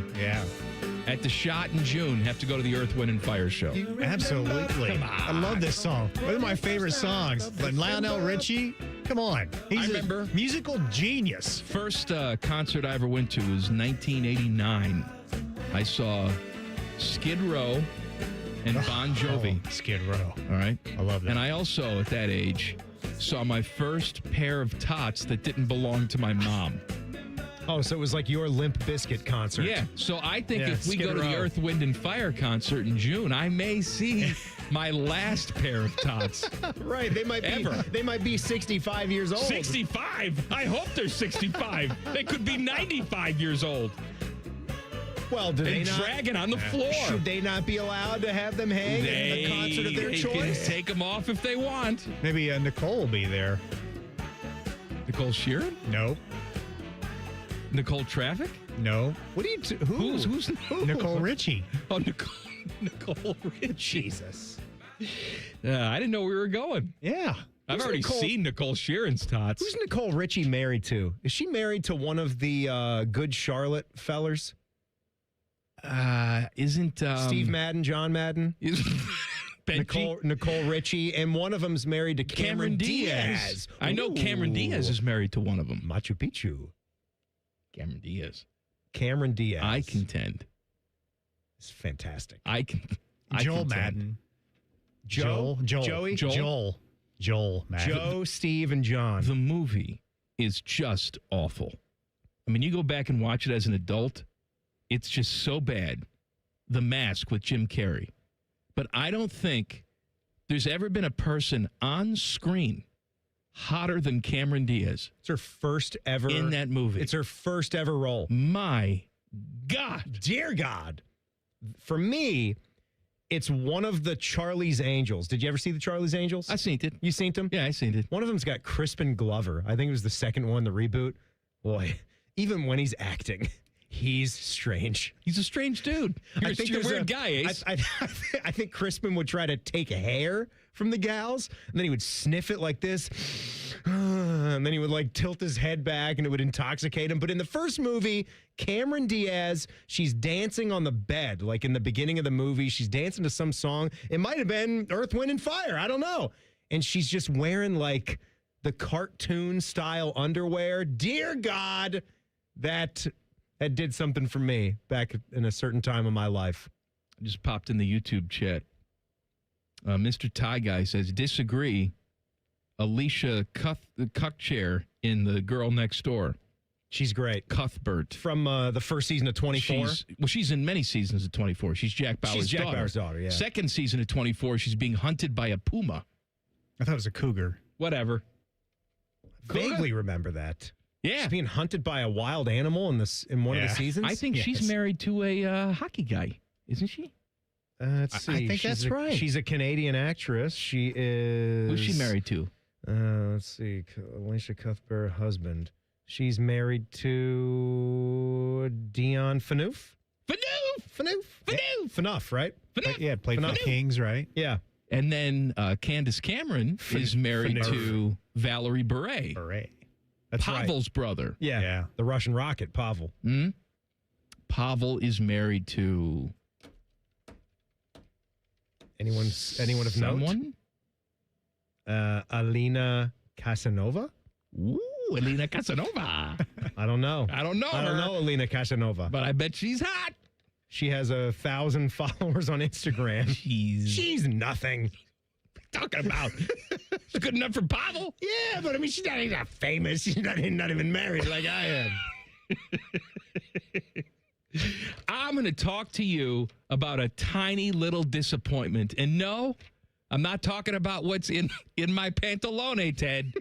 at the shot in June, have to go to the Earth, Wind, and Fire show. Absolutely. I love this song. One of my favorite songs. But Lionel Richie, come on. He's a musical genius. First concert I ever went to was 1989. I saw Skid Row and Bon Jovi. Skid Row. All right. I love that. And I also, at that age, saw my first pair of tots that didn't belong to my mom. Oh, so it was like your Limp Bizkit concert. Yeah. So I think if we Skid go to the Row. Earth, Wind, and Fire concert in June, I may see my last pair of tots. Right. They might be 65 years old. 65? I hope they're 65. They could be 95 years old. Well, do they not dragging on the floor? Should they not be allowed to have them hang at the concert of their They choice? can take them off if they want. Maybe Nicole will be there. Nicole Sheeran? No. Nicole Traffic? No. What are you? Who's Nicole Richie? Oh, Nicole Richie. Jesus. I didn't know we were going. Yeah. I've already seen Nicole Sheeran's tots. Who's Nicole Richie married to? Is she married to one of the Good Charlotte fellers? Isn't Steve Madden, John Madden? Benji? Nicole Richie, and one of them's married to Cameron Diaz. I know Cameron Diaz is married to one of them. Machu Picchu. Cameron Diaz. Cameron Diaz. I contend. It's fantastic. Joel Madden. Joey? Joel Madden. Joe, Steve, and John. The movie is just awful. I mean, you go back and watch it as an adult, it's just so bad. The Mask with Jim Carrey. But I don't think there's ever been a person on screen hotter than Cameron Diaz. It's her first ever in that movie. It's her first ever role. My God. Dear God. For me, it's one of the Charlie's Angels. Did you ever see the Charlie's Angels? I seen it. You seen them? Yeah, I seen it. One of them's got Crispin Glover. I think it was the second one, the reboot. Boy, even when he's acting, he's strange. He's a strange dude. You're a weird guy, Ace. I think Crispin would try to take hair from the gals, and then he would sniff it like this, and then he would like tilt his head back, and it would intoxicate him. But in the first movie, Cameron Diaz, she's dancing on the bed, like in the beginning of the movie. She's dancing to some song. It might have been Earth, Wind, and Fire. I don't know. And she's just wearing like the cartoon style underwear. Dear God, that did something for me back in a certain time of my life. just popped in the YouTube chat. Mr. Tie Guy says, disagree. Alicia Cuthchair in The Girl Next Door. She's great. Cuthbert. From the first season of 24. She's in many seasons of 24. She's Jack Bauer's daughter. Bauer's daughter, yeah. Second season of 24, she's being hunted by a puma. I thought it was a cougar. Whatever. Vaguely remember that. Yeah. She's being hunted by a wild animal in one of the seasons. I think she's married to a hockey guy, isn't she? Let's see. I think that's right. She's a Canadian actress. She is... Who's she married to? Let's see. Alicia Cuthbert, husband. She's married to Dion Phaneuf. Phaneuf, right? Yeah, played for the Kings, right? Yeah. And then Candace Cameron is married to Valerie Beret. That's Pavel's brother. Yeah. The Russian rocket, Pavel. Pavel is married to... Anyone of someone? Note? Alina Casanova? Ooh, Alina Casanova. I don't know. I don't know Alina Casanova. But I bet she's hot. She has 1,000 followers on Instagram. She's nothing. What are you talking about? She's good enough for Pavel. Yeah, but I mean, she's not even famous. She's not even married like I am. I'm going to talk to you about a tiny little disappointment. And no, I'm not talking about what's in my pantalone, Ted.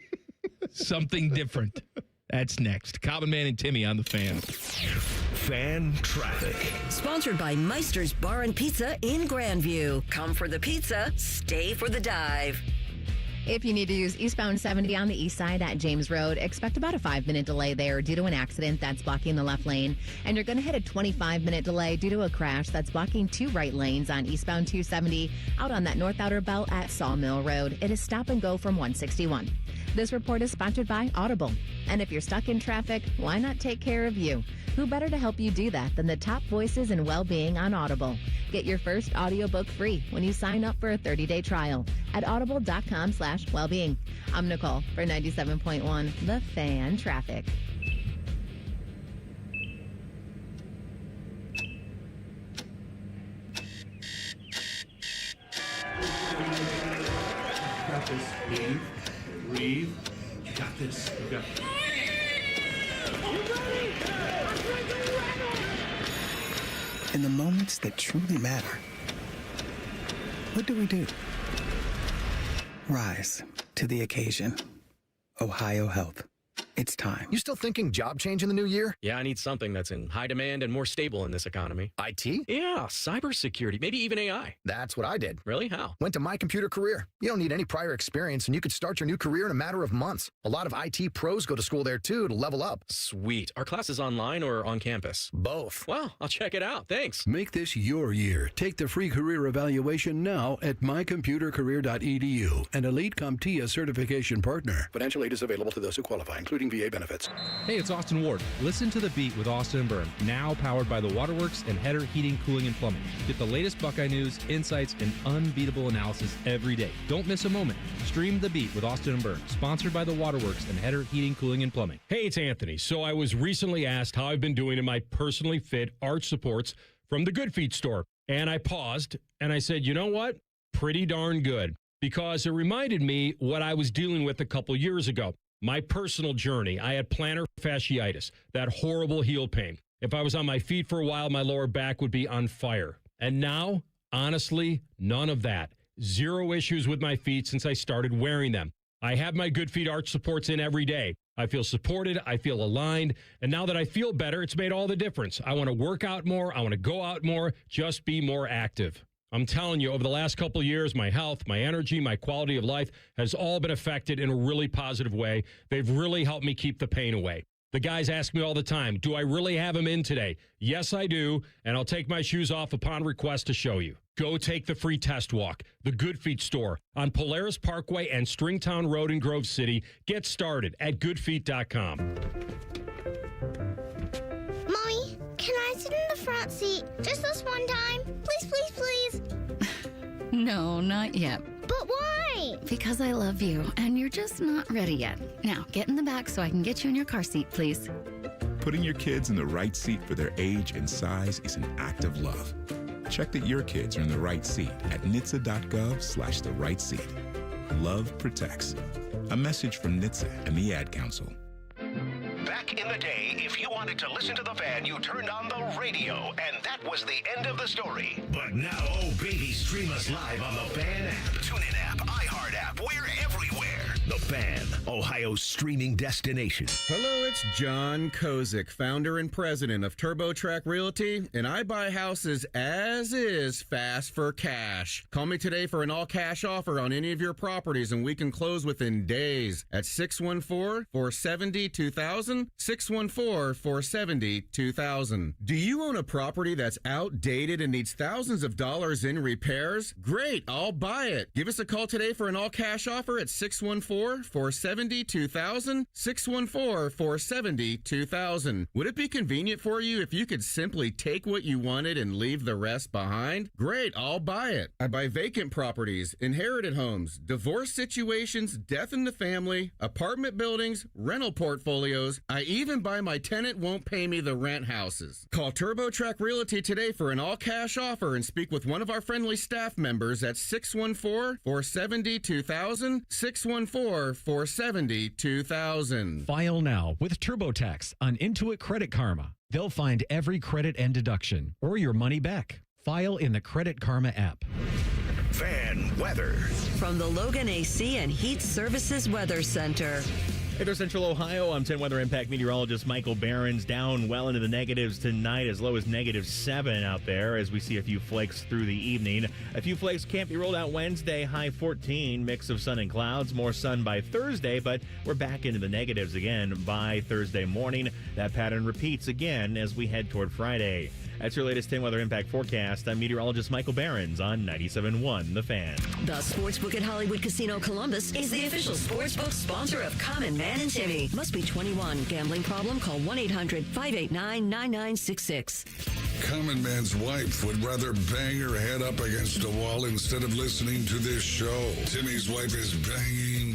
Something different. That's next. Common Man and Timmy on the Fan. Fan Traffic. Sponsored by Meister's Bar and Pizza in Grandview. Come for the pizza, stay for the dive. If you need to use eastbound 70 on the east side at James Road, expect about a 5-minute delay there due to an accident that's blocking the left lane. And you're going to hit a 25-minute delay due to a crash that's blocking 2 right lanes on eastbound 270 out on that north outer belt at Sawmill Road. It is stop and go from 161. This report is sponsored by Audible. And if you're stuck in traffic, why not take care of you? Who better to help you do that than the top voices in well-being on Audible? Get your first audiobook free when you sign up for a 30-day trial at audible.com/wellbeing. I'm Nicole for 97.1 The Fan Traffic. Got this. Breathe. You got this. You got this. In the moments that truly matter, what do? Rise to the occasion. Ohio Health. It's time. You still thinking job change in the new year? Yeah, I need something that's in high demand and more stable in this economy. IT? Yeah, cybersecurity, maybe even AI. That's what I did. Really? How? Went to My Computer Career. You don't need any prior experience, and you could start your new career in a matter of months. A lot of IT pros go to school there, too, to level up. Sweet. Are classes online or on campus? Both. Well, I'll check it out. Thanks. Make this your year. Take the free career evaluation now at mycomputercareer.edu, an Elite CompTIA certification partner. Financial aid is available to those who qualify, including VA benefits. Hey, it's Austin Ward. Listen to The Beat with Austin and Byrne, now powered by the Waterworks and Header Heating, Cooling, and Plumbing. Get the latest Buckeye news, insights, and unbeatable analysis every day. Don't miss a moment. Stream The Beat with Austin and Byrne, sponsored by the Waterworks and Header Heating, Cooling, and Plumbing. Hey, it's Anthony. So I was recently asked how I've been doing in my personally fit arch supports from the Good Feet store. And I paused and I said, you know what? Pretty darn good. Because it reminded me what I was dealing with a couple years ago. My personal journey. I had plantar fasciitis, that horrible heel pain. If I was on my feet for a while, my lower back would be on fire. And now, honestly, none of that. 0 issues with my feet since I started wearing them. I have my Good Feet arch supports in every day. I feel supported. I feel aligned. And now that I feel better, it's made all the difference. I want to work out more. I want to go out more. Just be more active. I'm telling you, over the last couple of years, my health, my energy, my quality of life has all been affected in a really positive way. They've really helped me keep the pain away. The guys ask me all the time, do I really have them in today? Yes, I do, and I'll take my shoes off upon request to show you. Go take the free test walk. The Good Feet store on Polaris Parkway and Stringtown Road in Grove City. Get started at goodfeet.com. Mommy, can I sit in the front seat just this one time? Please, please, please. No, not yet. But why? Because I love you, and you're just not ready yet. Now, get in the back so I can get you in your car seat, please. Putting your kids in the right seat for their age and size is an act of love. Check that your kids are in the right seat at nhtsa.gov/the right seat. Love protects. A message from NHTSA and the Ad Council. Back in the day, if you wanted to listen to the fan, you turned on the radio, and that was the end of the story. But now, oh baby, stream us live on the Fan app, TuneIn app, iHeart app, we're everywhere. The Fan, Ohio's streaming destination. Hello, it's John Kozik, founder and president of TurboTrack Realty, and I buy houses as is, fast for cash. Call me today for an all-cash offer on any of your properties, and we can close within days at 614-470-2000, 614-470-2000. Do you own a property that's outdated and needs thousands of dollars in repairs? Great, I'll buy it. Give us a call today for an all-cash offer at 614-470-2000, 614-470-2000. Would it be convenient for you if you could simply take what you wanted and leave the rest behind? Great, I'll buy it. I buy vacant properties, inherited homes, divorce situations, death in the family, apartment buildings, rental portfolios. I even buy my tenant won't pay me the rent houses. Call TurboTrack Realty today for an all-cash offer and speak with one of our friendly staff members at 614-470-2000, 614-470-2000. File now with TurboTax on Intuit Credit Karma. They'll find every credit and deduction or your money back. File in the Credit Karma app. Fan weather. From the Logan AC and Heat Services Weather Center. Hey there, Central Ohio. I'm 10 Weather Impact meteorologist Michael Behrens. Down well into the negatives tonight, as low as -7 out there, as we see a few flakes through the evening. A few flakes can't be rolled out Wednesday, high 14, mix of sun and clouds. More sun by Thursday, but we're back into the negatives again by Thursday morning. That pattern repeats again as we head toward Friday. That's your latest 10 Weather Impact forecast. I'm meteorologist Michael Behrens on 97.1 The Fan. The Sportsbook at Hollywood Casino Columbus is the official sportsbook sponsor of Common Man and Timmy. Must be 21. Gambling problem? Call 1-800-589-9966. Common Man's wife would rather bang her head up against a wall instead of listening to this show. Timmy's wife is banging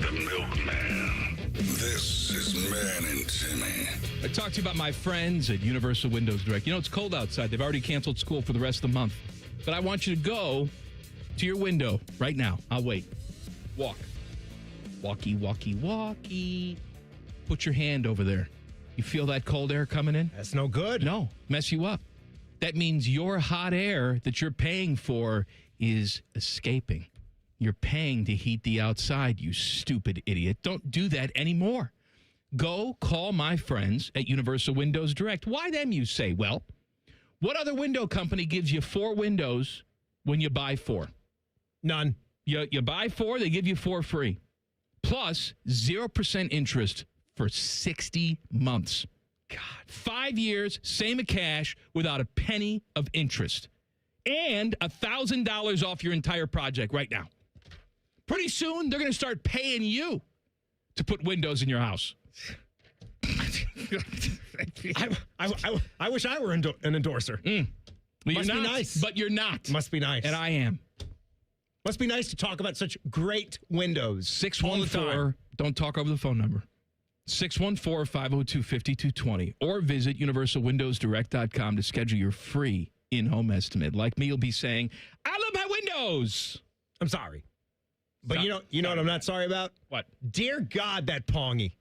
the milkman. This is Man and Timmy. I talked to you about my friends at Universal Windows Direct. You know, it's cold outside. They've already canceled school for the rest of the month. But I want you to go to your window right now. I'll wait. Walk. Walkie, walkie, walkie. Put your hand over there. You feel that cold air coming in? That's no good. No, mess you up. That means your hot air that you're paying for is escaping. You're paying to heat the outside, you stupid idiot. Don't do that anymore. Go call my friends at Universal Windows Direct. Why them, you say? Well, what other window company gives you 4 windows when you buy 4? None. You buy 4, they give you 4 free. Plus 0% interest for 60 months. God. 5 years, same of cash, without a penny of interest. And $1,000 off your entire project right now. Pretty soon, they're going to start paying you to put windows in your house. I wish I were an endorser. Well, Must you're be not, nice. but you're not. Must be nice. And I am. Must be nice to talk about such great windows. 614, don't talk over the phone number. 614-502-5220. Or visit universalwindowsdirect.com to schedule your free in-home estimate. Like me, you'll be saying, I love my windows. I'm sorry. But you know what I'm not sorry about? What? Dear God, that Pongy.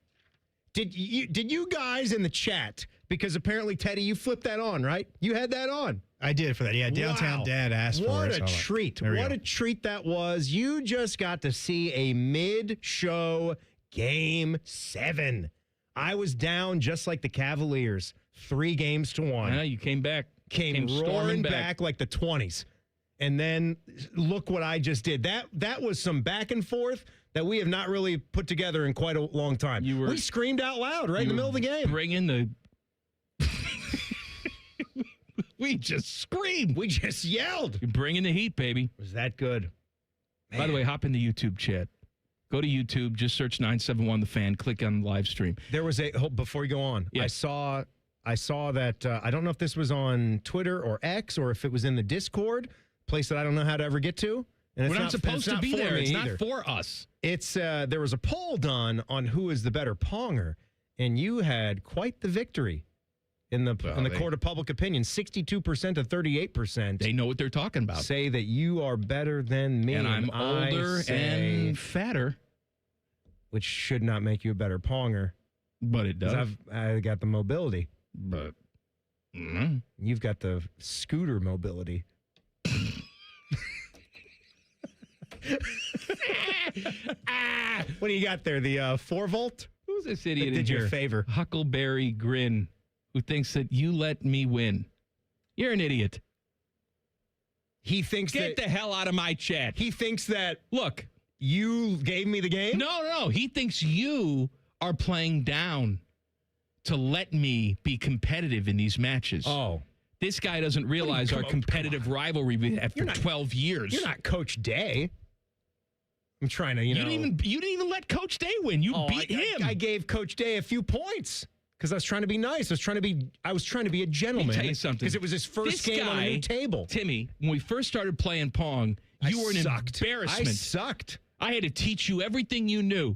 Did you guys in the chat, because apparently, Teddy, you flipped that on, right? You had that on. I did for that. Yeah, Downtown Dad asked for it. What a treat. What a treat that was. You just got to see a mid-show Game 7. I was down just like the Cavaliers, 3-1. I know, you came back. Came roaring back like the 20s. And then look what I just did. That was some back and forth that we have not really put together in quite a long time. We screamed out loud right in the middle of the game. Bringing the... We just screamed. We just yelled. You're bringing the heat, baby. Was that good? Man. By the way, hop in the YouTube chat. Go to YouTube. Just search 971 The Fan. Click on the live stream. There was before you go on, yeah. I saw that, I don't know if this was on Twitter or X or if it was in the Discord, place that I don't know how to ever get to. And We're not supposed to be there. It's not for us. It's there was a poll done on who is the better ponger, and you had quite the victory. in the court of public opinion. 62% to 38%. They know what they're talking about. Say that you are better than me. And I'm older and fatter. Which should not make you a better ponger. But it does. I got the mobility. But you've got the scooter mobility. What do you got there? The 4-volt? Who's this idiot that did in you here? a favor? Huckleberry Grin, who thinks that you let me win. You're an idiot. He thinks Get the hell out of my chat. He thinks that, look, you gave me the game? No. He thinks you are playing down to let me be competitive in these matches. Oh. This guy doesn't realize our competitive rivalry after 12 years. You're not Coach Day. I'm trying to, You didn't even let Coach Day win. You beat him. I gave Coach Day a few points because I was trying to be nice. I was trying to be a gentleman. Let me tell you something. Because it was his first game on a new table. Timmy, when we first started playing Pong, you were an embarrassment. I sucked. I had to teach you everything you knew.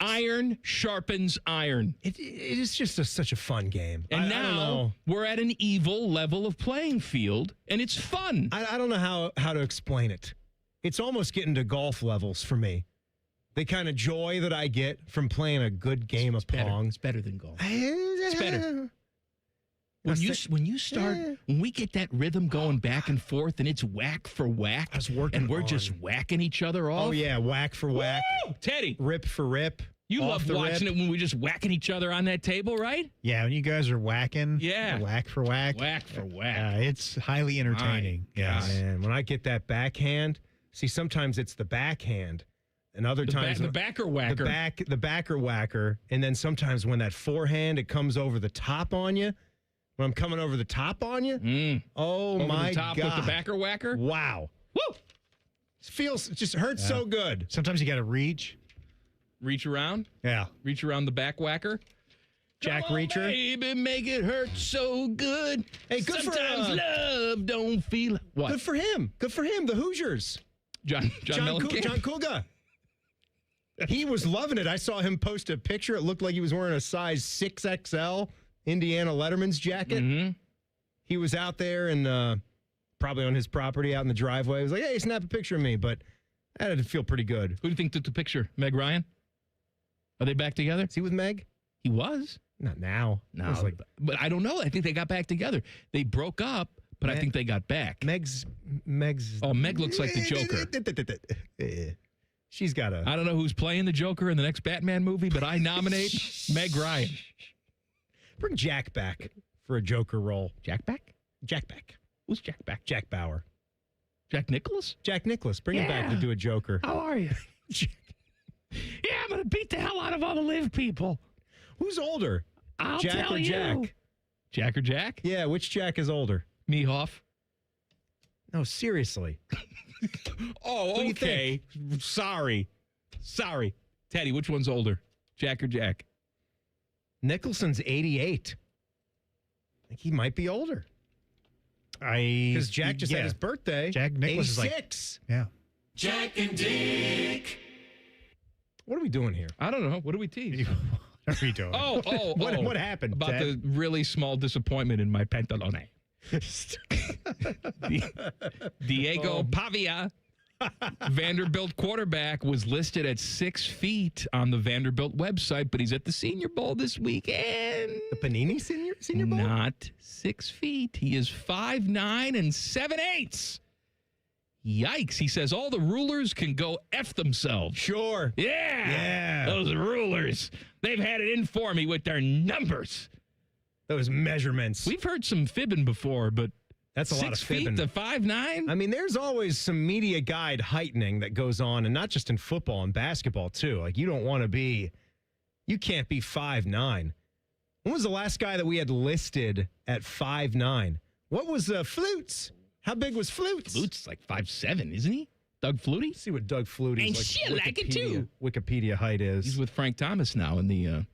Iron sharpens iron. It is just such a fun game. And I don't now know. we're at an evil level of playing field, and it's fun. I don't know how to explain it. It's almost getting to golf levels for me. The kind of joy that I get from playing a good game of Pong. It's better than golf. It's better. When we get that rhythm going back and forth, and it's whack for whack, and we're just whacking each other off. Oh, yeah, whack for whack. Woo! Teddy. Rip for rip. You love watching it when we just whacking each other on that table, right? Yeah, when you guys are whacking. Yeah. Whack for whack. Whack for whack. It's highly entertaining. Yes. Man, when I get that backhand, see, sometimes it's the backhand. And other times the backer whacker. The backer whacker. And then sometimes when that forehand, it comes over the top on you. When I'm coming over the top on you. Oh, over my the top God. with the backer whacker? Wow. Woo! It just hurts so good. Sometimes you got to reach. Reach around? Yeah. Reach around the back whacker? Jack Come on, Reacher. Baby, make it hurt so good. Hey, good Sometimes for love don't feel what? Good for him. Good for him. The Hoosiers. John Mellencamp? John Kuga. He was loving it. I saw him post a picture. It looked like he was wearing a size 6XL Indiana Letterman's jacket. Mm-hmm. He was out there and probably on his property out in the driveway. He was like, hey, snap a picture of me. But that had to feel pretty good. Who do you think took the picture? Meg Ryan? Are they back together? Is he with Meg? He was. Not now. No, but I don't know. I think they got back together. They broke up, but I think they got back. Meg's. Oh, Meg looks like the Joker. She's got a. I don't know who's playing the Joker in the next Batman movie, but I nominate Meg Ryan. Bring Jack back for a Joker role. Jack back? Jack back. Who's Jack back? Jack Bauer. Jack Nicholas? Jack Nicholas. Bring him back to do a Joker. How are you? Yeah, I'm going to beat the hell out of all the live people. Who's older? I'll Jack tell or you. Jack? Jack or Jack? Yeah, which Jack is older? Mehoff. No, seriously. Oh, do you okay. Sorry. Teddy, which one's older? Jack or Jack? Nicholson's 88. I think he might be older. Because Jack just had his birthday. Jack Nicholas is 86. Yeah. Jack and Dick. What are we doing here? I don't know. What do we tease? What are you doing? What happened? About Ted? the really small disappointment in my pantalone. Diego Pavia, Vanderbilt quarterback, was listed at 6 feet on the Vanderbilt website, but he's at the Senior Bowl this weekend. The Panini Senior Bowl? Not 6 feet. He is 5'9" and 7/8. Yikes. He says all the rulers can go F themselves. Sure. Yeah. Those rulers. They've had it in for me with their numbers. Those measurements. We've heard some fibbing before, but that's a lot of 6 feet fibbing. to 5'9"? I mean, there's always some media guide heightening that goes on, and not just in football and basketball, too. Like, you can't be 5'9". When was the last guy that we had listed at 5'9"? What was Flutes? How big was Flutes? Flutes is like 5'7", isn't he? Doug Flutie? Let's see what Doug Flutie's And she'll like it too. Wikipedia height is. He's with Frank Thomas now in the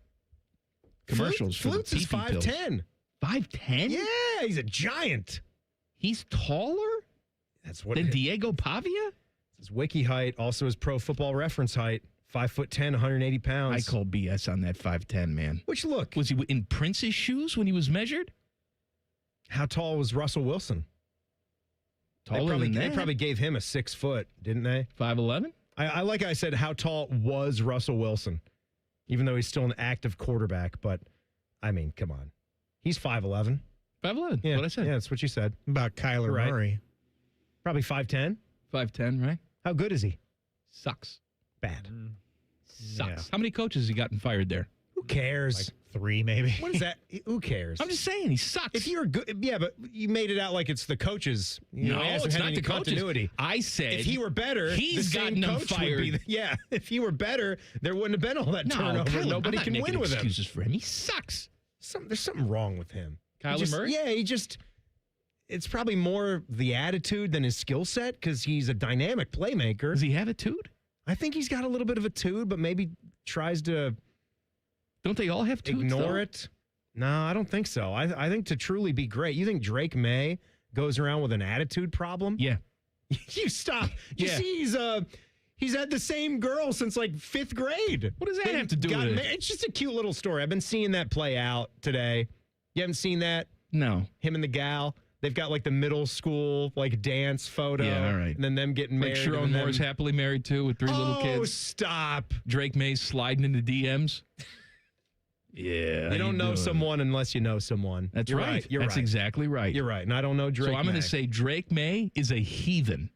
commercials. Flutes is 5'10". 5'10"? Yeah, he's a giant. He's taller That's what than Diego Pavia? His wiki height, also his pro football reference height, 5'10", 180 pounds. I call BS on that 5'10", man. Which, look. Was he in Prince's shoes when he was measured? How tall was Russell Wilson? Taller than that. They probably gave him a 6 foot, didn't they? 5'11"? I like I said, how tall was Russell Wilson? Even though he's still an active quarterback. But, I mean, come on. He's 5'11". 5'11", yeah, what I said. Yeah, that's what you said. About Kyler Right. Murray. Probably 5'10". 5'10", right? How good is he? Sucks. Bad. Sucks. Yeah. How many coaches has he gotten fired there? Who cares? Like 3, maybe. What is that? Who cares? I'm just saying, he sucks. If you're good, yeah, but you made it out like it's the coaches. You know, he hasn't it's had not any the coaches. continuity. I said if he were better, he's the same gotten them coach would fired. be yeah, if he were better, there wouldn't have been all that No, turnover. Kyler, Nobody I'm not can making win with him. excuses for him. He sucks. There's something wrong with him. Kyler Murray? Yeah, it's probably more the attitude than his skill set because he's a dynamic playmaker. Does he have a tood? I think he's got a little bit of a tood, but maybe tries to. Don't they all have toods? Ignore it? No, I don't think so. I think to truly be great, you think Drake May goes around with an attitude problem? Yeah. You stop. You Yeah. see, he's had the same girl since like 5th grade. What does that have to do with it? It's just a cute little story. I've been seeing that play out today. You haven't seen that? No. Him and the gal. They've got like the middle school like dance photo. Yeah, all right. And then them getting Like married. Sharon and then Moore's happily married too with 3 little kids. Oh, stop. Drake May's sliding into DMs. Yeah. You don't know someone unless you know someone. That's You're right. You're That's right. exactly right. You're right. And I don't know Drake So I'm going May. to say Drake May is a heathen.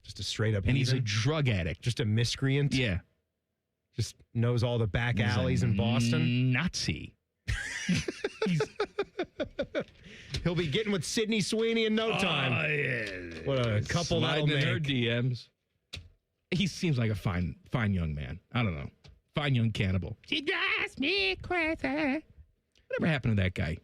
Just a straight up And he's a heathen? drug addict. Just a miscreant? Yeah. Just knows all the back He's alleys a in Boston? Nazi. He'll be getting with Sydney Sweeney in no time. Yeah. What a couple that'll Sliding in her make. DMs. He seems like a fine young man. I don't know. Fine young cannibal. She drives me crazy. Whatever happened to that guy?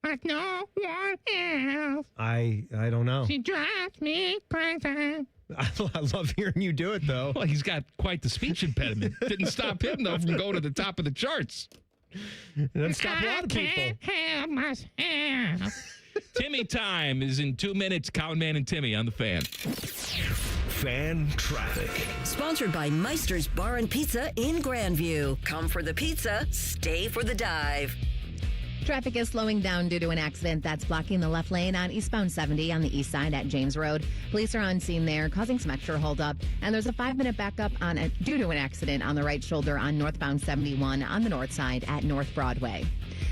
Like no one else. I don't know. She drives me crazy. I love hearing you do it, though. Well, he's got quite the speech impediment. Didn't stop him, though, from going to the top of the charts. Doesn't stop a lot of people. Help myself. Timmy time is in 2 minutes. Cowan Man and Timmy on the Fan. Fan traffic. Sponsored by Meister's Bar and Pizza in Grandview. Come for the pizza, stay for the dive. Traffic is slowing down due to an accident that's blocking the left lane on eastbound 70 on the east side at James Road. Police are on scene there, causing some extra holdup. And there's a 5-minute backup due to an accident on the right shoulder on northbound 71 on the north side at North Broadway.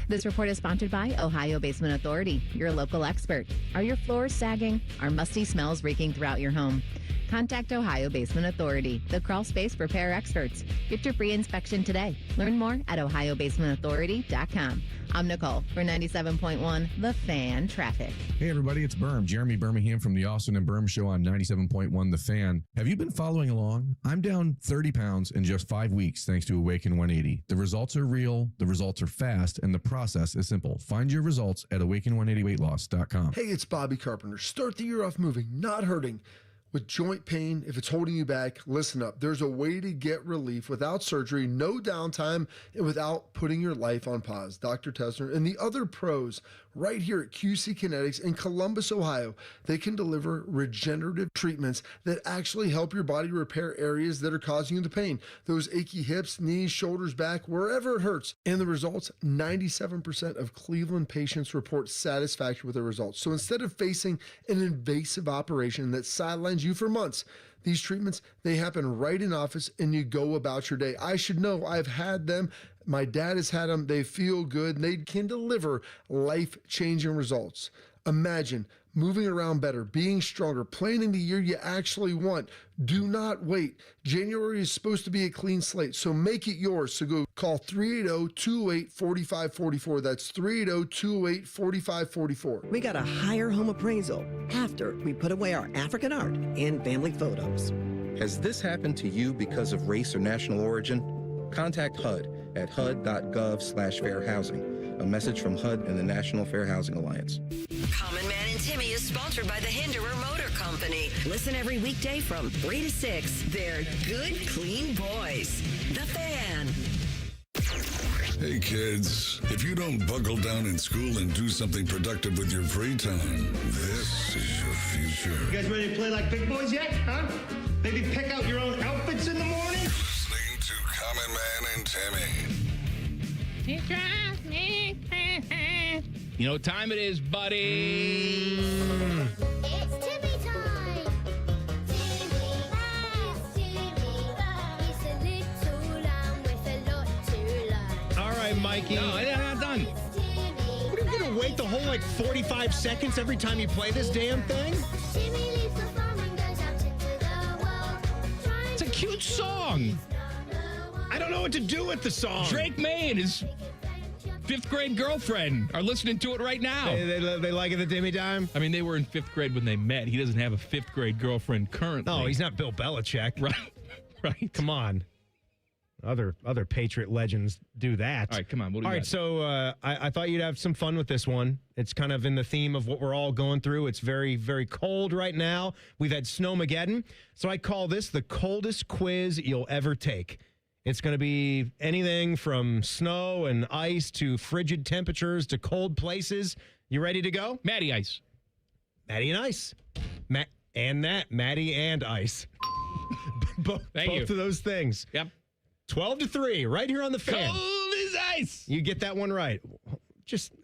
This report is sponsored by Ohio Basement Authority, your local expert. Are your floors sagging? Are musty smells reeking throughout your home? Contact Ohio Basement Authority, the crawl space repair experts. Get your free inspection today. Learn more at ohiobasementauthority.com. I'm Nicole for 97.1 The Fan Traffic. Hey everybody, it's Jeremy Birmingham from the Austin and Berm Show on 97.1 The Fan. Have you been following along? I'm down 30 pounds in just 5 weeks thanks to Awaken 180. The results are real, the results are fast, and the process is simple. Find your results at awaken180weightloss.com. Hey, it's Bobby Carpenter. Start the year off moving, not hurting. With joint pain, if it's holding you back, listen up. There's a way to get relief without surgery, no downtime, and without putting your life on pause. Dr. Tesner and the other pros right here at QC Kinetics in Columbus, Ohio, they can deliver regenerative treatments that actually help your body repair areas that are causing you the pain. Those achy hips, knees, shoulders, back, wherever it hurts. And the results, 97% of Cleveland patients report satisfaction with the results. So instead of facing an invasive operation that sidelines you for months, these treatments, they happen right in office and you go about your day. I should know. I've had them. My dad has had them. They feel good and they can deliver life-changing results. Imagine moving around better, being stronger, planning the year you actually want. Do not wait. January is supposed to be a clean slate, so make it yours. So go call 380-208-4544. That's 380-208-4544. We got a higher home appraisal after we put away our African art and family photos. Has this happened to you because of race or national origin? Contact HUD at hud.gov/fair housing. A message from HUD and the National Fair Housing Alliance. Common Man and Timmy is sponsored by the Hinderer Motor Company. Listen every weekday from 3 to 6. They're good, clean boys. The Fan. Hey kids, if you don't buckle down in school and do something productive with your free time, this is your future. You guys ready to play like big boys yet, huh? Maybe pick out your own outfits in the morning? Listening to Common Man and Timmy. You know what time it is, buddy? It's Timmy time. Timmy, it's a little lamb with a lot to learn. All right, Mikey. No, I'm not done. What are you going to wait the whole 45 seconds every time you play this damn thing? Timmy leaves the farm and goes out into the world. It's a cute song. I don't know what to do with the song. Drake May and his 5th grade girlfriend are listening to it right now. They like it the Timmy time? I mean, they were in 5th grade when they met. He doesn't have a 5th grade girlfriend currently. No, he's not Bill Belichick. Right. Come on. Other Patriot legends do that. All right, come on. What do you All right, got? so I thought you'd have some fun with this one. It's kind of in the theme of what we're all going through. It's very, very cold right now. We've had Snowmageddon. So I call this the coldest quiz you'll ever take. It's going to be anything from snow and ice to frigid temperatures to cold places. You ready to go? Matty Ice. Matty and Ice. Matty and Ice. both you. of those things. Yep. 12-3, right here on the fan. Cold as ice. You get that one right. Just,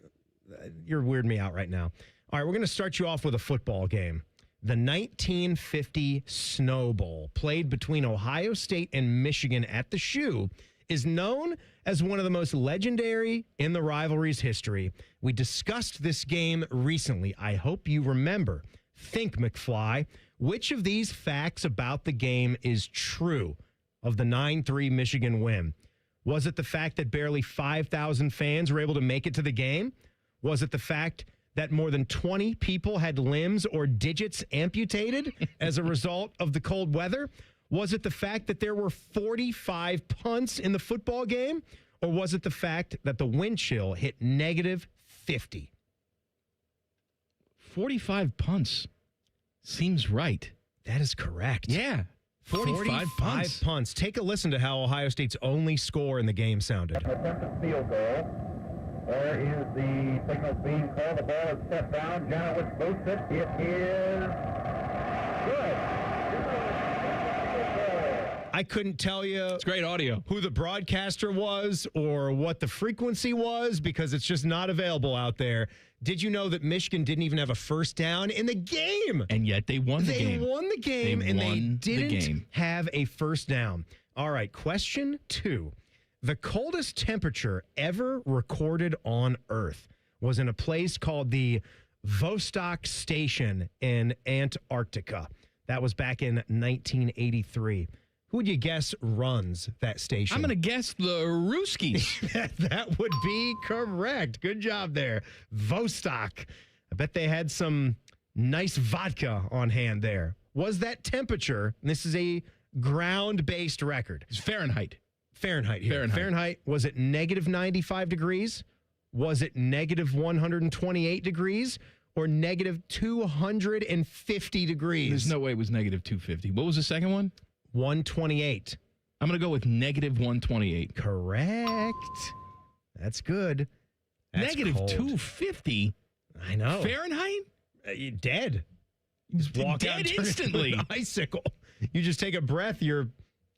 you're weirding me out right now. All right, we're going to start you off with a football game. The 1950 Snow Bowl, played between Ohio State and Michigan at the Shoe, is known as one of the most legendary in the rivalry's history. We discussed this game recently. I hope you remember. Think, McFly, which of these facts about the game is true of the 9-3 Michigan win? Was it the fact that barely 5,000 fans were able to make it to the game? Was it the fact that more than 20 people had limbs or digits amputated as a result of the cold weather? Was it the fact that there were 45 punts in the football game? Or was it the fact that the wind chill hit -50? 45 punts seems right. That is correct. Yeah. 45 punts. Take a listen to how Ohio State's only score in the game sounded. Attempted field goal. There is the signal being called. The ball is set down. Janowitz boots it. It is good. I couldn't tell you. It's great audio. Who the broadcaster was or what the frequency was because it's just not available out there. Did you know that Michigan didn't even have a first down in the game? And yet they won the game. They won the game and they didn't have a first down. All right, question 2. The coldest temperature ever recorded on Earth was in a place called the Vostok Station in Antarctica. That was back in 1983. Who would you guess runs that station? I'm going to guess the Ruskies. That would be correct. Good job there. Vostok. I bet they had some nice vodka on hand there. Was that temperature, and this is a ground-based record. It's Fahrenheit. Fahrenheit here. Fahrenheit. Was it -95 degrees? Was it -128 degrees? Or -250 degrees? There's no way it was -250. What was the second one? 128. I'm going to go with -128. Correct. That's good. That's cold. -250? I know. Fahrenheit? You're dead. You just walk out Dead and turn instantly. into an icicle. You just take a breath, your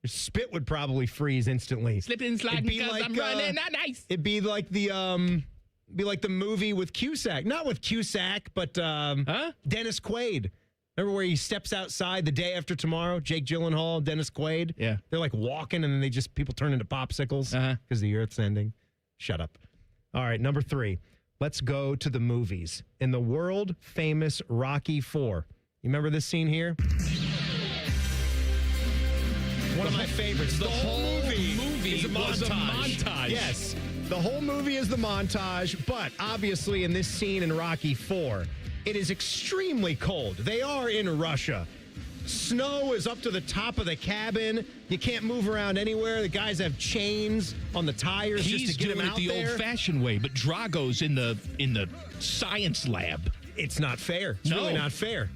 spit would probably freeze instantly. Slipping, sliding, because I'm running on ice. It'd be like the movie with Cusack. Not with Cusack, but Dennis Quaid. Remember where he steps outside the day after tomorrow? Jake Gyllenhaal, Dennis Quaid. Yeah. They're like walking and then people turn into popsicles because the earth's ending. Shut up. All right, number 3. Let's go to the movies. In the world famous Rocky IV. You remember this scene here? One of my favorites. The whole movie is a montage. Yes. The whole movie is the montage, but obviously in this scene in Rocky IV, it is extremely cold. They are in Russia. Snow is up to the top of the cabin. You can't move around anywhere. The guys have chains on the tires just to get them out there. He's doing it the old-fashioned way, but Drago's in the science lab. It's not fair. It's really not fair.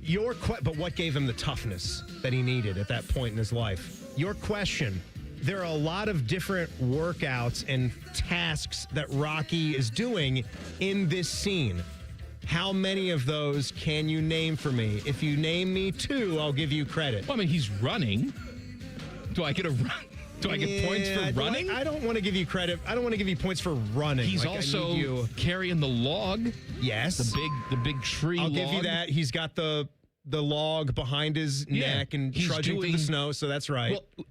But what gave him the toughness that he needed at that point in his life? Your question there are a lot of different workouts and tasks that Rocky is doing in this scene. How many of those can you name for me? If you name me 2, I'll give you credit. Well, I mean, he's running. Do I get a run? Do I get points for running? I don't want to give you credit. I don't want to give you points for running. He's also carrying the log. Yes. The big tree I'll log. give you that. He's got the log behind his neck and he's trudging through the snow, so that's right. Well,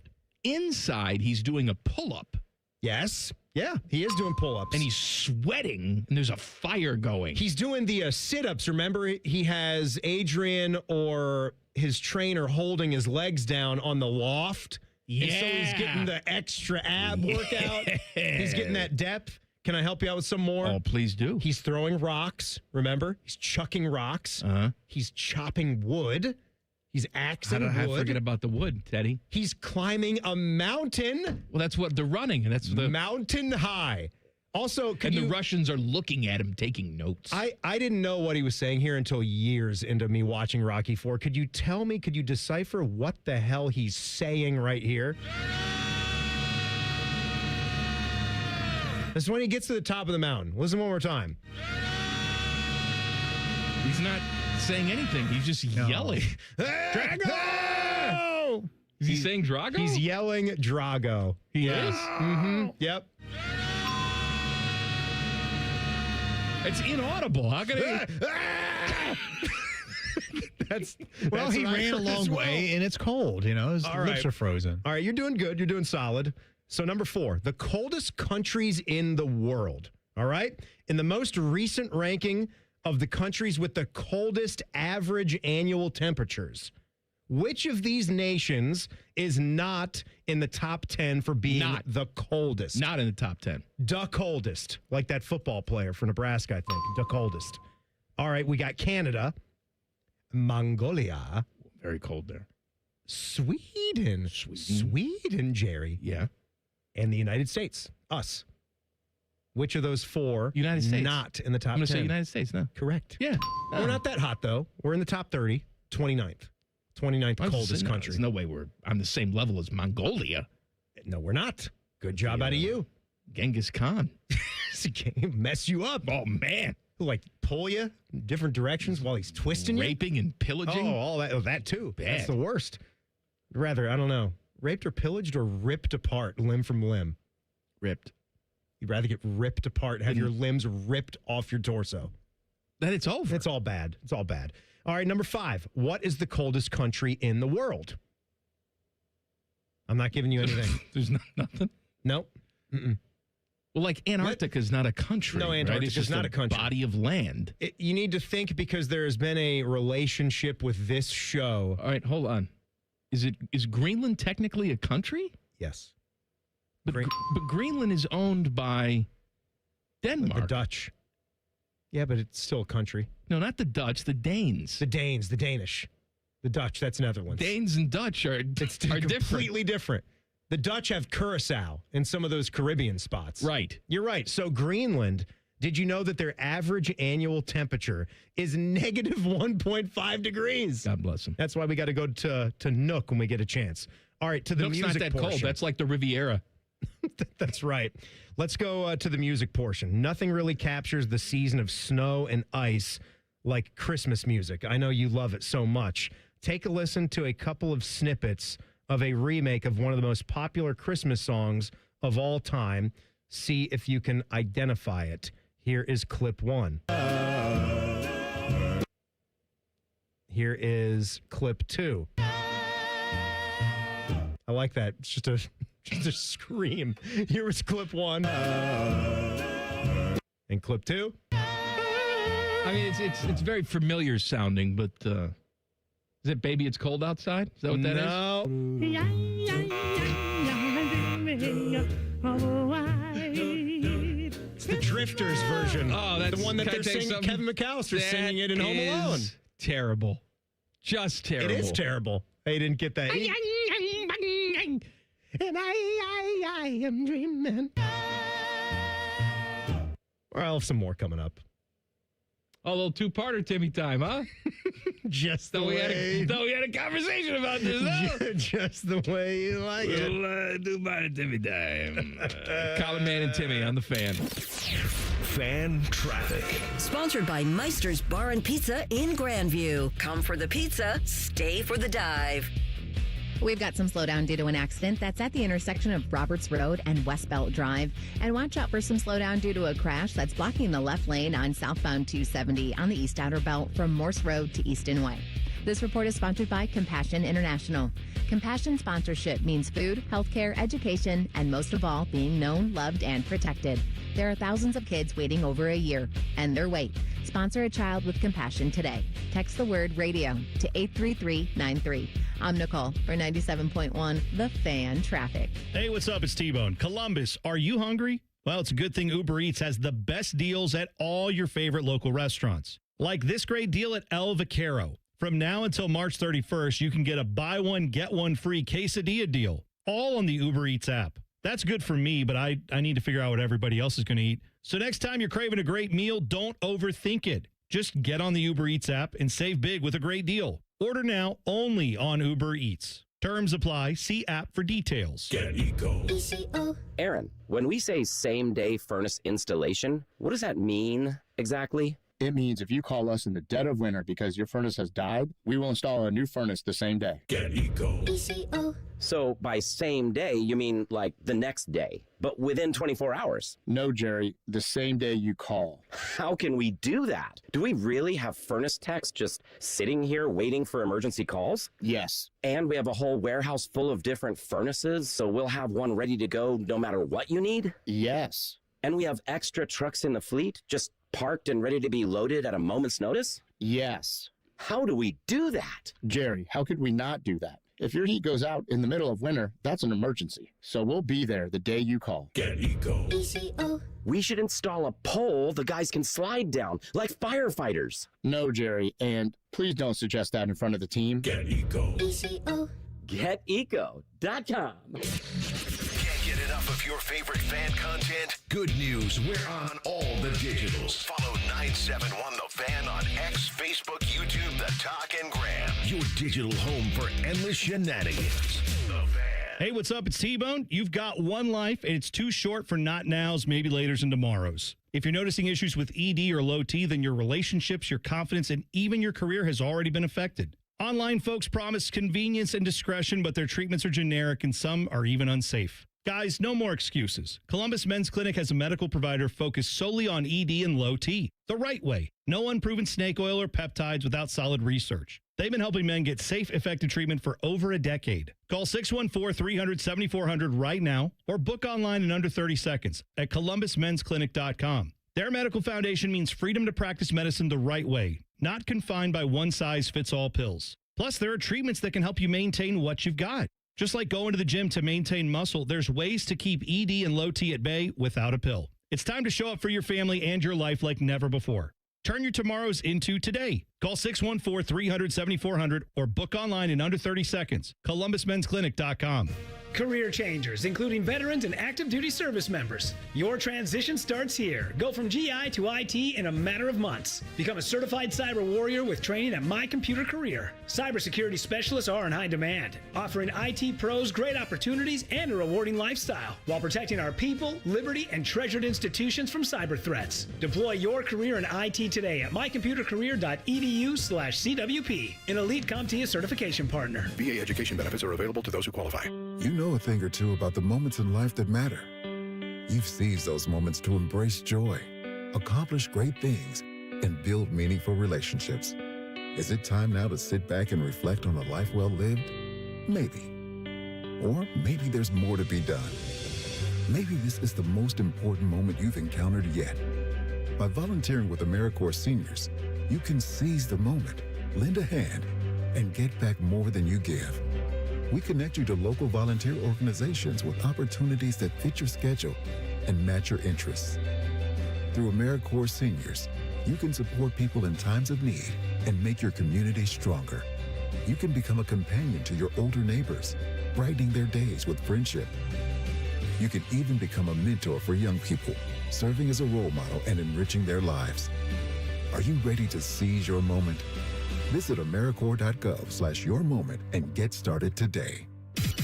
inside, he's doing a pull-up. Yes. Yeah, he is doing pull-ups. And he's sweating, and there's a fire going. He's doing the sit-ups. Remember, he has Adrian or his trainer holding his legs down on the loft. Yeah. And so he's getting the extra ab workout. He's getting that depth. Can I help you out with some more? Oh, please do. He's throwing rocks. Remember? He's chucking rocks. He's chopping wood. He's axing wood. How did I forget about the wood, Teddy? He's climbing a mountain. Well, that's what they're running. That's the mountain high. Also, the Russians are looking at him, taking notes. I didn't know what he was saying here until years into me watching Rocky IV. Could you tell me, could you decipher what the hell he's saying right here? This is when he gets to the top of the mountain. Listen one more time. He's not saying anything. He's just yelling. Drago! Is he saying Drago? He's yelling Drago. He is? Mm-hmm. Yep. It's inaudible. How can he? Well, he ran a long way, and it's cold. You know, his lips are frozen. All right, you're doing good. You're doing solid. So number 4, the coldest countries in the world. All right? In the most recent ranking of the countries with the coldest average annual temperatures, which of these nations is not in the top 10 for being the coldest? Not in the top 10. The coldest. Like that football player for Nebraska, I think. The coldest. All right, we got Canada, Mongolia. Very cold there. Sweden, Jerry. Yeah. And the United States, us. Which of those 4 United States. Not in the top 10? I'm going to say United States, no. Correct. Yeah. We're not that hot, though. We're in the top 30, 29th. 29th coldest country. There's no way we're on the same level as Mongolia. No, we're not. Good job out of you. Genghis Khan. Mess you up. Oh, man. Like pull you in different directions while he's twisting you? Raping and pillaging? Oh, all that. Oh, that too. Bad. That's the worst. Rather, I don't know. Raped or pillaged or ripped apart limb from limb? Ripped. You'd rather get ripped apart, have your limbs ripped off your torso. Then it's over. It's all bad. It's all bad. All right, number 5. What is the coldest country in the world? I'm not giving you anything. There's nothing? Nope. Mm-mm. Well, like Antarctica is not a country. No, Antarctica is not a country. Body of land. You need to think because there has been a relationship with this show. All right, hold on. Is Greenland technically a country? Yes. But Greenland is owned by Denmark. The Dutch. Yeah, but it's still a country. No, not the Dutch, the Danes. The Danes, the Danish. The Dutch, that's Netherlands. Danes and Dutch are completely different. The Dutch have Curacao and some of those Caribbean spots. Right. You're right. So Greenland, did you know that their average annual temperature is negative 1.5 degrees? God bless them. That's why we got to go to Nook when we get a chance. All right, to the Nook's music not that portion. cold. That's like the Riviera. That's right. Let's go to the music portion. Nothing really captures the season of snow and ice like Christmas music. I know you love it so much. Take a listen to a couple of snippets of a remake of one of the most popular Christmas songs of all time. See if you can identify it. Here is clip 1. Here is clip 2. I like that. It's just a scream. Here is clip 1. And clip 2. I mean, it's very familiar sounding, but is it Baby It's Cold Outside? Is that what that is? No. It's the Drifters version. Oh, that's the one that they're singing. Kevin McAllister's singing it in Home Alone. Terrible. Just terrible. It is terrible. I didn't get that. And I am dreaming. Or I'll have some more coming up. A little two-parter Timmy time, huh? Just the Thought we way. had a conversation about this, though. Just the way you like it. We'll do mine at Timmy time. Common Man and Timmy on the Fan. Fan traffic. Sponsored by Meister's Bar and Pizza in Grandview. Come for the pizza, stay for the dive. We've got some slowdown due to an accident that's at the intersection of Roberts Road and West Belt Drive. And watch out for some slowdown due to a crash that's blocking the left lane on southbound 270 on the East Outer Belt from Morse Road to Easton Way. This report is sponsored by Compassion International. Compassion sponsorship means food, healthcare, education, and most of all, being known, loved, and protected. There are thousands of kids waiting over a year, and their wait. Sponsor a child with compassion today. Text the word radio to 83393. I'm Nicole for 97.1 The Fan Traffic. Hey, what's up? It's T-Bone. Columbus, are you hungry? Well, it's a good thing Uber Eats has the best deals at all your favorite local restaurants. Like this great deal at El Vaquero. From now until March 31st, you can get a buy one, get one free quesadilla deal, all on the Uber Eats app. That's good for me, but I need to figure out what everybody else is going to eat. So next time you're craving a great meal, don't overthink it. Just get on the Uber Eats app and save big with a great deal. Order now only on Uber Eats. Terms apply. See app for details. Get Eco. Aaron, when we say same-day furnace installation, what does that mean exactly? It means if you call us in the dead of winter because your furnace has died, we will install a new furnace the same day. Get Eco. So by same day, you mean like the next day, but within 24 hours? No, Jerry, the same day you call. How can we do that? Do we really have furnace techs just sitting here waiting for emergency calls? Yes. And we have a whole warehouse full of different furnaces, so we'll have one ready to go no matter what you need? Yes. And we have extra trucks in the fleet, just parked and ready to be loaded at a moment's notice? Yes. How do we do that? Jerry, how could we not do that? If your heat goes out in the middle of winter, that's an emergency. So we'll be there the day you call. Get Eco. We should install a pole the guys can slide down, like firefighters. No, Jerry, and please don't suggest that in front of the team. Get Eco. GetEco.com. Get enough of your favorite fan content? Good news, we're on all the digitals. Follow 971 The Fan on X, Facebook, YouTube, The Talk, and Gram. Your digital home for endless shenanigans. The Fan. Hey, what's up? It's T-Bone. You've got one life, and it's too short for not nows, maybe laters, and tomorrows. If you're noticing issues with ED or low T, then your relationships, your confidence, and even your career has already been affected. Online folks promise convenience and discretion, but their treatments are generic, and some are even unsafe. Guys, no more excuses. Columbus Men's Clinic has a medical provider focused solely on ED and low T. The right way. No unproven snake oil or peptides without solid research. They've been helping men get safe, effective treatment for over a decade. Call 614-300-7400 right now or book online in under 30 seconds at columbusmensclinic.com. Their medical foundation means freedom to practice medicine the right way, not confined by one-size-fits-all pills. Plus, there are treatments that can help you maintain what you've got. Just like going to the gym to maintain muscle, there's ways to keep ED and low T at bay without a pill. It's time to show up for your family and your life like never before. Turn your tomorrows into today. Call 614-300-7400 or book online in under 30 seconds. columbusmensclinic.com. Career changers, including veterans and active duty service members. Your transition starts here. Go from GI to IT in a matter of months. Become a certified cyber warrior with training at My Computer Career. Cybersecurity specialists are in high demand, offering IT pros great opportunities and a rewarding lifestyle while protecting our people, liberty, and treasured institutions from cyber threats. Deploy your career in IT today at mycomputercareer.edu/CWP, an elite CompTIA certification partner. VA education benefits are available to those who qualify. You know a thing or two about the moments in life that matter. You've seized those moments to embrace joy, accomplish great things, and build meaningful relationships. Is it time now to sit back and reflect on a life well lived? Maybe. Or maybe there's more to be done. Maybe this is the most important moment you've encountered yet. By volunteering with AmeriCorps Seniors, you can seize the moment, lend a hand, and get back more than you give. We connect you to local volunteer organizations with opportunities that fit your schedule and match your interests. Through AmeriCorps Seniors, you can support people in times of need and make your community stronger. You can become a companion to your older neighbors, brightening their days with friendship. You can even become a mentor for young people, serving as a role model and enriching their lives. Are you ready to seize your moment? Visit AmeriCorps.gov/yourmoment and get started today.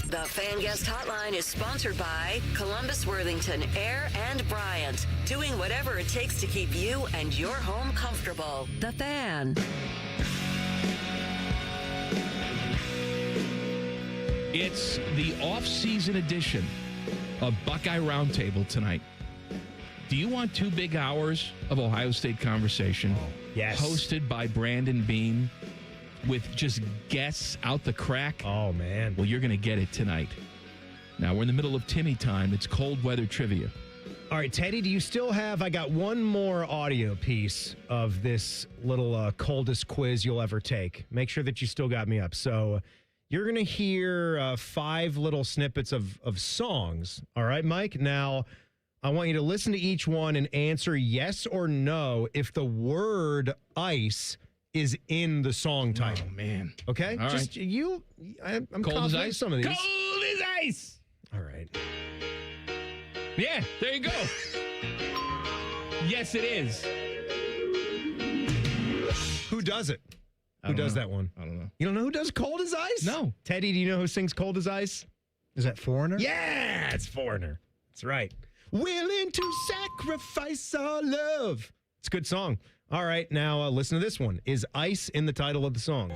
The Fan Guest Hotline is sponsored by Columbus, Worthington, Air, and Bryant. Doing whatever it takes to keep you and your home comfortable. The Fan. It's the off-season edition of Buckeye Roundtable tonight. Do you want 2 big hours of Ohio State conversation? Yes. Hosted by Brandon Beam with just guests out the crack? Oh, man. Well, you're going to get it tonight. Now, we're in the middle of Timmy time. It's cold weather trivia. All right, Teddy, do you still have... I got one more audio piece of this little coldest quiz you'll ever take. Make sure that you still got me up. So you're going to hear 5 little snippets of songs. All right, Mike? Now, I want you to listen to each one and answer yes or no if the word ice is in the song title. Oh, man. Okay? All Just right. I'm Cold as confident in ice? some of these. Cold as ice! All right. Yeah, there you go. Yes, it is. Who does it? Who does that one? I don't know. You don't know who does Cold as Ice? No. Teddy, do you know who sings Cold as Ice? Is that Foreigner? Yeah, it's Foreigner. That's right. Willing to sacrifice our love. It's a good song. All right, now listen to this one. Is ice in the title of the song?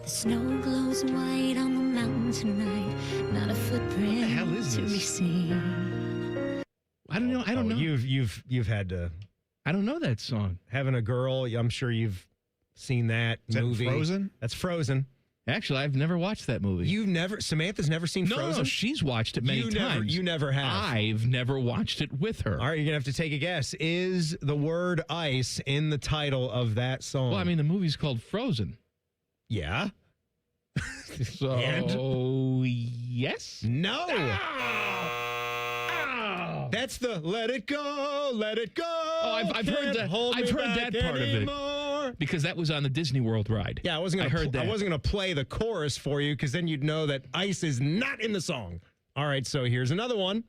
The snow glows white on the mountain tonight. Not a footprint What the hell is to this? be seen. I don't know. I don't know. You've had to. I don't know that song. Having a girl, I'm sure you've seen that Is that movie. Frozen? That's Frozen. Actually, I've never watched that movie. Samantha's never seen Frozen? No, she's watched it many times. You never have. I've never watched it with her. All right, you're going to have to take a guess. Is the word ice in the title of that song? Well, I mean, the movie's called Frozen. Yeah. So, yes? No. That's the let it go, let it go. Oh, I've heard that. I've heard that part of it because that was on the Disney World ride. Yeah, I wasn't going to play the chorus for you because then you'd know that ice is not in the song. All right, so here's another one.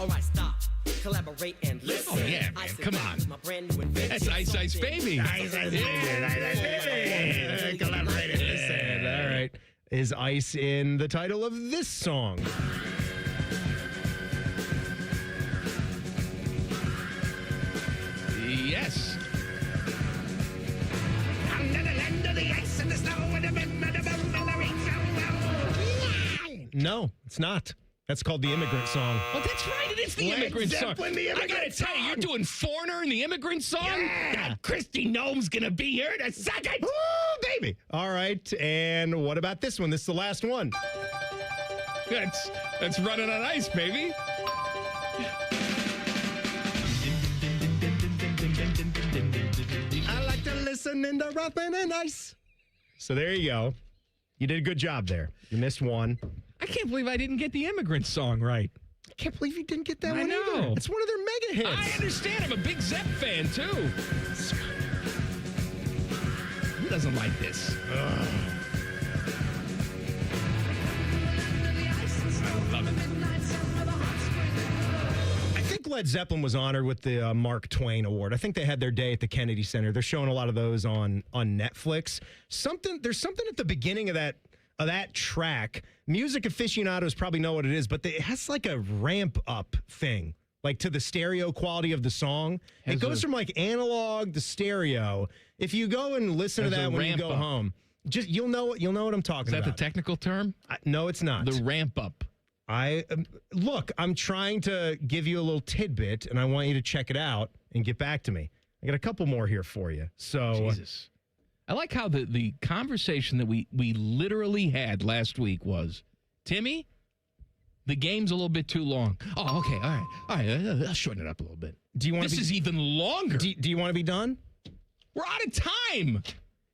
All right, stop. Collaborate and listen. Oh, yeah, man. Come on. That's Ice Ice Baby. Ice Ice Baby. Ice Ice Baby. Collaborate and listen. All right. Is ice in the title of this song? Yes. No, it's not. That's called the Immigrant Song. Oh, that's right. It is the Immigrant Song. I gotta tell you, you're doing Foreigner and the Immigrant Song? Yeah. Christy Gnome's gonna be here in a second. Ooh, baby. All right. And what about this one? This is the last one. That's Running on Ice, baby. I like to listen in the Rothman and Ice. So there you go. You did a good job there. You missed one. I can't believe I didn't get the Immigrant Song right. I can't believe you didn't get that I one know. either. It's one of their mega hits. I understand. I'm a big Zepp fan, too. Who doesn't like this? Ugh. I love it. I think Led Zeppelin was honored with the Mark Twain Award. I think they had their day at the Kennedy Center. They're showing a lot of those on Netflix. There's something at the beginning of that track. Music aficionados probably know what it is, but it has like a ramp up thing, like to the stereo quality of the song. It goes from like analog to stereo. If you go and listen to that when you go home, just you'll know what I'm talking about. Is that the technical term? No, it's not. The ramp up. Look, I'm trying to give you a little tidbit, and I want you to check it out and get back to me. I got a couple more here for you. So, Jesus. I like how the conversation that we literally had last week was, Timmy, the game's a little bit too long. Oh, okay, all right. I'll shorten it up a little bit. Do you want this is even longer. Do you want to be done? We're out of time.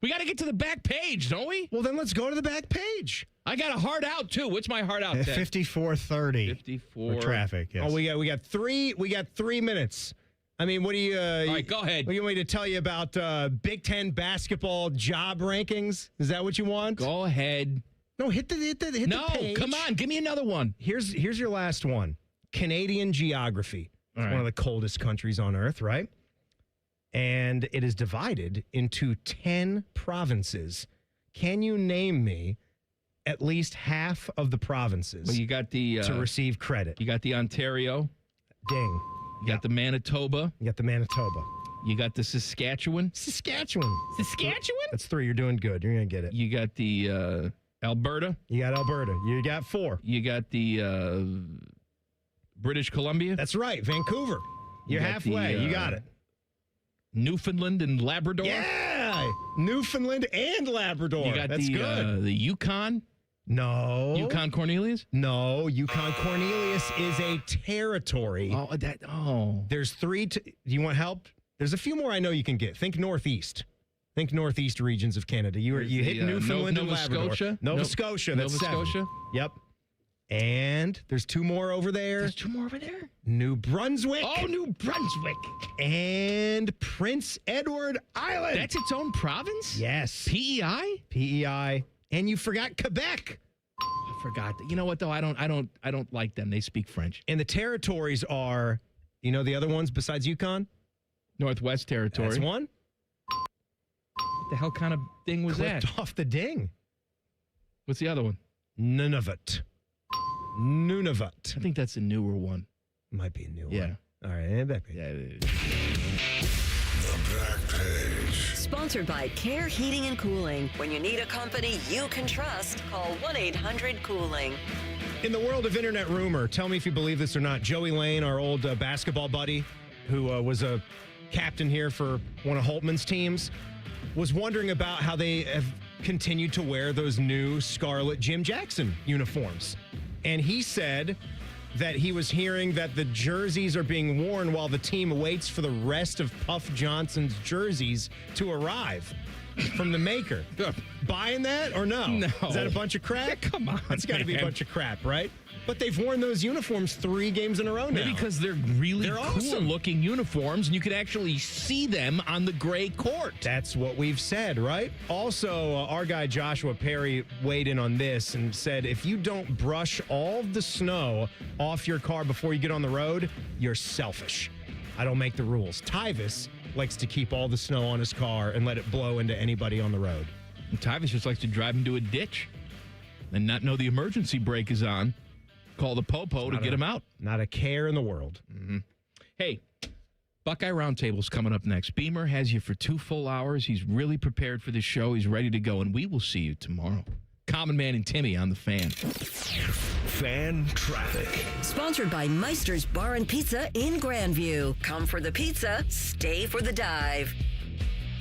We got to get to the back page, don't we? Well, then let's go to the back page. I got a hard out too. What's my hard out? 54:30. 54 for traffic. Yes. Oh, we got 3 minutes. I mean, what do you? All right, go ahead. What do you want me to tell you about Big Ten basketball job rankings? Is that what you want? Go ahead. No, hit the page. No, come on, give me another one. Here's your last one. Canadian geography. It's one of the coldest countries on earth, right? and it is divided into 10 provinces. Can you name me at least half of the provinces? Well, you got the to receive credit. You got the Ontario. Ding. You got the Manitoba. You got the Manitoba. You got the Saskatchewan. Saskatchewan. That's 3. You're doing good. You're going to get it. You got the Alberta. You got Alberta. You got 4. You got the British Columbia. That's right. Vancouver. You're halfway. You got it. Newfoundland and Labrador. Yeah. Newfoundland and Labrador. You got That's good. The Yukon. No. Yukon Cornelius? No. Yukon Cornelius is a territory. There's 3. Do you want help? There's a few more I know you can get. Think northeast. Think northeast regions of Canada. You hit Newfoundland and Labrador. Scotia? Nova Scotia. That's Nova 7. Scotia? Yep. And there's 2 more over there. There's 2 more over there? New Brunswick. Oh, New Brunswick. And Prince Edward Island. That's its own province? Yes. PEI? PEI. And you forgot Quebec. I forgot. You know what though? I don't like them. They speak French. And the territories are, you know the other ones besides Yukon? Northwest Territory. That's one. What the hell kind of thing was Clipped that? off the ding. What's the other one? Nunavut. I think that's a newer one. Might be a new Yeah. one. All right. Back page. Yeah, it is. The back page. Sponsored by Care Heating and Cooling. When you need a company you can trust, call 1-800-COOLING. In the world of internet rumor, tell me if you believe this or not. Joey Lane, our old basketball buddy, who was a captain here for one of Holtman's teams, was wondering about how they have continued to wear those new scarlet Jim Jackson uniforms. And he said that he was hearing that the jerseys are being worn while the team waits for the rest of Puff Johnson's jerseys to arrive from the maker. Buying that or no? No. Is that a bunch of crap? Come on, That's got to be a bunch of crap, right? But they've worn those uniforms 3 games in a row now. Maybe because they're really They're cool awesome. looking uniforms and you can actually see them on the gray court. That's what we've said, right? Also, our guy Joshua Perry weighed in on this and said, if you don't brush all the snow off your car before you get on the road, you're selfish. I don't make the rules. Tyvis likes to keep all the snow on his car and let it blow into anybody on the road. And Tyvis just likes to drive into a ditch and not know the emergency brake is on. Call the popo to get him out. Not a care in the world. Mm-hmm. Hey, Buckeye Roundtable's coming up next. Beamer has you for 2 full hours. He's really prepared for the show. He's ready to go, and we will see you tomorrow. Common Man and Timmy on the Fan. Fan traffic. Sponsored by Meister's Bar and Pizza in Grandview. Come for the pizza, stay for the dive.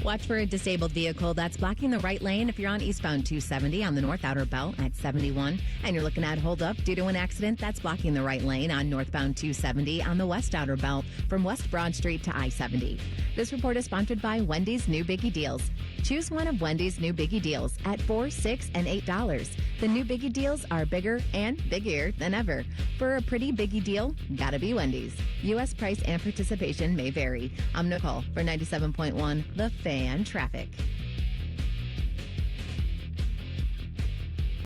Watch for a disabled vehicle that's blocking the right lane if you're on eastbound 270 on the North Outer Belt at 71. And you're looking at holdup due to an accident that's blocking the right lane on northbound 270 on the West Outer Belt from West Broad Street to I-70. This report is sponsored by Wendy's New Biggie Deals. Choose one of Wendy's New Biggie Deals at $4, $6, and $8. The new Biggie Deals are bigger and bigger than ever. For a pretty Biggie deal, gotta be Wendy's. U.S. price and participation may vary. I'm Nicole for 97.1 The Fan Traffic.